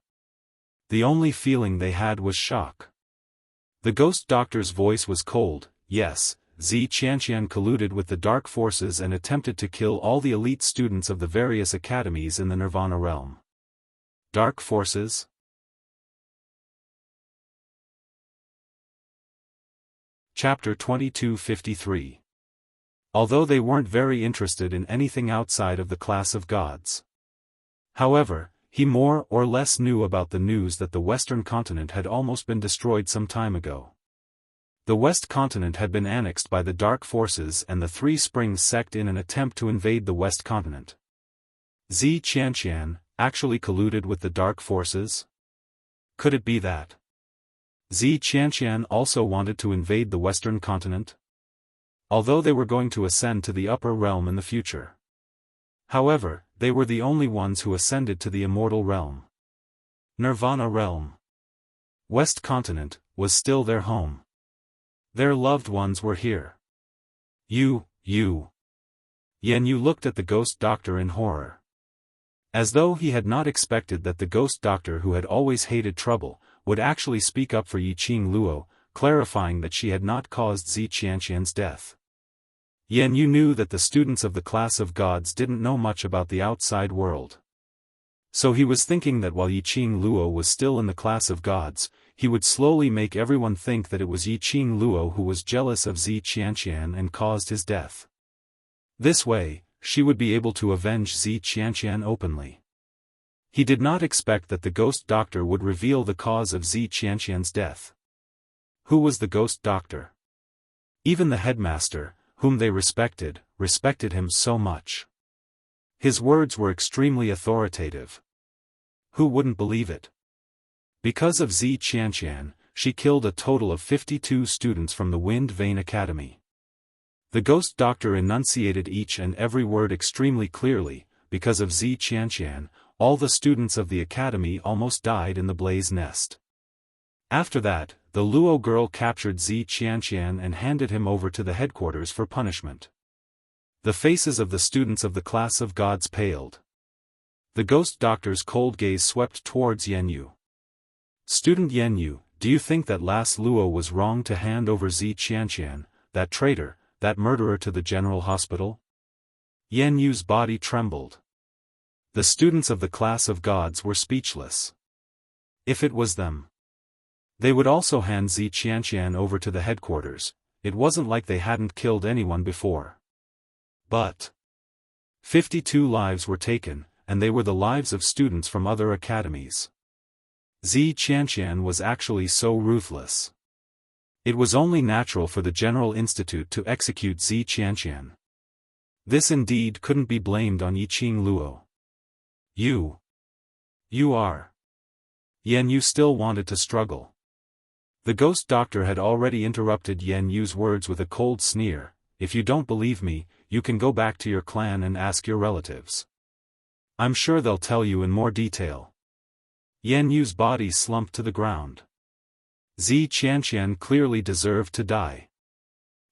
The only feeling they had was shock. The ghost doctor's voice was cold. Yes, Zi Qianqian colluded with the dark forces and attempted to kill all the elite students of the various academies in the Nirvana realm. Dark forces? Chapter 2253. Although they weren't very interested in anything outside of the class of gods. However, he more or less knew about the news that the Western continent had almost been destroyed some time ago. The West continent had been annexed by the Dark Forces and the Three Springs sect in an attempt to invade the West continent. Zi Qianqian actually colluded with the Dark Forces? Could it be that Zi Qianqian also wanted to invade the Western continent? Although they were going to ascend to the upper realm in the future. However, they were the only ones who ascended to the immortal realm. Nirvana realm. West continent was still their home. Their loved ones were here. You. Yen Yu looked at the ghost doctor in horror. As though he had not expected that the ghost doctor, who had always hated trouble, would actually speak up for Yi Qing Luo, clarifying that she had not caused Zi Qianqian's death. Yen Yu knew that the students of the class of gods didn't know much about the outside world. So he was thinking that while Yi Qing Luo was still in the class of gods, he would slowly make everyone think that it was Yi Qing Luo who was jealous of Zi Qianqian and caused his death. This way, she would be able to avenge Zi Qianqian openly. He did not expect that the ghost doctor would reveal the cause of Zi Qianqian's death. Who was the ghost doctor? Even the headmaster, whom they respected him so much. His words were extremely authoritative. Who wouldn't believe it? Because of Zi Qianqian, she killed a total of 52 students from the Wind Vane Academy. The ghost doctor enunciated each and every word extremely clearly. Because of Zi Qianqian, all the students of the academy almost died in the blaze nest. After that, the Luo girl captured Zi Qianqian and handed him over to the headquarters for punishment. The faces of the students of the class of gods paled. The ghost doctor's cold gaze swept towards Yanyu. Student Yanyu, do you think that last Luo was wrong to hand over Zi Qianqian, that traitor, that murderer, to the general hospital? Yanyu's body trembled. The students of the class of gods were speechless. If it was them, they would also hand Zi Qianqian over to the headquarters. It wasn't like they hadn't killed anyone before. But 52 lives were taken, and they were the lives of students from other academies. Zi Qianqian was actually so ruthless. It was only natural for the General Institute to execute Zi Qianqian. This indeed couldn't be blamed on Yiqing Luo. You are. Yanyu still wanted to struggle. The ghost doctor had already interrupted Yanyu's words with a cold sneer. If you don't believe me, you can go back to your clan and ask your relatives. I'm sure they'll tell you in more detail. Yanyu's body slumped to the ground. Zi Qianqian clearly deserved to die.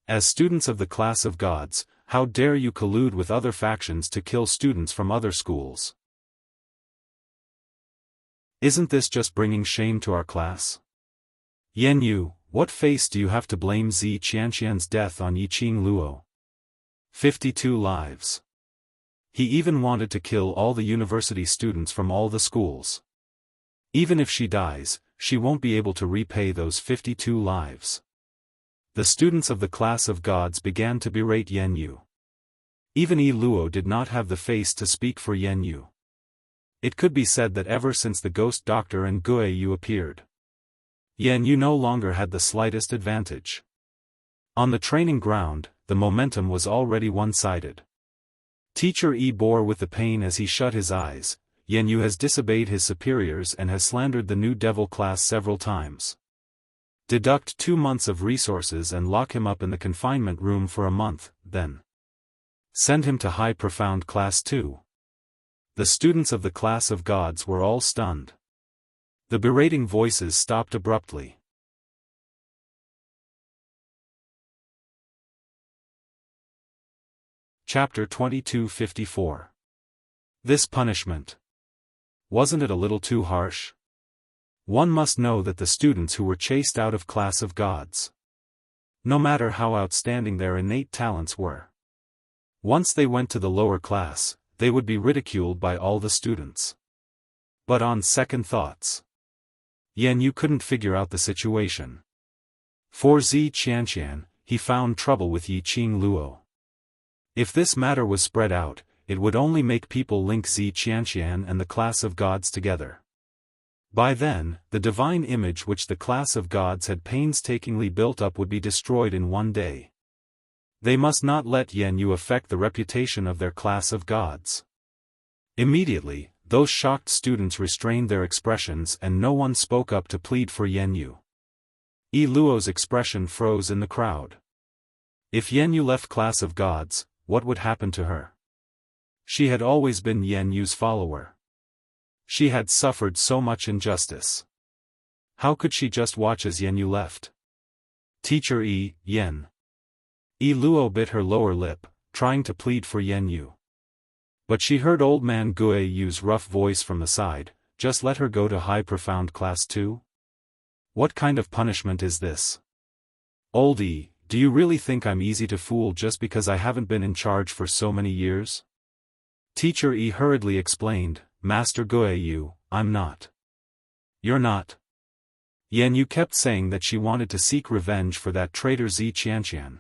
As students of the class of gods, how dare you collude with other factions to kill students from other schools? Isn't this just bringing shame to our class? Yanyu, what face do you have to blame Zi Qianqian's death on Yiqing Luo? 52 lives. He even wanted to kill all the university students from all the schools. Even if she dies, she won't be able to repay those 52 lives. The students of the class of gods began to berate Yanyu. Even Yi Luo did not have the face to speak for Yanyu. It could be said that ever since the ghost doctor and Guiyu appeared, Yanyu no longer had the slightest advantage. On the training ground, the momentum was already one-sided. Teacher Yi bore with the pain as he shut his eyes. Yanyu has disobeyed his superiors and has slandered the new devil class several times. Deduct 2 months of resources and lock him up in the confinement room for a month, then send him to High Profound Class 2. The students of the class of gods were all stunned. The berating voices stopped abruptly. Chapter 2254. This punishment. Wasn't it a little too harsh? One must know that the students who were chased out of class of gods, no matter how outstanding their innate talents were, once they went to the lower class, they would be ridiculed by all the students. But on second thoughts, Yanyu couldn't figure out the situation. For Zi Qianqian, he found trouble with Yiqing Luo. If this matter was spread out, it would only make people link Zi Qianqian and the class of gods together. By then, the divine image which the class of gods had painstakingly built up would be destroyed in one day. They must not let Yanyu affect the reputation of their class of gods. Immediately, those shocked students restrained their expressions and no one spoke up to plead for Yanyu. Yi Luo's expression froze in the crowd. If Yanyu left class of gods, what would happen to her? She had always been Yanyu's follower. She had suffered so much injustice. How could she just watch as Yanyu left? Teacher Yan. Yi Luo bit her lower lip, trying to plead for Yanyu. But she heard old man Guiyu's rough voice from the side. Just let her go to High Profound Class 2? What kind of punishment is this? Old Yi, do you really think I'm easy to fool just because I haven't been in charge for so many years? Teacher Yi hurriedly explained, Master Guiyu, I'm not. You're not. Yanyu kept saying that she wanted to seek revenge for that traitor Zi Qianqian.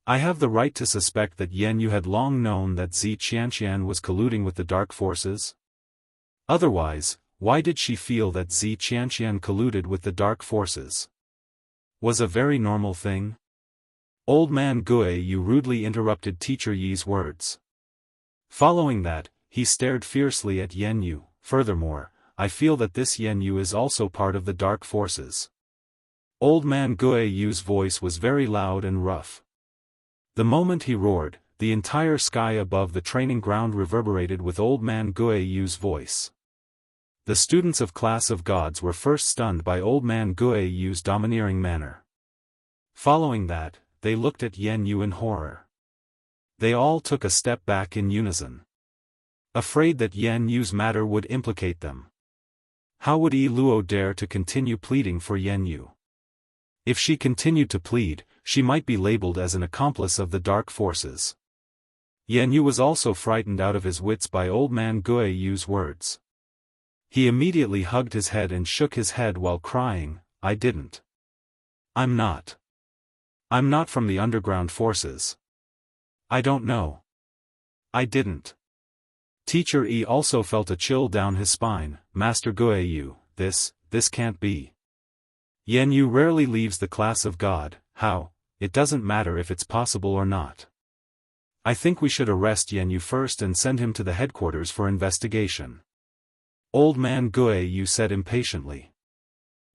I have the right to suspect that Yanyu had long known that Zi Qianqian was colluding with the dark forces. Otherwise, why did she feel that Zi Qianqian colluded with the dark forces? Was a very normal thing? Old man Guiyu rudely interrupted Teacher Yi's words. Following that, he stared fiercely at Yen Yu. Furthermore, I feel that this Yen Yu is also part of the dark forces. Old man Guo Yu's voice was very loud and rough. The moment he roared, the entire sky above the training ground reverberated with old man Guo Yu's voice. The students of Class of Gods were first stunned by old man Guo Yu's domineering manner. Following that, they looked at Yen Yu in horror. They all took a step back in unison, afraid that Yen Yu's matter would implicate them. How would Yi Luo dare to continue pleading for Yen Yu? If she continued to plead, she might be labeled as an accomplice of the dark forces. Yen Yu was also frightened out of his wits by old man Guo Yu's words. He immediately hugged his head and shook his head while crying, "I didn't. I'm not. I'm not from the underground forces. I don't know. I didn't." Teacher Yi also felt a chill down his spine. Master Guo Yu, this can't be. Yen Yu rarely leaves the class of God. How? It doesn't matter if it's possible or not. I think we should arrest Yen Yu first and send him to the headquarters for investigation. Old man Guo Yu said impatiently.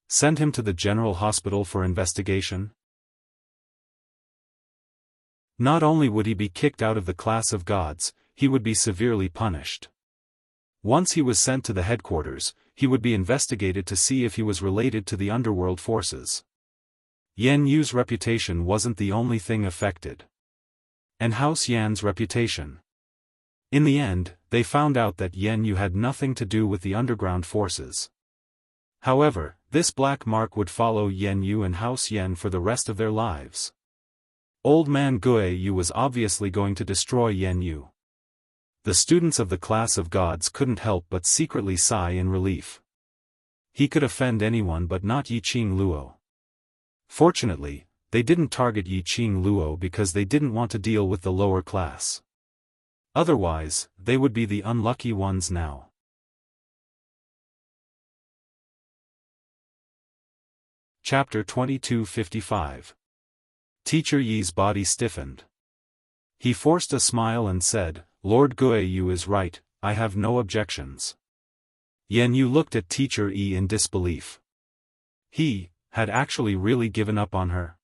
Send him to the general hospital for investigation? Not only would he be kicked out of the class of gods, he would be severely punished. Once he was sent to the headquarters, he would be investigated to see if he was related to the underworld forces. Yen Yu's reputation wasn't the only thing affected. And House Yan's reputation. In the end, they found out that Yen Yu had nothing to do with the underground forces. However, this black mark would follow Yen Yu and House Yan for the rest of their lives. Old man Guo Yu was obviously going to destroy Yen Yu. The students of the class of gods couldn't help but secretly sigh in relief. He could offend anyone but not Yiqing Luo. Fortunately, they didn't target Yiqing Luo because they didn't want to deal with the lower class. Otherwise, they would be the unlucky ones now. Chapter 2255. Teacher Yi's body stiffened. He forced a smile and said, "Lord Guo Yu is right, I have no objections." Yen Yu looked at Teacher Yi in disbelief. He had actually really given up on her.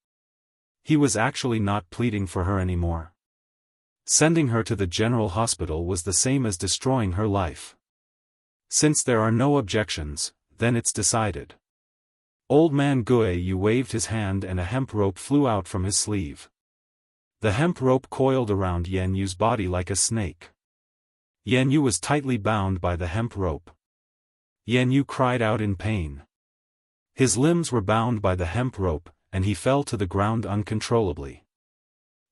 He was actually not pleading for her anymore. Sending her to the general hospital was the same as destroying her life. Since there are no objections, then it's decided. Old man Guo Yu waved his hand and a hemp rope flew out from his sleeve. The hemp rope coiled around Yen Yu's body like a snake. Yen Yu was tightly bound by the hemp rope. Yen Yu cried out in pain. His limbs were bound by the hemp rope, and he fell to the ground uncontrollably.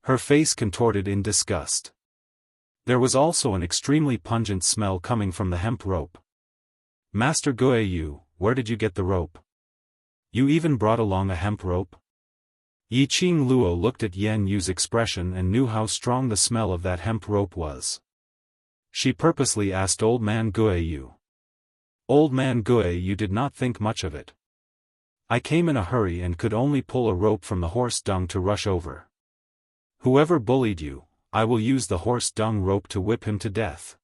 Her face contorted in disgust. There was also an extremely pungent smell coming from the hemp rope. "Master Guo Yu, where did you get the rope? You even brought along a hemp rope?" Yiqing Luo looked at Yen Yu's expression and knew how strong the smell of that hemp rope was. She purposely asked Old man Guo Yu. Old man Guo Yu did not think much of it. "I came in a hurry and could only pull a rope from the horse dung to rush over. Whoever bullied you, I will use the horse dung rope to whip him to death."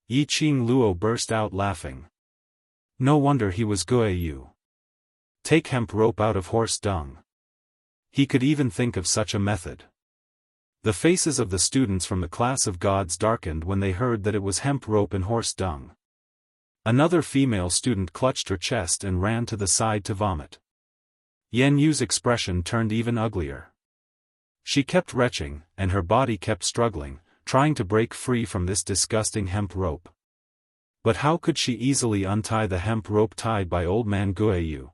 Yiqing Luo burst out laughing. No wonder he was Guo Yu. Take hemp rope out of horse dung. He could even think of such a method. The faces of the students from the class of gods darkened when they heard that it was hemp rope and horse dung. Another female student clutched her chest and ran to the side to vomit. Yen Yu's expression turned even uglier. She kept retching, and her body kept struggling, trying to break free from this disgusting hemp rope. But how could she easily untie the hemp rope tied by old man Guo Yu?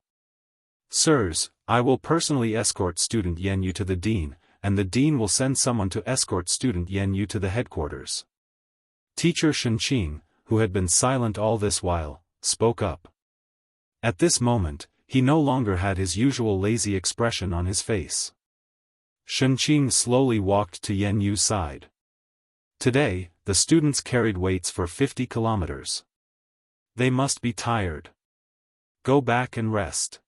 "Sirs, I will personally escort student Yen Yu to the dean, and the dean will send someone to escort student Yen Yu to the headquarters." Teacher Shenqing, who had been silent all this while, spoke up. At this moment, he no longer had his usual lazy expression on his face. Shenqing slowly walked to Yen Yu's side. Today, the students carried weights for 50 kilometers. They must be tired. Go back and rest.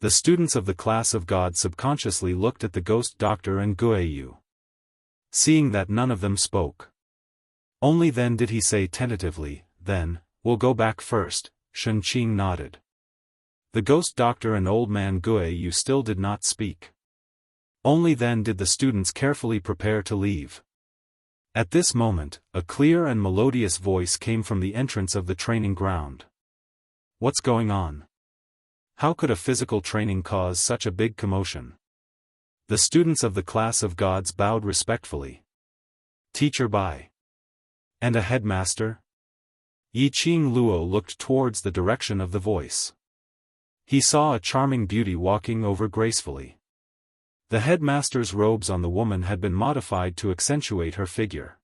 The students of the class of God subconsciously looked at the ghost doctor and Guo Yu. Seeing that none of them spoke, Only then did he say tentatively, "Then, we'll go back first." Shunqing nodded. The ghost doctor and old man Guiyu still did not speak. Only then did the students carefully prepare to leave. At this moment, a clear and melodious voice came from the entrance of the training ground. "What's going on? How could a physical training cause such a big commotion?" The students of the class of gods bowed respectfully. "Teacher Bai. And a headmaster?" Yiqing Luo looked towards the direction of the voice. He saw a charming beauty walking over gracefully. The headmaster's robes on the woman had been modified to accentuate her figure.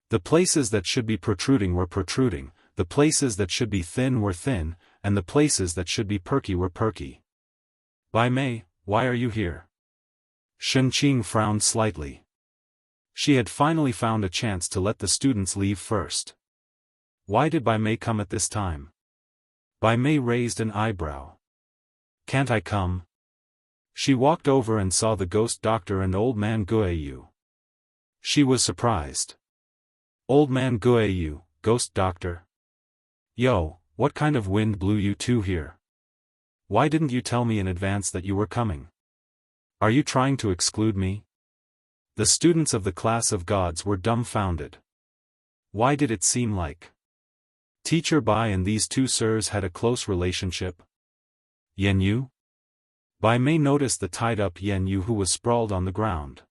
The places that should be protruding were protruding, the places that should be thin were thin, and the places that should be perky were perky. "Bai Mei, why are you here?" Shunqing frowned slightly. She had finally found a chance to let the students leave first. Why did Bai Mei come at this time? Bai Mei raised an eyebrow. "Can't I come?" She walked over and saw the ghost doctor and old man Guiyu. She was surprised. "Old man Guiyu, ghost doctor. Yo, what kind of wind blew you two here? Why didn't you tell me in advance that you were coming? Are you trying to exclude me?" The students of the class of gods were dumbfounded. Why did it seem like Teacher Bai and these two sirs had a close relationship? Yan Yu? Bai Mei noticed the tied-up Yan Yu who was sprawled on the ground.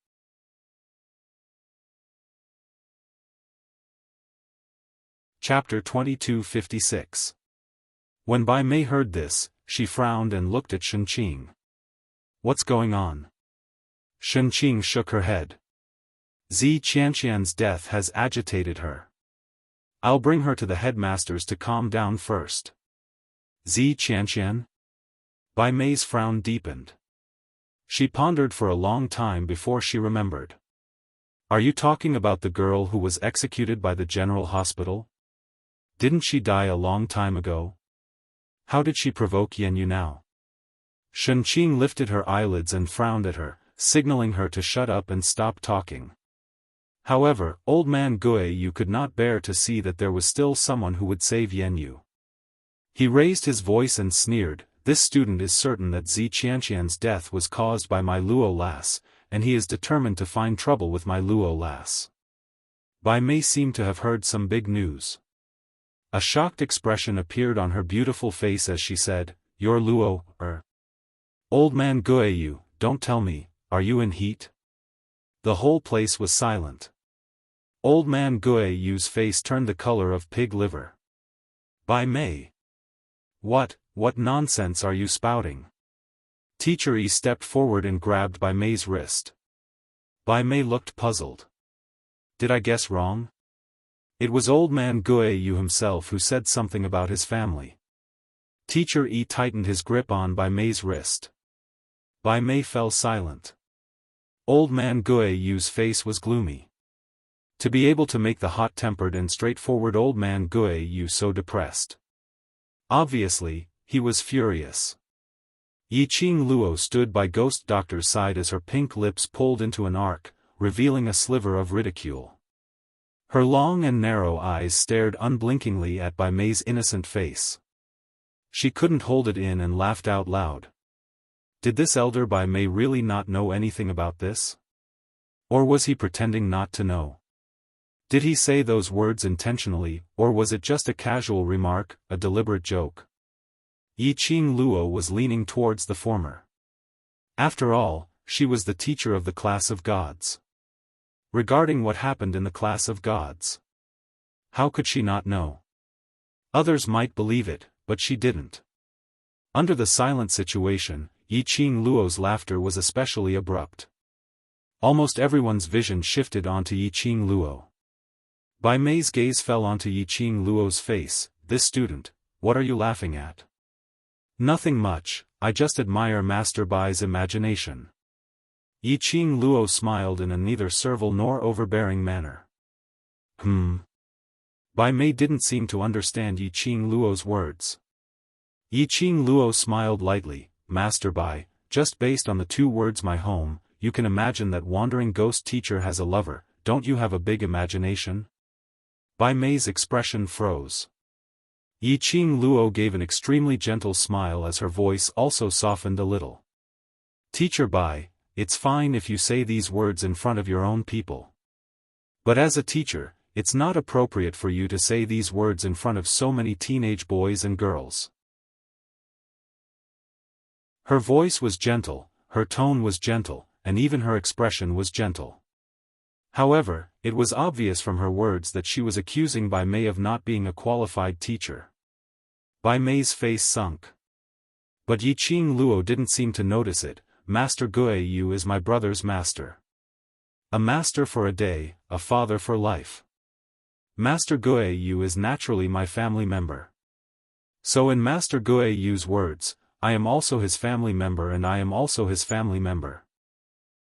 Chapter 2256. When Bai Mei heard this, she frowned and looked at Shunqing. "What's going on?" Shunqing shook her head. "Zi Qianqian's death has agitated her. I'll bring her to the headmasters to calm down first." "Zi Qianqian?" Bai Mei's frown deepened. She pondered for a long time before she remembered. "Are you talking about the girl who was executed by the general hospital? Didn't she die a long time ago? How did she provoke Yan Yu now?" Shunqing lifted her eyelids and frowned at her, signaling her to shut up and stop talking. However, old man Guiyu could not bear to see that there was still someone who would save Yan Yu. He raised his voice and sneered, "This student is certain that Zi Qianqian's death was caused by my Luo lass, and he is determined to find trouble with my Luo lass." Bai Mei seemed to have heard some big news. A shocked expression appeared on her beautiful face as she said, "Your Luo, Old man Guiyu, don't tell me, are you in heat?" The whole place was silent. Old man Guiyu's face turned the color of pig liver. "Bai Mei. What nonsense are you spouting?" Teacher Yi stepped forward and grabbed Bai Mei's wrist. Bai Mei looked puzzled. "Did I guess wrong?" It was old man Guiyu himself who said something about his family. Teacher Yi tightened his grip on Bai Mei's wrist. Bai Mei fell silent. Old man Guiyu's face was gloomy. To be able to make the hot-tempered and straightforward old man Guiyu so depressed. Obviously, he was furious. Yiqing Luo stood by Ghost Doctor's side as her pink lips pulled into an arc, revealing a sliver of ridicule. Her long and narrow eyes stared unblinkingly at Bai Mei's innocent face. She couldn't hold it in and laughed out loud. Did this elder Bai Mei really not know anything about this? Or was he pretending not to know? Did he say those words intentionally, or was it just a casual remark, a deliberate joke? Yiqing Luo was leaning towards the former. After all, she was the teacher of the class of gods. Regarding what happened in the class of gods, how could she not know? Others might believe it, but she didn't. Under the silent situation, Yiqing Luo's laughter was especially abrupt. Almost everyone's vision shifted onto Yiqing Luo. Bai Mei's gaze fell onto Yiqing Luo's face. "This student, what are you laughing at?" "Nothing much, I just admire Master Bai's imagination." Yiqing Luo smiled in a neither servile nor overbearing manner. Bai Mei didn't seem to understand Yiqing Luo's words. Yiqing Luo smiled lightly. "Master Bai, just based on the two words my home, you can imagine that wandering ghost teacher has a lover, don't you have a big imagination? Bai Mei's expression froze. Yiqing Luo gave an extremely gentle smile as her voice also softened a little. Teacher Bai, it's fine if you say these words in front of your own people. But as a teacher, it's not appropriate for you to say these words in front of so many teenage boys and girls. Her voice was gentle, her tone was gentle, and even her expression was gentle. However, it was obvious from her words that she was accusing Bai Mei of not being a qualified teacher. Bai Mei's face sunk. But Yiqing Luo didn't seem to notice it. Master Guiyu is my brother's master. A master for a day, a father for life. Master Guiyu is naturally my family member. So in Master Guiyu's words, I am also his family member and I am also his family member.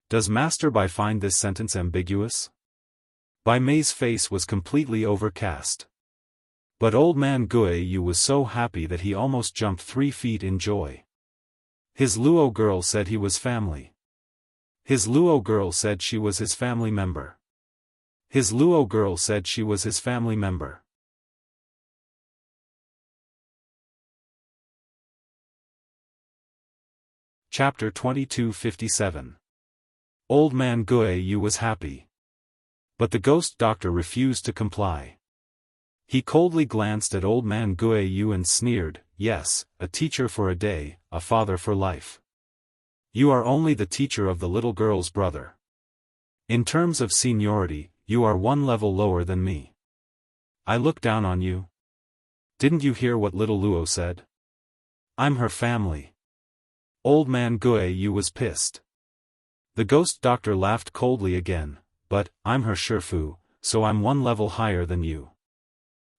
Does Master Bai find this sentence ambiguous? Bai Mei's face was completely overcast. But old man Guiyu was so happy that he almost jumped 3 feet in joy. His Luo girl said he was family. His Luo girl said she was his family member. His Luo girl said she was his family member. Chapter 2257. Old man Guiyu was happy. But the ghost doctor refused to comply. He coldly glanced at old man Guiyu and sneered, "Yes, a teacher for a day, a father for life. You are only the teacher of the little girl's brother. In terms of seniority, you are 1 level lower than me. I look down on you. Didn't you hear what little Luo said? I'm her family." Old man Guiyu was pissed. The ghost doctor laughed coldly again, "But, I'm her Shifu, so I'm 1 level higher than you."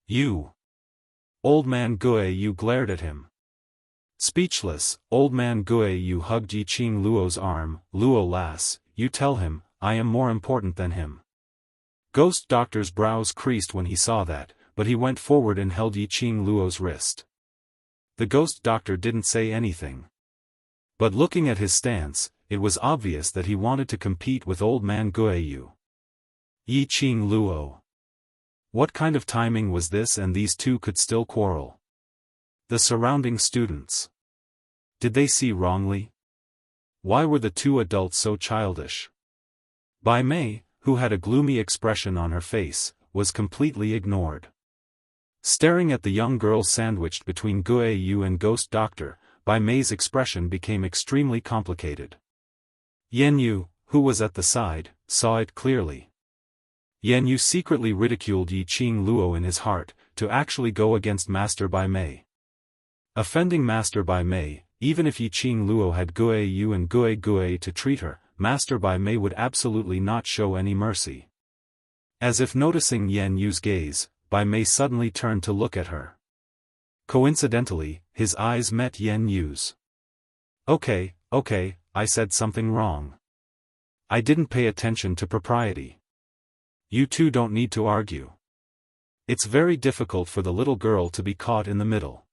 You. Old man Guiyu glared at him. Speechless, old man Guiyu hugged Yiqing Luo's arm. "Luo lass, you tell him, I am more important than him." Ghost doctor's brows creased when he saw that, but he went forward and held Yiqing Luo's wrist. The ghost doctor didn't say anything. But looking at his stance, it was obvious that he wanted to compete with old man Guiyu. Yiqing Luo. What kind of timing was this, and these two could still quarrel? The surrounding students. Did they see wrongly? Why were the 2 adults so childish? Bai Mei, who had a gloomy expression on her face, was completely ignored. Staring at the young girl sandwiched between Guiyu and Ghost Doctor, Bai Mei's expression became extremely complicated. Yan Yu, who was at the side, saw it clearly. Yan Yu secretly ridiculed Yiqing Luo in his heart, to actually go against Master Bai Mei. Offending Master Bai Mei, even if Yiqing Luo had Guiyu and Gui to treat her, Master Bai Mei would absolutely not show any mercy. As if noticing Yan Yu's gaze, Bai Mei suddenly turned to look at her. Coincidentally, his eyes met Yan Yu's. Okay, I said something wrong. I didn't pay attention to propriety. You two don't need to argue. It's very difficult for the little girl to be caught in the middle.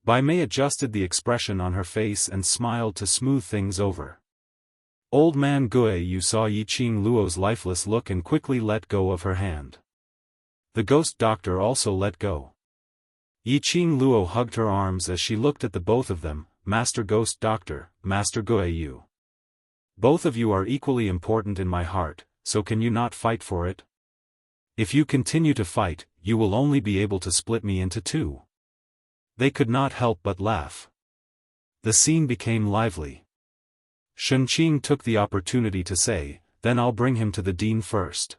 Bai Mei adjusted the expression on her face and smiled to smooth things over. Old man Guiyu saw Yiqing Luo's lifeless look and quickly let go of her hand. The ghost doctor also let go. Yiqing Luo hugged her arms as she looked at the both of them. "Master Ghost Doctor, Master Guiyu. Both of you are equally important in my heart, so can you not fight for it? If you continue to fight, you will only be able to split me into 2. They could not help but laugh. The scene became lively. Shunqing took the opportunity to say, "Then I'll bring him to the dean first."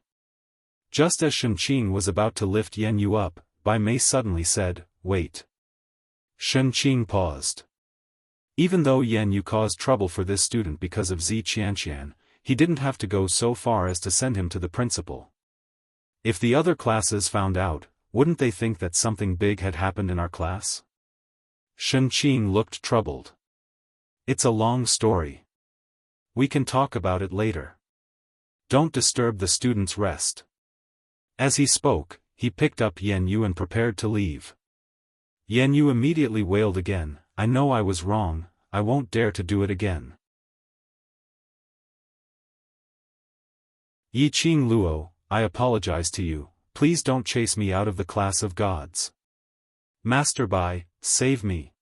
Just as Shunqing was about to lift Yan Yu up, Bai Mei suddenly said, "Wait." Shunqing paused. Even though Yan Yu caused trouble for this student because of Zi Qianqian, he didn't have to go so far as to send him to the principal. If the other classes found out, wouldn't they think that something big had happened in our class? Shunqing looked troubled. "It's a long story. We can talk about it later. Don't disturb the student's rest." As he spoke, he picked up Yan Yu and prepared to leave. Yan Yu immediately wailed again, "I know I was wrong, I won't dare to do it again." Yi Qing Luo, I apologize to you, please don't chase me out of the class of gods. Master Bai, save me.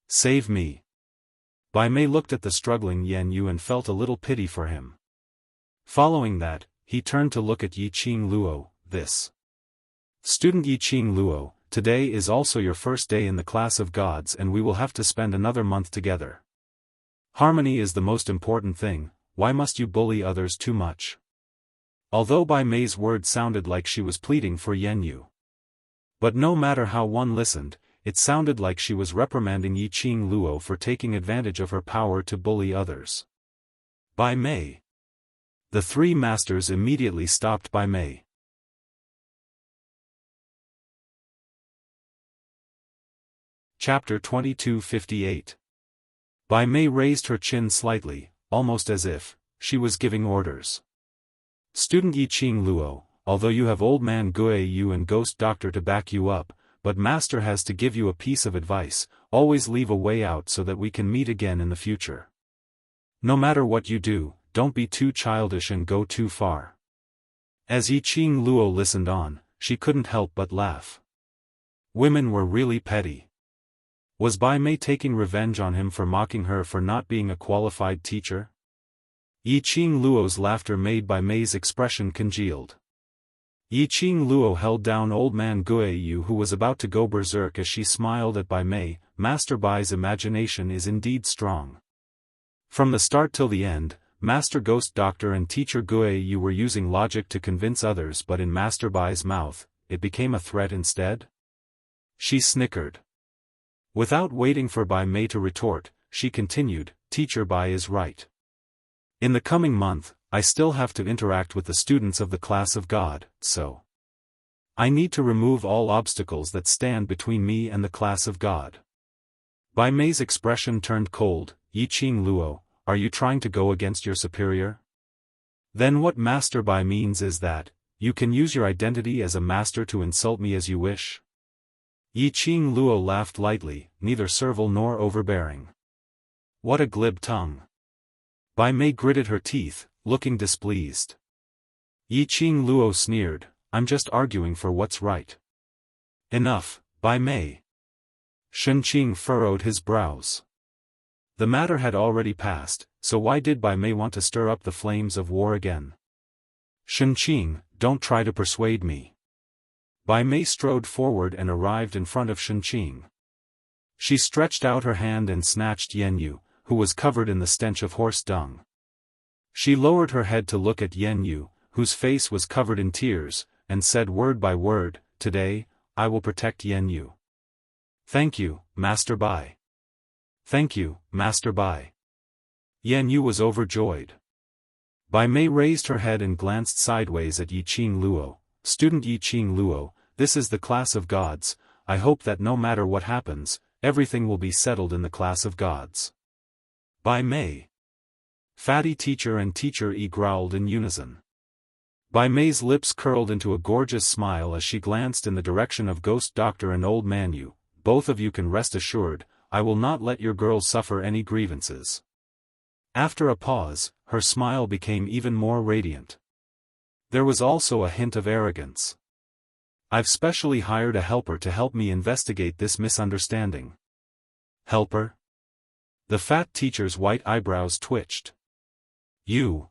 Save me. Bai Mei looked at the struggling Yan Yu and felt a little pity for him. Following that, he turned to look at Yi Qing Luo, this. Student Yi Qing Luo, today is also your first day in the class of gods and we will have to spend another month together. Harmony is the most important thing, why must you bully others too much? Although Bai Mei's words sounded like she was pleading for Yan Yu. But no matter how one listened, it sounded like she was reprimanding Yi Qing Luo for taking advantage of her power to bully others. Bai Mei. The three masters immediately stopped Bai Mei. Chapter 2258. Bai Mei raised her chin slightly, almost as if she was giving orders. Student Yi Qing Luo, although you have Old Man Gue Yu and Ghost Doctor to back you up, but Master has to give you a piece of advice, always leave a way out so that we can meet again in the future. No matter what you do, don't be too childish and go too far. As Yi Qing Luo listened on, she couldn't help but laugh. Women were really petty. Was Bai Mei taking revenge on him for mocking her for not being a qualified teacher? Yi Qing Luo's laughter made Bai Mei's expression congealed. Yi Qing Luo held down Old Man Gue Yu who was about to go berserk as she smiled at Bai Mei. Master Bai's imagination is indeed strong. From the start till the end, Master Ghost Doctor and Teacher Gue Yu were using logic to convince others, but in Master Bai's mouth, it became a threat instead? She snickered. Without waiting for Bai Mei to retort, she continued, Teacher Bai is right. In the coming month, I still have to interact with the students of the class of God, so I need to remove all obstacles that stand between me and the class of God. Bai Mei's expression turned cold. Yi Qing Luo, are you trying to go against your superior? Then what Master Bai means is that, you can use your identity as a master to insult me as you wish? Yi Qing Luo laughed lightly, neither servile nor overbearing. What a glib tongue. Bai Mei gritted her teeth, looking displeased. Yi Qing Luo sneered, I'm just arguing for what's right. Enough, Bai Mei. Shen Qing furrowed his brows. The matter had already passed, so why did Bai Mei want to stir up the flames of war again? Shen Qing, don't try to persuade me. Bai Mei strode forward and arrived in front of Shen Qing. She stretched out her hand and snatched Yan Yu, who was covered in the stench of horse dung. She lowered her head to look at Yan Yu, whose face was covered in tears, and said word by word, Today, I will protect Yan Yu. Thank you, Master Bai. Thank you, Master Bai. Yan Yu was overjoyed. Bai Mei raised her head and glanced sideways at Yi Qing Luo. Student Yi Qing Luo, this is the class of gods, I hope that no matter what happens, everything will be settled in the class of gods. Bai Mei. Fatty Teacher and Teacher E growled in unison. Bai Mei's lips curled into a gorgeous smile as she glanced in the direction of Ghost Doctor and Old Man Yu. Both of you can rest assured, I will not let your girls suffer any grievances. After a pause, her smile became even more radiant. There was also a hint of arrogance. I've specially hired a helper to help me investigate this misunderstanding. Helper? The fat teacher's white eyebrows twitched. You?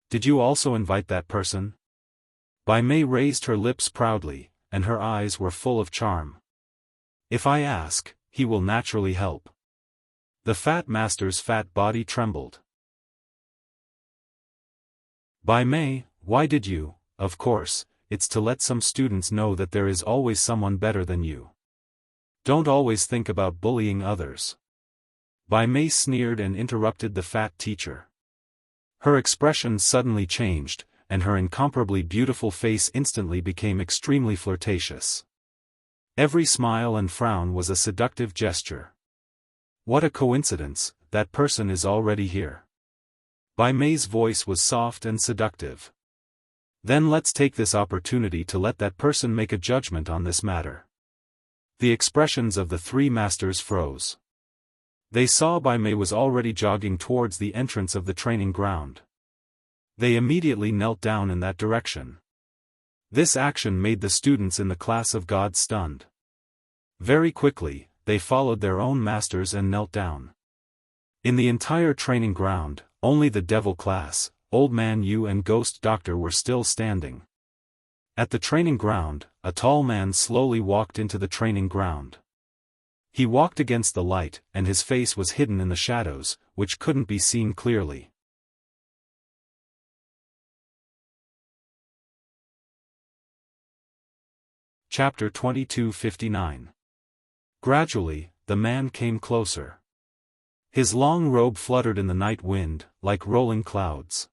Did you also invite that person? Bai Mei raised her lips proudly, and her eyes were full of charm. If I ask, he will naturally help. The fat master's fat body trembled. Bai Mei, why did you? Of course, it's to let some students know that there is always someone better than you. Don't always think about bullying others. Bai Mei sneered and interrupted the fat teacher. Her expression suddenly changed, and her incomparably beautiful face instantly became extremely flirtatious. Every smile and frown was a seductive gesture. What a coincidence, that person is already here. Bai Mei's voice was soft and seductive. Then let's take this opportunity to let that person make a judgment on this matter. The expressions of the three masters froze. They saw Bai Mei was already jogging towards the entrance of the training ground. They immediately knelt down in that direction. This action made the students in the class of gods stunned. Very quickly, they followed their own masters and knelt down. In the entire training ground, only the devil class, Old Man Yu and Ghost Doctor were still standing. At the training ground, a tall man slowly walked into the training ground. He walked against the light, and his face was hidden in the shadows, which couldn't be seen clearly. Chapter 22:59. Gradually, the man came closer. His long robe fluttered in the night wind, like rolling clouds.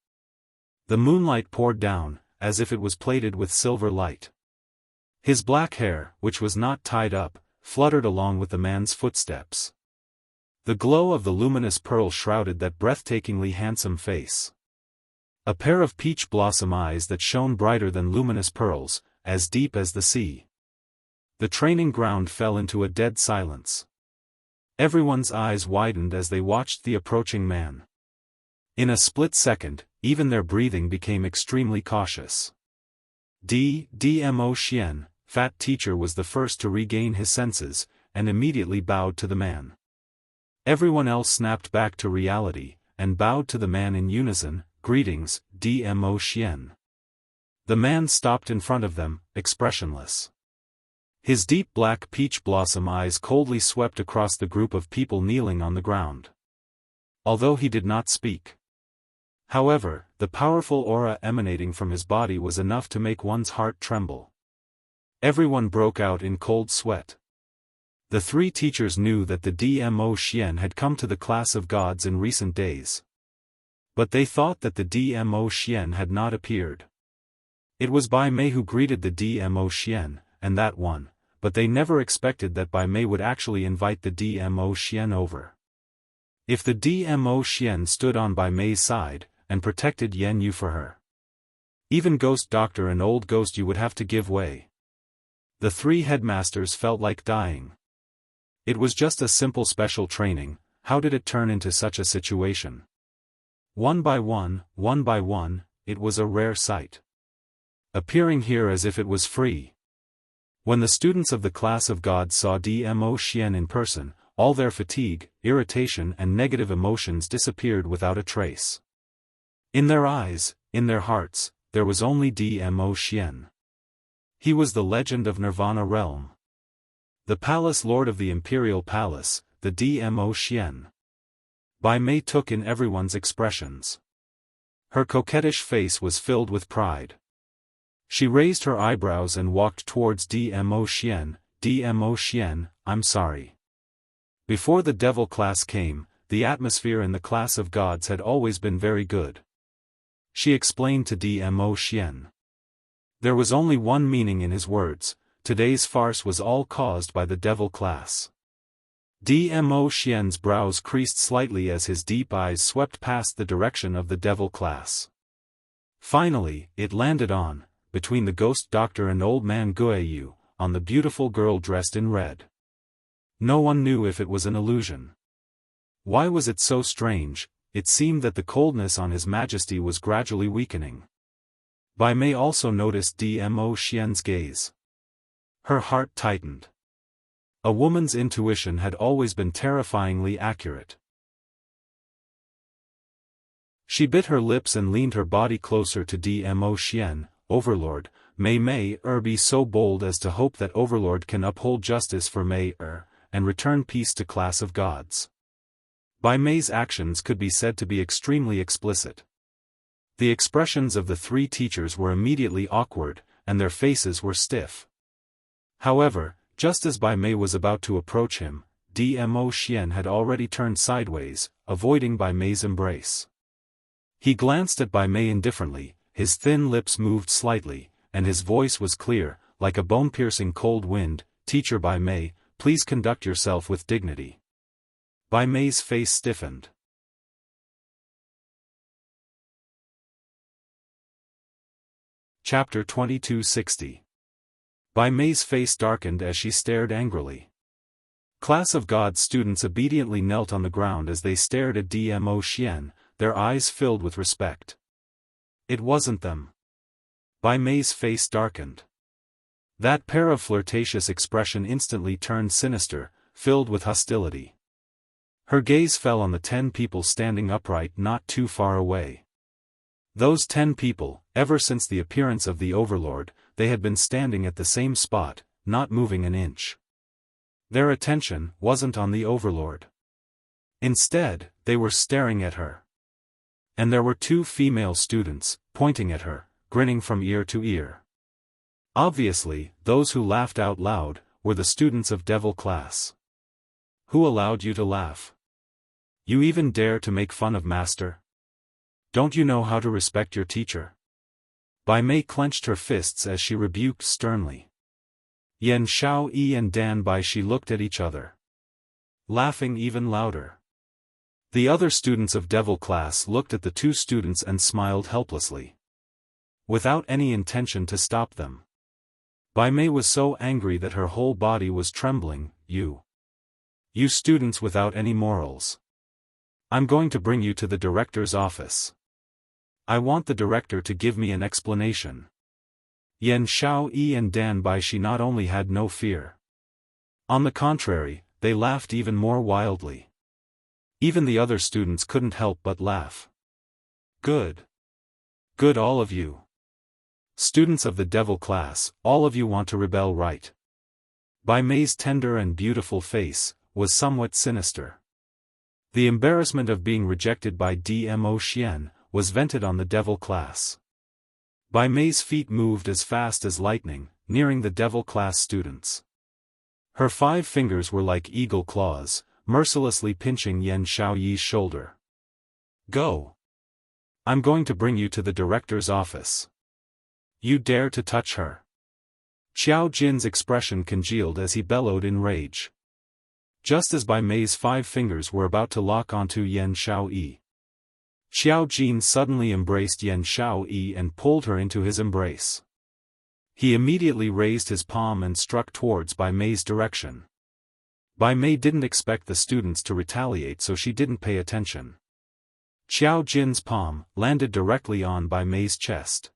The moonlight poured down, as if it was plated with silver light. His black hair, which was not tied up, fluttered along with the man's footsteps. The glow of the luminous pearl shrouded that breathtakingly handsome face. A pair of peach blossom eyes that shone brighter than luminous pearls, as deep as the sea. The training ground fell into a dead silence. Everyone's eyes widened as they watched the approaching man. In a split second, even their breathing became extremely cautious. Dmo Xian, Fat Teacher, was the first to regain his senses, and immediately bowed to the man. Everyone else snapped back to reality, and bowed to the man in unison. Greetings, Dmo Xian. The man stopped in front of them, expressionless. His deep black peach blossom eyes coldly swept across the group of people kneeling on the ground. Although he did not speak. However, the powerful aura emanating from his body was enough to make one's heart tremble. Everyone broke out in cold sweat. The three teachers knew that the Dmo Xian had come to the class of gods in recent days. But they thought that the Dmo Xian had not appeared. It was Bai Mei who greeted the Dmo Xian, and that one, but they never expected that Bai Mei would actually invite the Dmo Xian over. If the Dmo Xian stood on Bai Mei's side, and protected Yan Yu for her, even Ghost Doctor and Old Ghost Yu would have to give way. The three headmasters felt like dying. It was just a simple special training, how did it turn into such a situation? One by one, it was a rare sight. Appearing here as if it was free. When the students of the class of gods saw Dmo Xian in person, all their fatigue, irritation and negative emotions disappeared without a trace. In their eyes, in their hearts, there was only Dmo Xian. He was the legend of Nirvana realm. The palace lord of the imperial palace, the Dmo Xian. Bai Mei took in everyone's expressions. Her coquettish face was filled with pride. She raised her eyebrows and walked towards Dmo Xian. Dmo Xian, I'm sorry. Before the devil class came, the atmosphere in the class of gods had always been very good. She explained to Dmo Xian. There was only one meaning in his words: today's farce was all caused by the devil class. Dmo Xian's brows creased slightly as his deep eyes swept past the direction of the devil class. Finally, it landed on, between the Ghost Doctor and Old Man Guiyu, on the beautiful girl dressed in red. No one knew if it was an illusion. Why was it so strange? It seemed that the coldness on His Majesty was gradually weakening. Bai Mei also noticed Dmo Xian's gaze. Her heart tightened. A woman's intuition had always been terrifyingly accurate. She bit her lips and leaned her body closer to Dmo Xian. Overlord, may be so bold as to hope that Overlord can uphold justice for and return peace to class of gods. Bai Mei's actions could be said to be extremely explicit. The expressions of the three teachers were immediately awkward, and their faces were stiff. However, just as Bai Mei was about to approach him, Dmo Xian had already turned sideways, avoiding Bai Mei's embrace. He glanced at Bai Mei indifferently. His thin lips moved slightly, and his voice was clear, like a bone-piercing cold wind. Teacher Bai Mei, please conduct yourself with dignity. Bai Mei's face stiffened. Chapter 2260. Bai Mei's face darkened as she stared angrily. Class of gods students obediently knelt on the ground as they stared at Dmo Xian, their eyes filled with respect. It wasn't them. Bai Mei's face darkened. That pair of flirtatious expression instantly turned sinister, filled with hostility. Her gaze fell on the 10 people standing upright not too far away. Those 10 people, ever since the appearance of the Overlord, they had been standing at the same spot, not moving an inch. Their attention wasn't on the Overlord. Instead, they were staring at her. And there were 2 female students, pointing at her, grinning from ear to ear. Obviously, those who laughed out loud were the students of Devil class. Who allowed you to laugh? You even dare to make fun of Master? Don't you know how to respect your teacher? Bai Mei clenched her fists as she rebuked sternly. Yan Xiaoyi and Dan Baishi looked at each other, laughing even louder. The other students of Devil class looked at the 2 students and smiled helplessly, without any intention to stop them. Bai Mei was so angry that her whole body was trembling. You students without any morals. I'm going to bring you to the director's office. I want the director to give me an explanation. Yan Xiaoyi and Dan Baishi not only had no fear. On the contrary, they laughed even more wildly. Even the other students couldn't help but laugh. Good. Good, all of you. Students of the Devil class, all of you want to rebel, right? Bai Mei's tender and beautiful face was somewhat sinister. The embarrassment of being rejected by Dmo Xian was vented on the Devil class. Bai Mei's feet moved as fast as lightning, nearing the Devil class students. Her 5 fingers were like eagle claws, mercilessly pinching Yan Xiaoyi's shoulder. Go! I'm going to bring you to the director's office. You dare to touch her? Xiao Jin's expression congealed as he bellowed in rage. Just as Bai Mei's 5 fingers were about to lock onto Yan Xiaoyi, Xiao Jin suddenly embraced Yan Xiaoyi and pulled her into his embrace. He immediately raised his palm and struck towards Bai Mei's direction. Bai Mei didn't expect the students to retaliate, so she didn't pay attention. Xiao Jin's palm landed directly on Bai Mei's chest.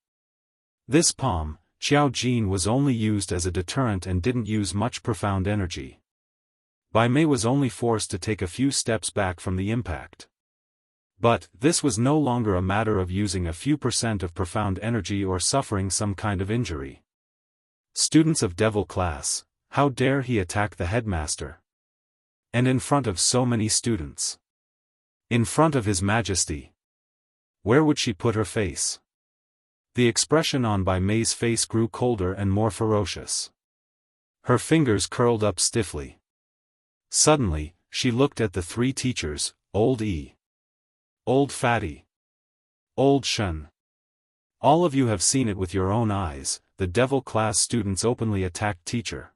This palm, Xiao Jin, was only used as a deterrent and didn't use much profound energy. Bai Mei was only forced to take a few steps back from the impact. But this was no longer a matter of using a few % of profound energy or suffering some kind of injury. Students of Devil class, how dare he attack the headmaster? And in front of so many students. In front of His Majesty. Where would she put her face? The expression on Bai Mei's face grew colder and more ferocious. Her fingers curled up stiffly. Suddenly, she looked at the 3 teachers, Old E, Old Fatty, Old Shun. All of you have seen it with your own eyes. The Devil class students openly attacked teacher.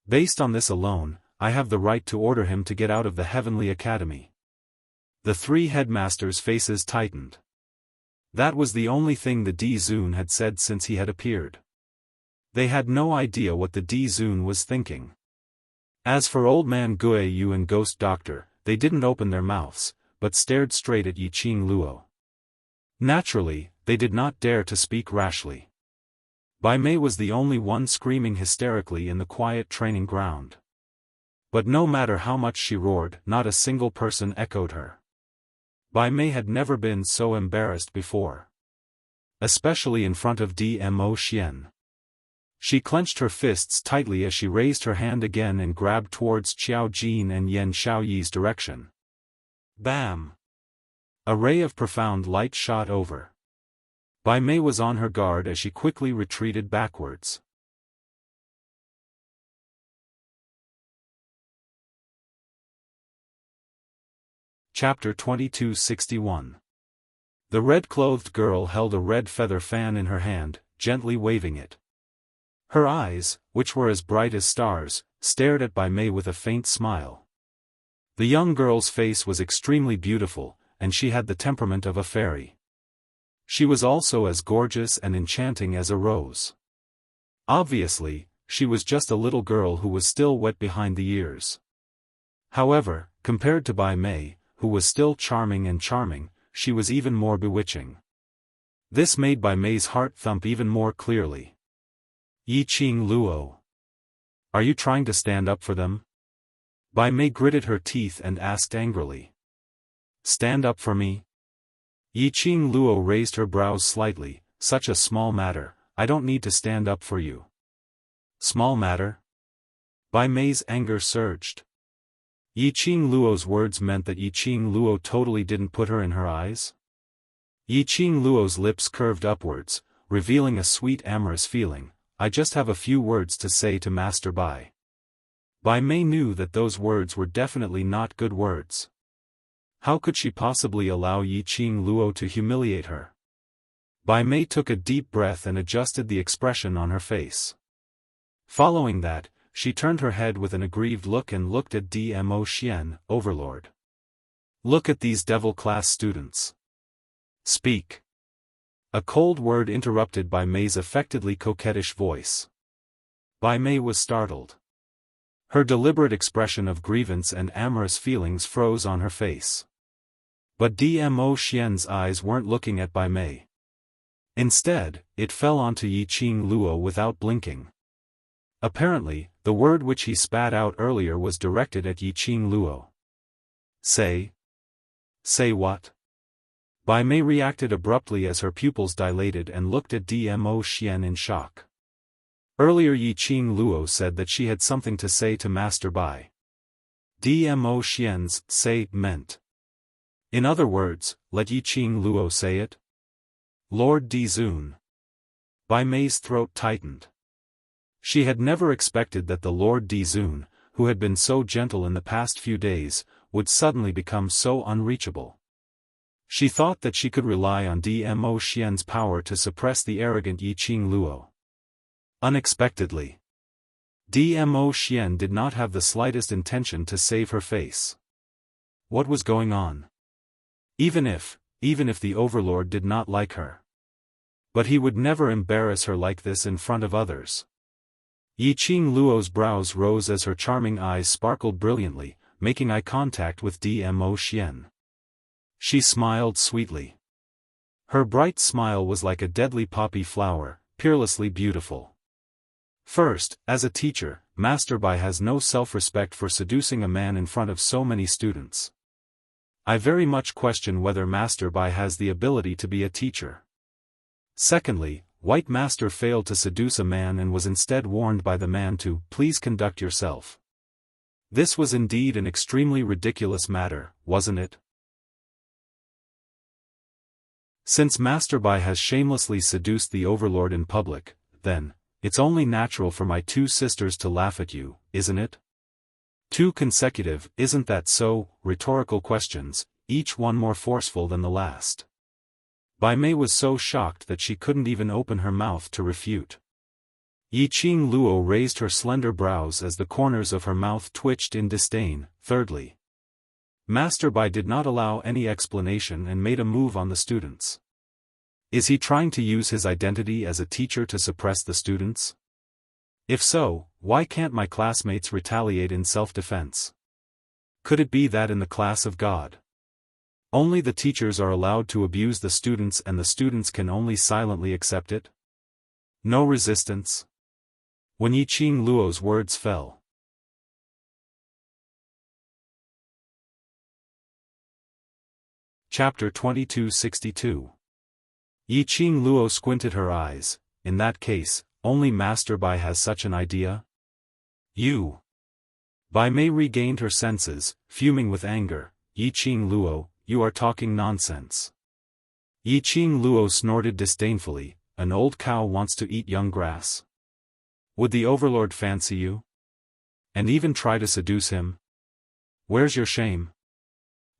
Based on this alone, I have the right to order him to get out of the Heavenly Academy. The 3 headmasters' faces tightened. That was the only thing the D-Zun had said since he had appeared. They had no idea what the D-Zun was thinking. As for Old Man Guo Yu and Ghost Doctor, they didn't open their mouths, but stared straight at Yiqing Luo. Naturally, they did not dare to speak rashly. Bai Mei was the only one screaming hysterically in the quiet training ground. But no matter how much she roared, not a single person echoed her. Bai Mei had never been so embarrassed before. Especially in front of Dmo Xian. She clenched her fists tightly as she raised her hand again and grabbed towards Xiao Jin and Yan Xiaoyi's direction. Bam! A ray of profound light shot over. Bai Mei was on her guard as she quickly retreated backwards. Chapter 2261. The red-clothed girl held a red feather fan in her hand, gently waving it. Her eyes, which were as bright as stars, stared at Bai Mei with a faint smile. The young girl's face was extremely beautiful, and she had the temperament of a fairy. She was also as gorgeous and enchanting as a rose. Obviously, she was just a little girl who was still wet behind the ears. However, compared to Bai Mei, who was still charming, she was even more bewitching. This made Bai Mei's heart thump even more clearly. Yi Qing Luo. Are you trying to stand up for them? Bai Mei gritted her teeth and asked angrily. Stand up for me? Yi Qing Luo raised her brows slightly. Such a small matter, I don't need to stand up for you. Small matter? Bai Mei's anger surged. Yi Qing Luo's words meant that Yi Qing Luo totally didn't put her in her eyes? Yi Qing Luo's lips curved upwards, revealing a sweet amorous feeling. I just have a few words to say to Master Bai. Bai Mei knew that those words were definitely not good words. How could she possibly allow Yi Qing Luo to humiliate her? Bai Mei took a deep breath and adjusted the expression on her face. Following that, she turned her head with an aggrieved look and looked at Dmo Xian, Overlord. Look at these devil-class students. Speak. A cold word interrupted Bai Mei's affectedly coquettish voice. Bai Mei was startled. Her deliberate expression of grievance and amorous feelings froze on her face. But Dmo Xian's eyes weren't looking at Bai Mei. Instead, it fell onto Yi Qing Luo without blinking. Apparently, the word which he spat out earlier was directed at Yi Qing Luo. Say? Say what? Bai Mei reacted abruptly as her pupils dilated and looked at Dmo Xian in shock. Earlier Yi Qing Luo said that she had something to say to Master Bai. Dmo Xian's say meant. In other words, let Yi Qing Luo say it? Lord Dizun. Bai Mei's throat tightened. She had never expected that the Lord Dizun, who had been so gentle in the past few days, would suddenly become so unreachable. She thought that she could rely on Dmo Xian's power to suppress the arrogant Yi Qing Luo. Unexpectedly, Dmo Xian did not have the slightest intention to save her face. What was going on? Even if the Overlord did not like her. But he would never embarrass her like this in front of others. Yi Qing Luo's brows rose as her charming eyes sparkled brilliantly, making eye contact with Dmo Xian. She smiled sweetly. Her bright smile was like a deadly poppy flower, peerlessly beautiful. First, as a teacher, Master Bai has no self-respect for seducing a man in front of so many students. I very much question whether Master Bai has the ability to be a teacher. Secondly, White Master failed to seduce a man and was instead warned by the man to please conduct yourself. This was indeed an extremely ridiculous matter, wasn't it? Since Master Bai has shamelessly seduced the Overlord in public, then, it's only natural for my two sisters to laugh at you, isn't it? Two consecutive, isn't that so, rhetorical questions, each one more forceful than the last. Bai Mei was so shocked that she couldn't even open her mouth to refute. Yi Qing Luo raised her slender brows as the corners of her mouth twitched in disdain. Thirdly, Master Bai did not allow any explanation and made a move on the students. Is he trying to use his identity as a teacher to suppress the students? If so, why can't my classmates retaliate in self-defense? Could it be that in the class of God, only the teachers are allowed to abuse the students and the students can only silently accept it? No resistance? When Yi Qing Luo's words fell. Chapter 2262. Yi Qing Luo squinted her eyes. In that case, only Master Bai has such an idea? You. Bai Mei regained her senses, fuming with anger. Yi Qing Luo, you are talking nonsense. Yi Qing Luo snorted disdainfully. An old cow wants to eat young grass. Would the Overlord fancy you? And even try to seduce him? Where's your shame?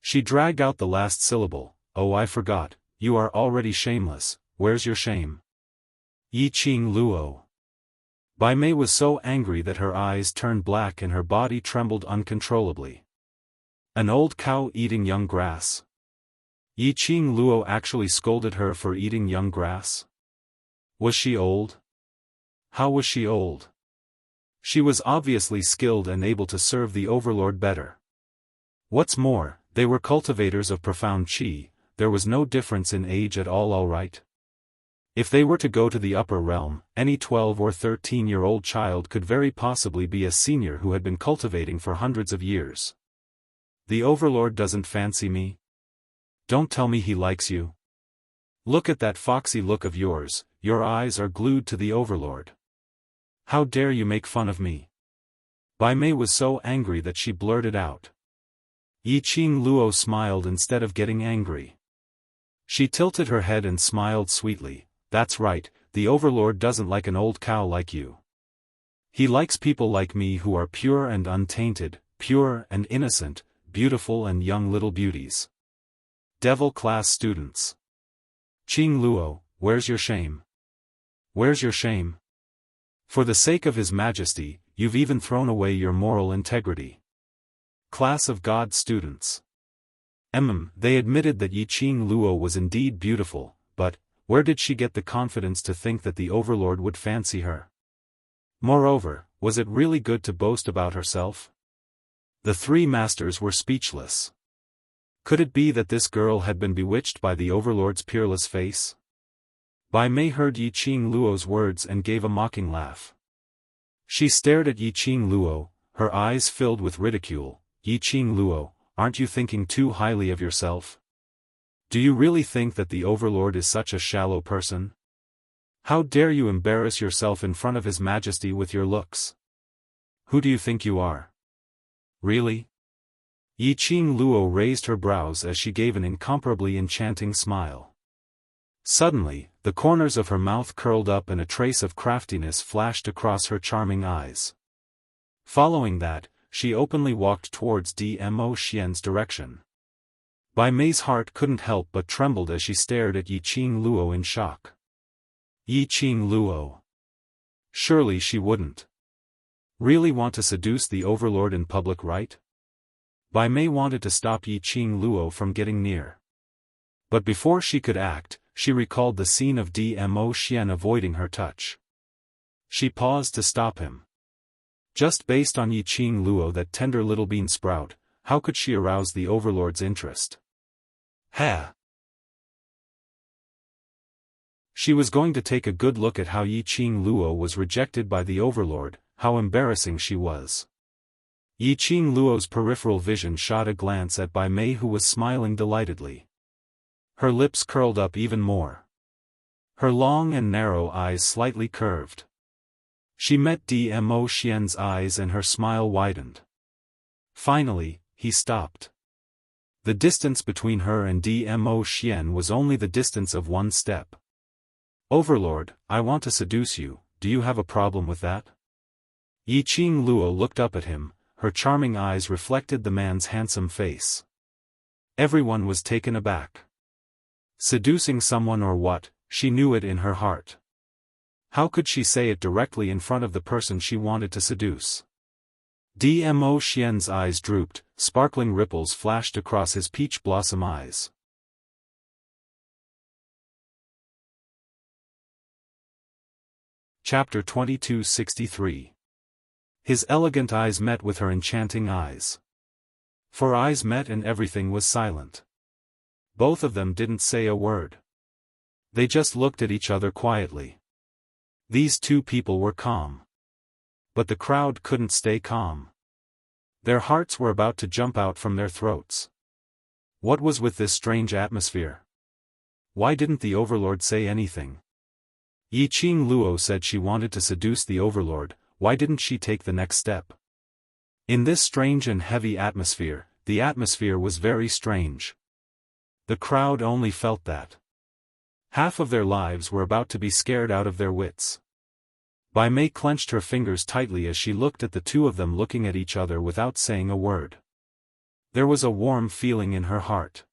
She dragged out the last syllable. Oh, I forgot, you are already shameless, where's your shame? Yi Qing Luo. Bai Mei was so angry that her eyes turned black and her body trembled uncontrollably. An old cow eating young grass. Yi Qing Luo actually scolded her for eating young grass? Was she old? How was she old? She was obviously skilled and able to serve the Overlord better. What's more, they were cultivators of profound qi, there was no difference in age at all right? If they were to go to the upper realm, any 12 or 13-year-old child could very possibly be a senior who had been cultivating for hundreds of years. The Overlord doesn't fancy me? Don't tell me he likes you. Look at that foxy look of yours, your eyes are glued to the Overlord. How dare you make fun of me? Bai Mei was so angry that she blurted out. Yi Qing Luo smiled instead of getting angry. She tilted her head and smiled sweetly. That's right, the Overlord doesn't like an old cow like you. He likes people like me who are pure and untainted, pure and innocent, beautiful and young little beauties. Devil class students. Qing Luo, where's your shame? Where's your shame? For the sake of His Majesty, you've even thrown away your moral integrity. Class of God students. They admitted that Yi Qing Luo was indeed beautiful, but where did she get the confidence to think that the Overlord would fancy her? Moreover, was it really good to boast about herself? The three masters were speechless. Could it be that this girl had been bewitched by the Overlord's peerless face? Bai Mei heard Yi Qing Luo's words and gave a mocking laugh. She stared at Yi Qing Luo, her eyes filled with ridicule. Yi Qing Luo, aren't you thinking too highly of yourself? Do you really think that the Overlord is such a shallow person? How dare you embarrass yourself in front of His Majesty with your looks? Who do you think you are? Really? Yi Qing Luo raised her brows as she gave an incomparably enchanting smile. Suddenly, the corners of her mouth curled up and a trace of craftiness flashed across her charming eyes. Following that, she openly walked towards Dmo Xian's direction. Bai Mei's heart couldn't help but trembled as she stared at Yi Qing Luo in shock. Yi Qing Luo. Surely she wouldn't really want to seduce the Overlord in public, right? Bai Mei wanted to stop Yi Qing Luo from getting near. But before she could act, she recalled the scene of Dmo Xian avoiding her touch. She paused to stop him. Just based on Yi Qing Luo, that tender little bean sprout, how could she arouse the Overlord's interest? Ha! She was going to take a good look at how Yi Qing Luo was rejected by the Overlord, how embarrassing she was. Yi Qing Luo's peripheral vision shot a glance at Bai Mei, who was smiling delightedly. Her lips curled up even more. Her long and narrow eyes slightly curved. She met Dmo Xian's eyes and her smile widened. Finally, he stopped. The distance between her and Dmo Xian was only the distance of one step. Overlord, I want to seduce you, do you have a problem with that? Yi Qing Luo looked up at him, her charming eyes reflected the man's handsome face. Everyone was taken aback. Seducing someone or what, she knew it in her heart. How could she say it directly in front of the person she wanted to seduce? Dmo Xian's eyes drooped, sparkling ripples flashed across his peach blossom eyes. Chapter 2263. His elegant eyes met with her enchanting eyes. For eyes met and everything was silent. Both of them didn't say a word. They just looked at each other quietly. These two people were calm. But the crowd couldn't stay calm. Their hearts were about to jump out from their throats. What was with this strange atmosphere? Why didn't the Overlord say anything? Yi Qing Luo said she wanted to seduce the Overlord, why didn't she take the next step? In this strange and heavy atmosphere, the atmosphere was very strange. The crowd only felt that. Half of their lives were about to be scared out of their wits. Bai Mei clenched her fingers tightly as she looked at the two of them looking at each other without saying a word. There was a warm feeling in her heart.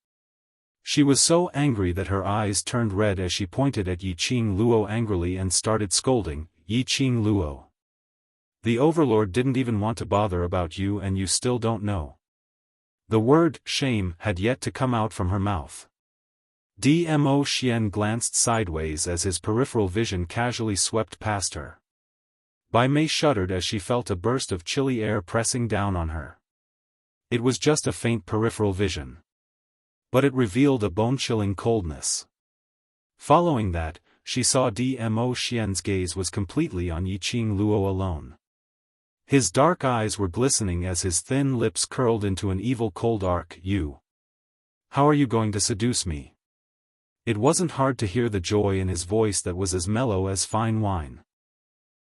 She was so angry that her eyes turned red as she pointed at Yi Qing Luo angrily and started scolding, Yi Qing Luo. The Overlord didn't even want to bother about you and you still don't know. The word, shame, had yet to come out from her mouth. Dmo Xian glanced sideways as his peripheral vision casually swept past her. Bai Mei shuddered as she felt a burst of chilly air pressing down on her. It was just a faint peripheral vision. But it revealed a bone-chilling coldness. Following that, she saw Dmo Xian's gaze was completely on Yiqing Luo alone. His dark eyes were glistening as his thin lips curled into an evil cold arc. "You. How are you going to seduce me?" It wasn't hard to hear the joy in his voice that was as mellow as fine wine.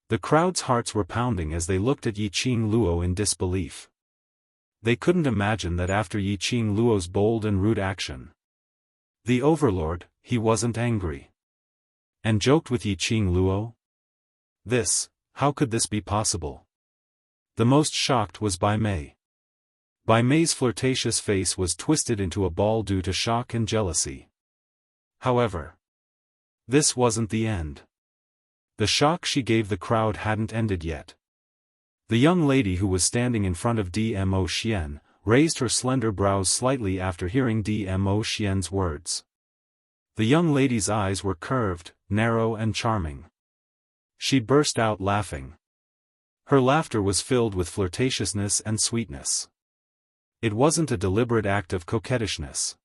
The crowd's hearts were pounding as they looked at Yiqing Luo in disbelief. They couldn't imagine that after Yiqing Luo's bold and rude action, the overlord, he wasn't angry and joked with Yiqing Luo? How could this be possible? The most shocked was Bai Mei. Bai Mei's flirtatious face was twisted into a ball due to shock and jealousy. However, this wasn't the end. The shock she gave the crowd hadn't ended yet. The young lady who was standing in front of Dmo Xian, raised her slender brows slightly after hearing Dmo Xian's words. The young lady's eyes were curved, narrow and charming. She burst out laughing. Her laughter was filled with flirtatiousness and sweetness. It wasn't a deliberate act of coquettishness.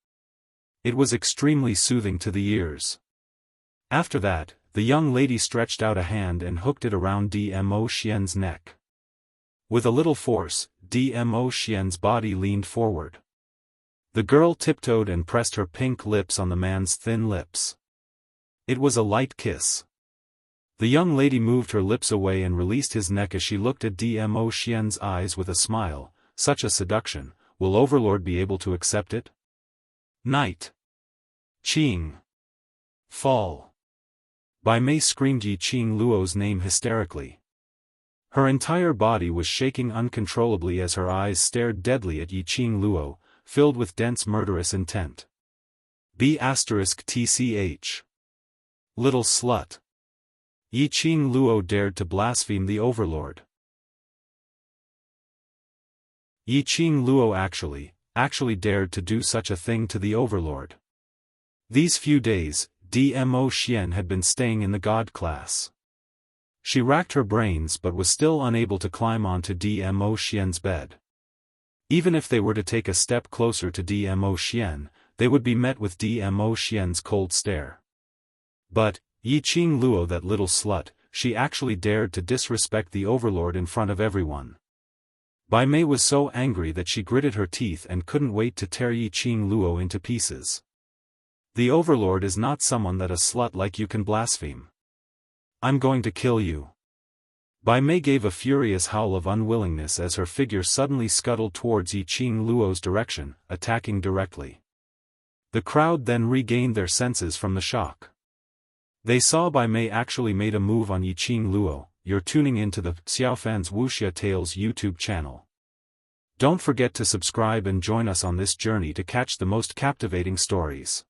It was extremely soothing to the ears. After that, the young lady stretched out a hand and hooked it around Dmo Xian's neck. With a little force, Dmo Xian's body leaned forward. The girl tiptoed and pressed her pink lips on the man's thin lips. It was a light kiss. The young lady moved her lips away and released his neck as she looked at Dmo Xian's eyes with a smile. Such a seduction, will Overlord be able to accept it? Night. Qing. Fall. Bai Mei screamed Yiqing Luo's name hysterically. Her entire body was shaking uncontrollably as her eyes stared deadly at Yiqing Luo, filled with dense murderous intent. B*TCH. Little slut. Yiqing Luo dared to blaspheme the overlord. Yiqing Luo actually dared to do such a thing to the overlord. These few days, Dmo Xian had been staying in the god class. She racked her brains but was still unable to climb onto Dmo Xian's bed. Even if they were to take a step closer to Dmo Xian, they would be met with Dmo Xian's cold stare. But, Yiqing Luo, that little slut, she actually dared to disrespect the overlord in front of everyone. Bai Mei was so angry that she gritted her teeth and couldn't wait to tear Yiqing Luo into pieces. The overlord is not someone that a slut like you can blaspheme. I'm going to kill you. Bai Mei gave a furious howl of unwillingness as her figure suddenly scuttled towards Yiqing Luo's direction, attacking directly. The crowd then regained their senses from the shock. They saw Bai Mei actually made a move on Yiqing Luo. You're tuning into the Xiaofan's Wuxia Tales YouTube channel. Don't forget to subscribe and join us on this journey to catch the most captivating stories.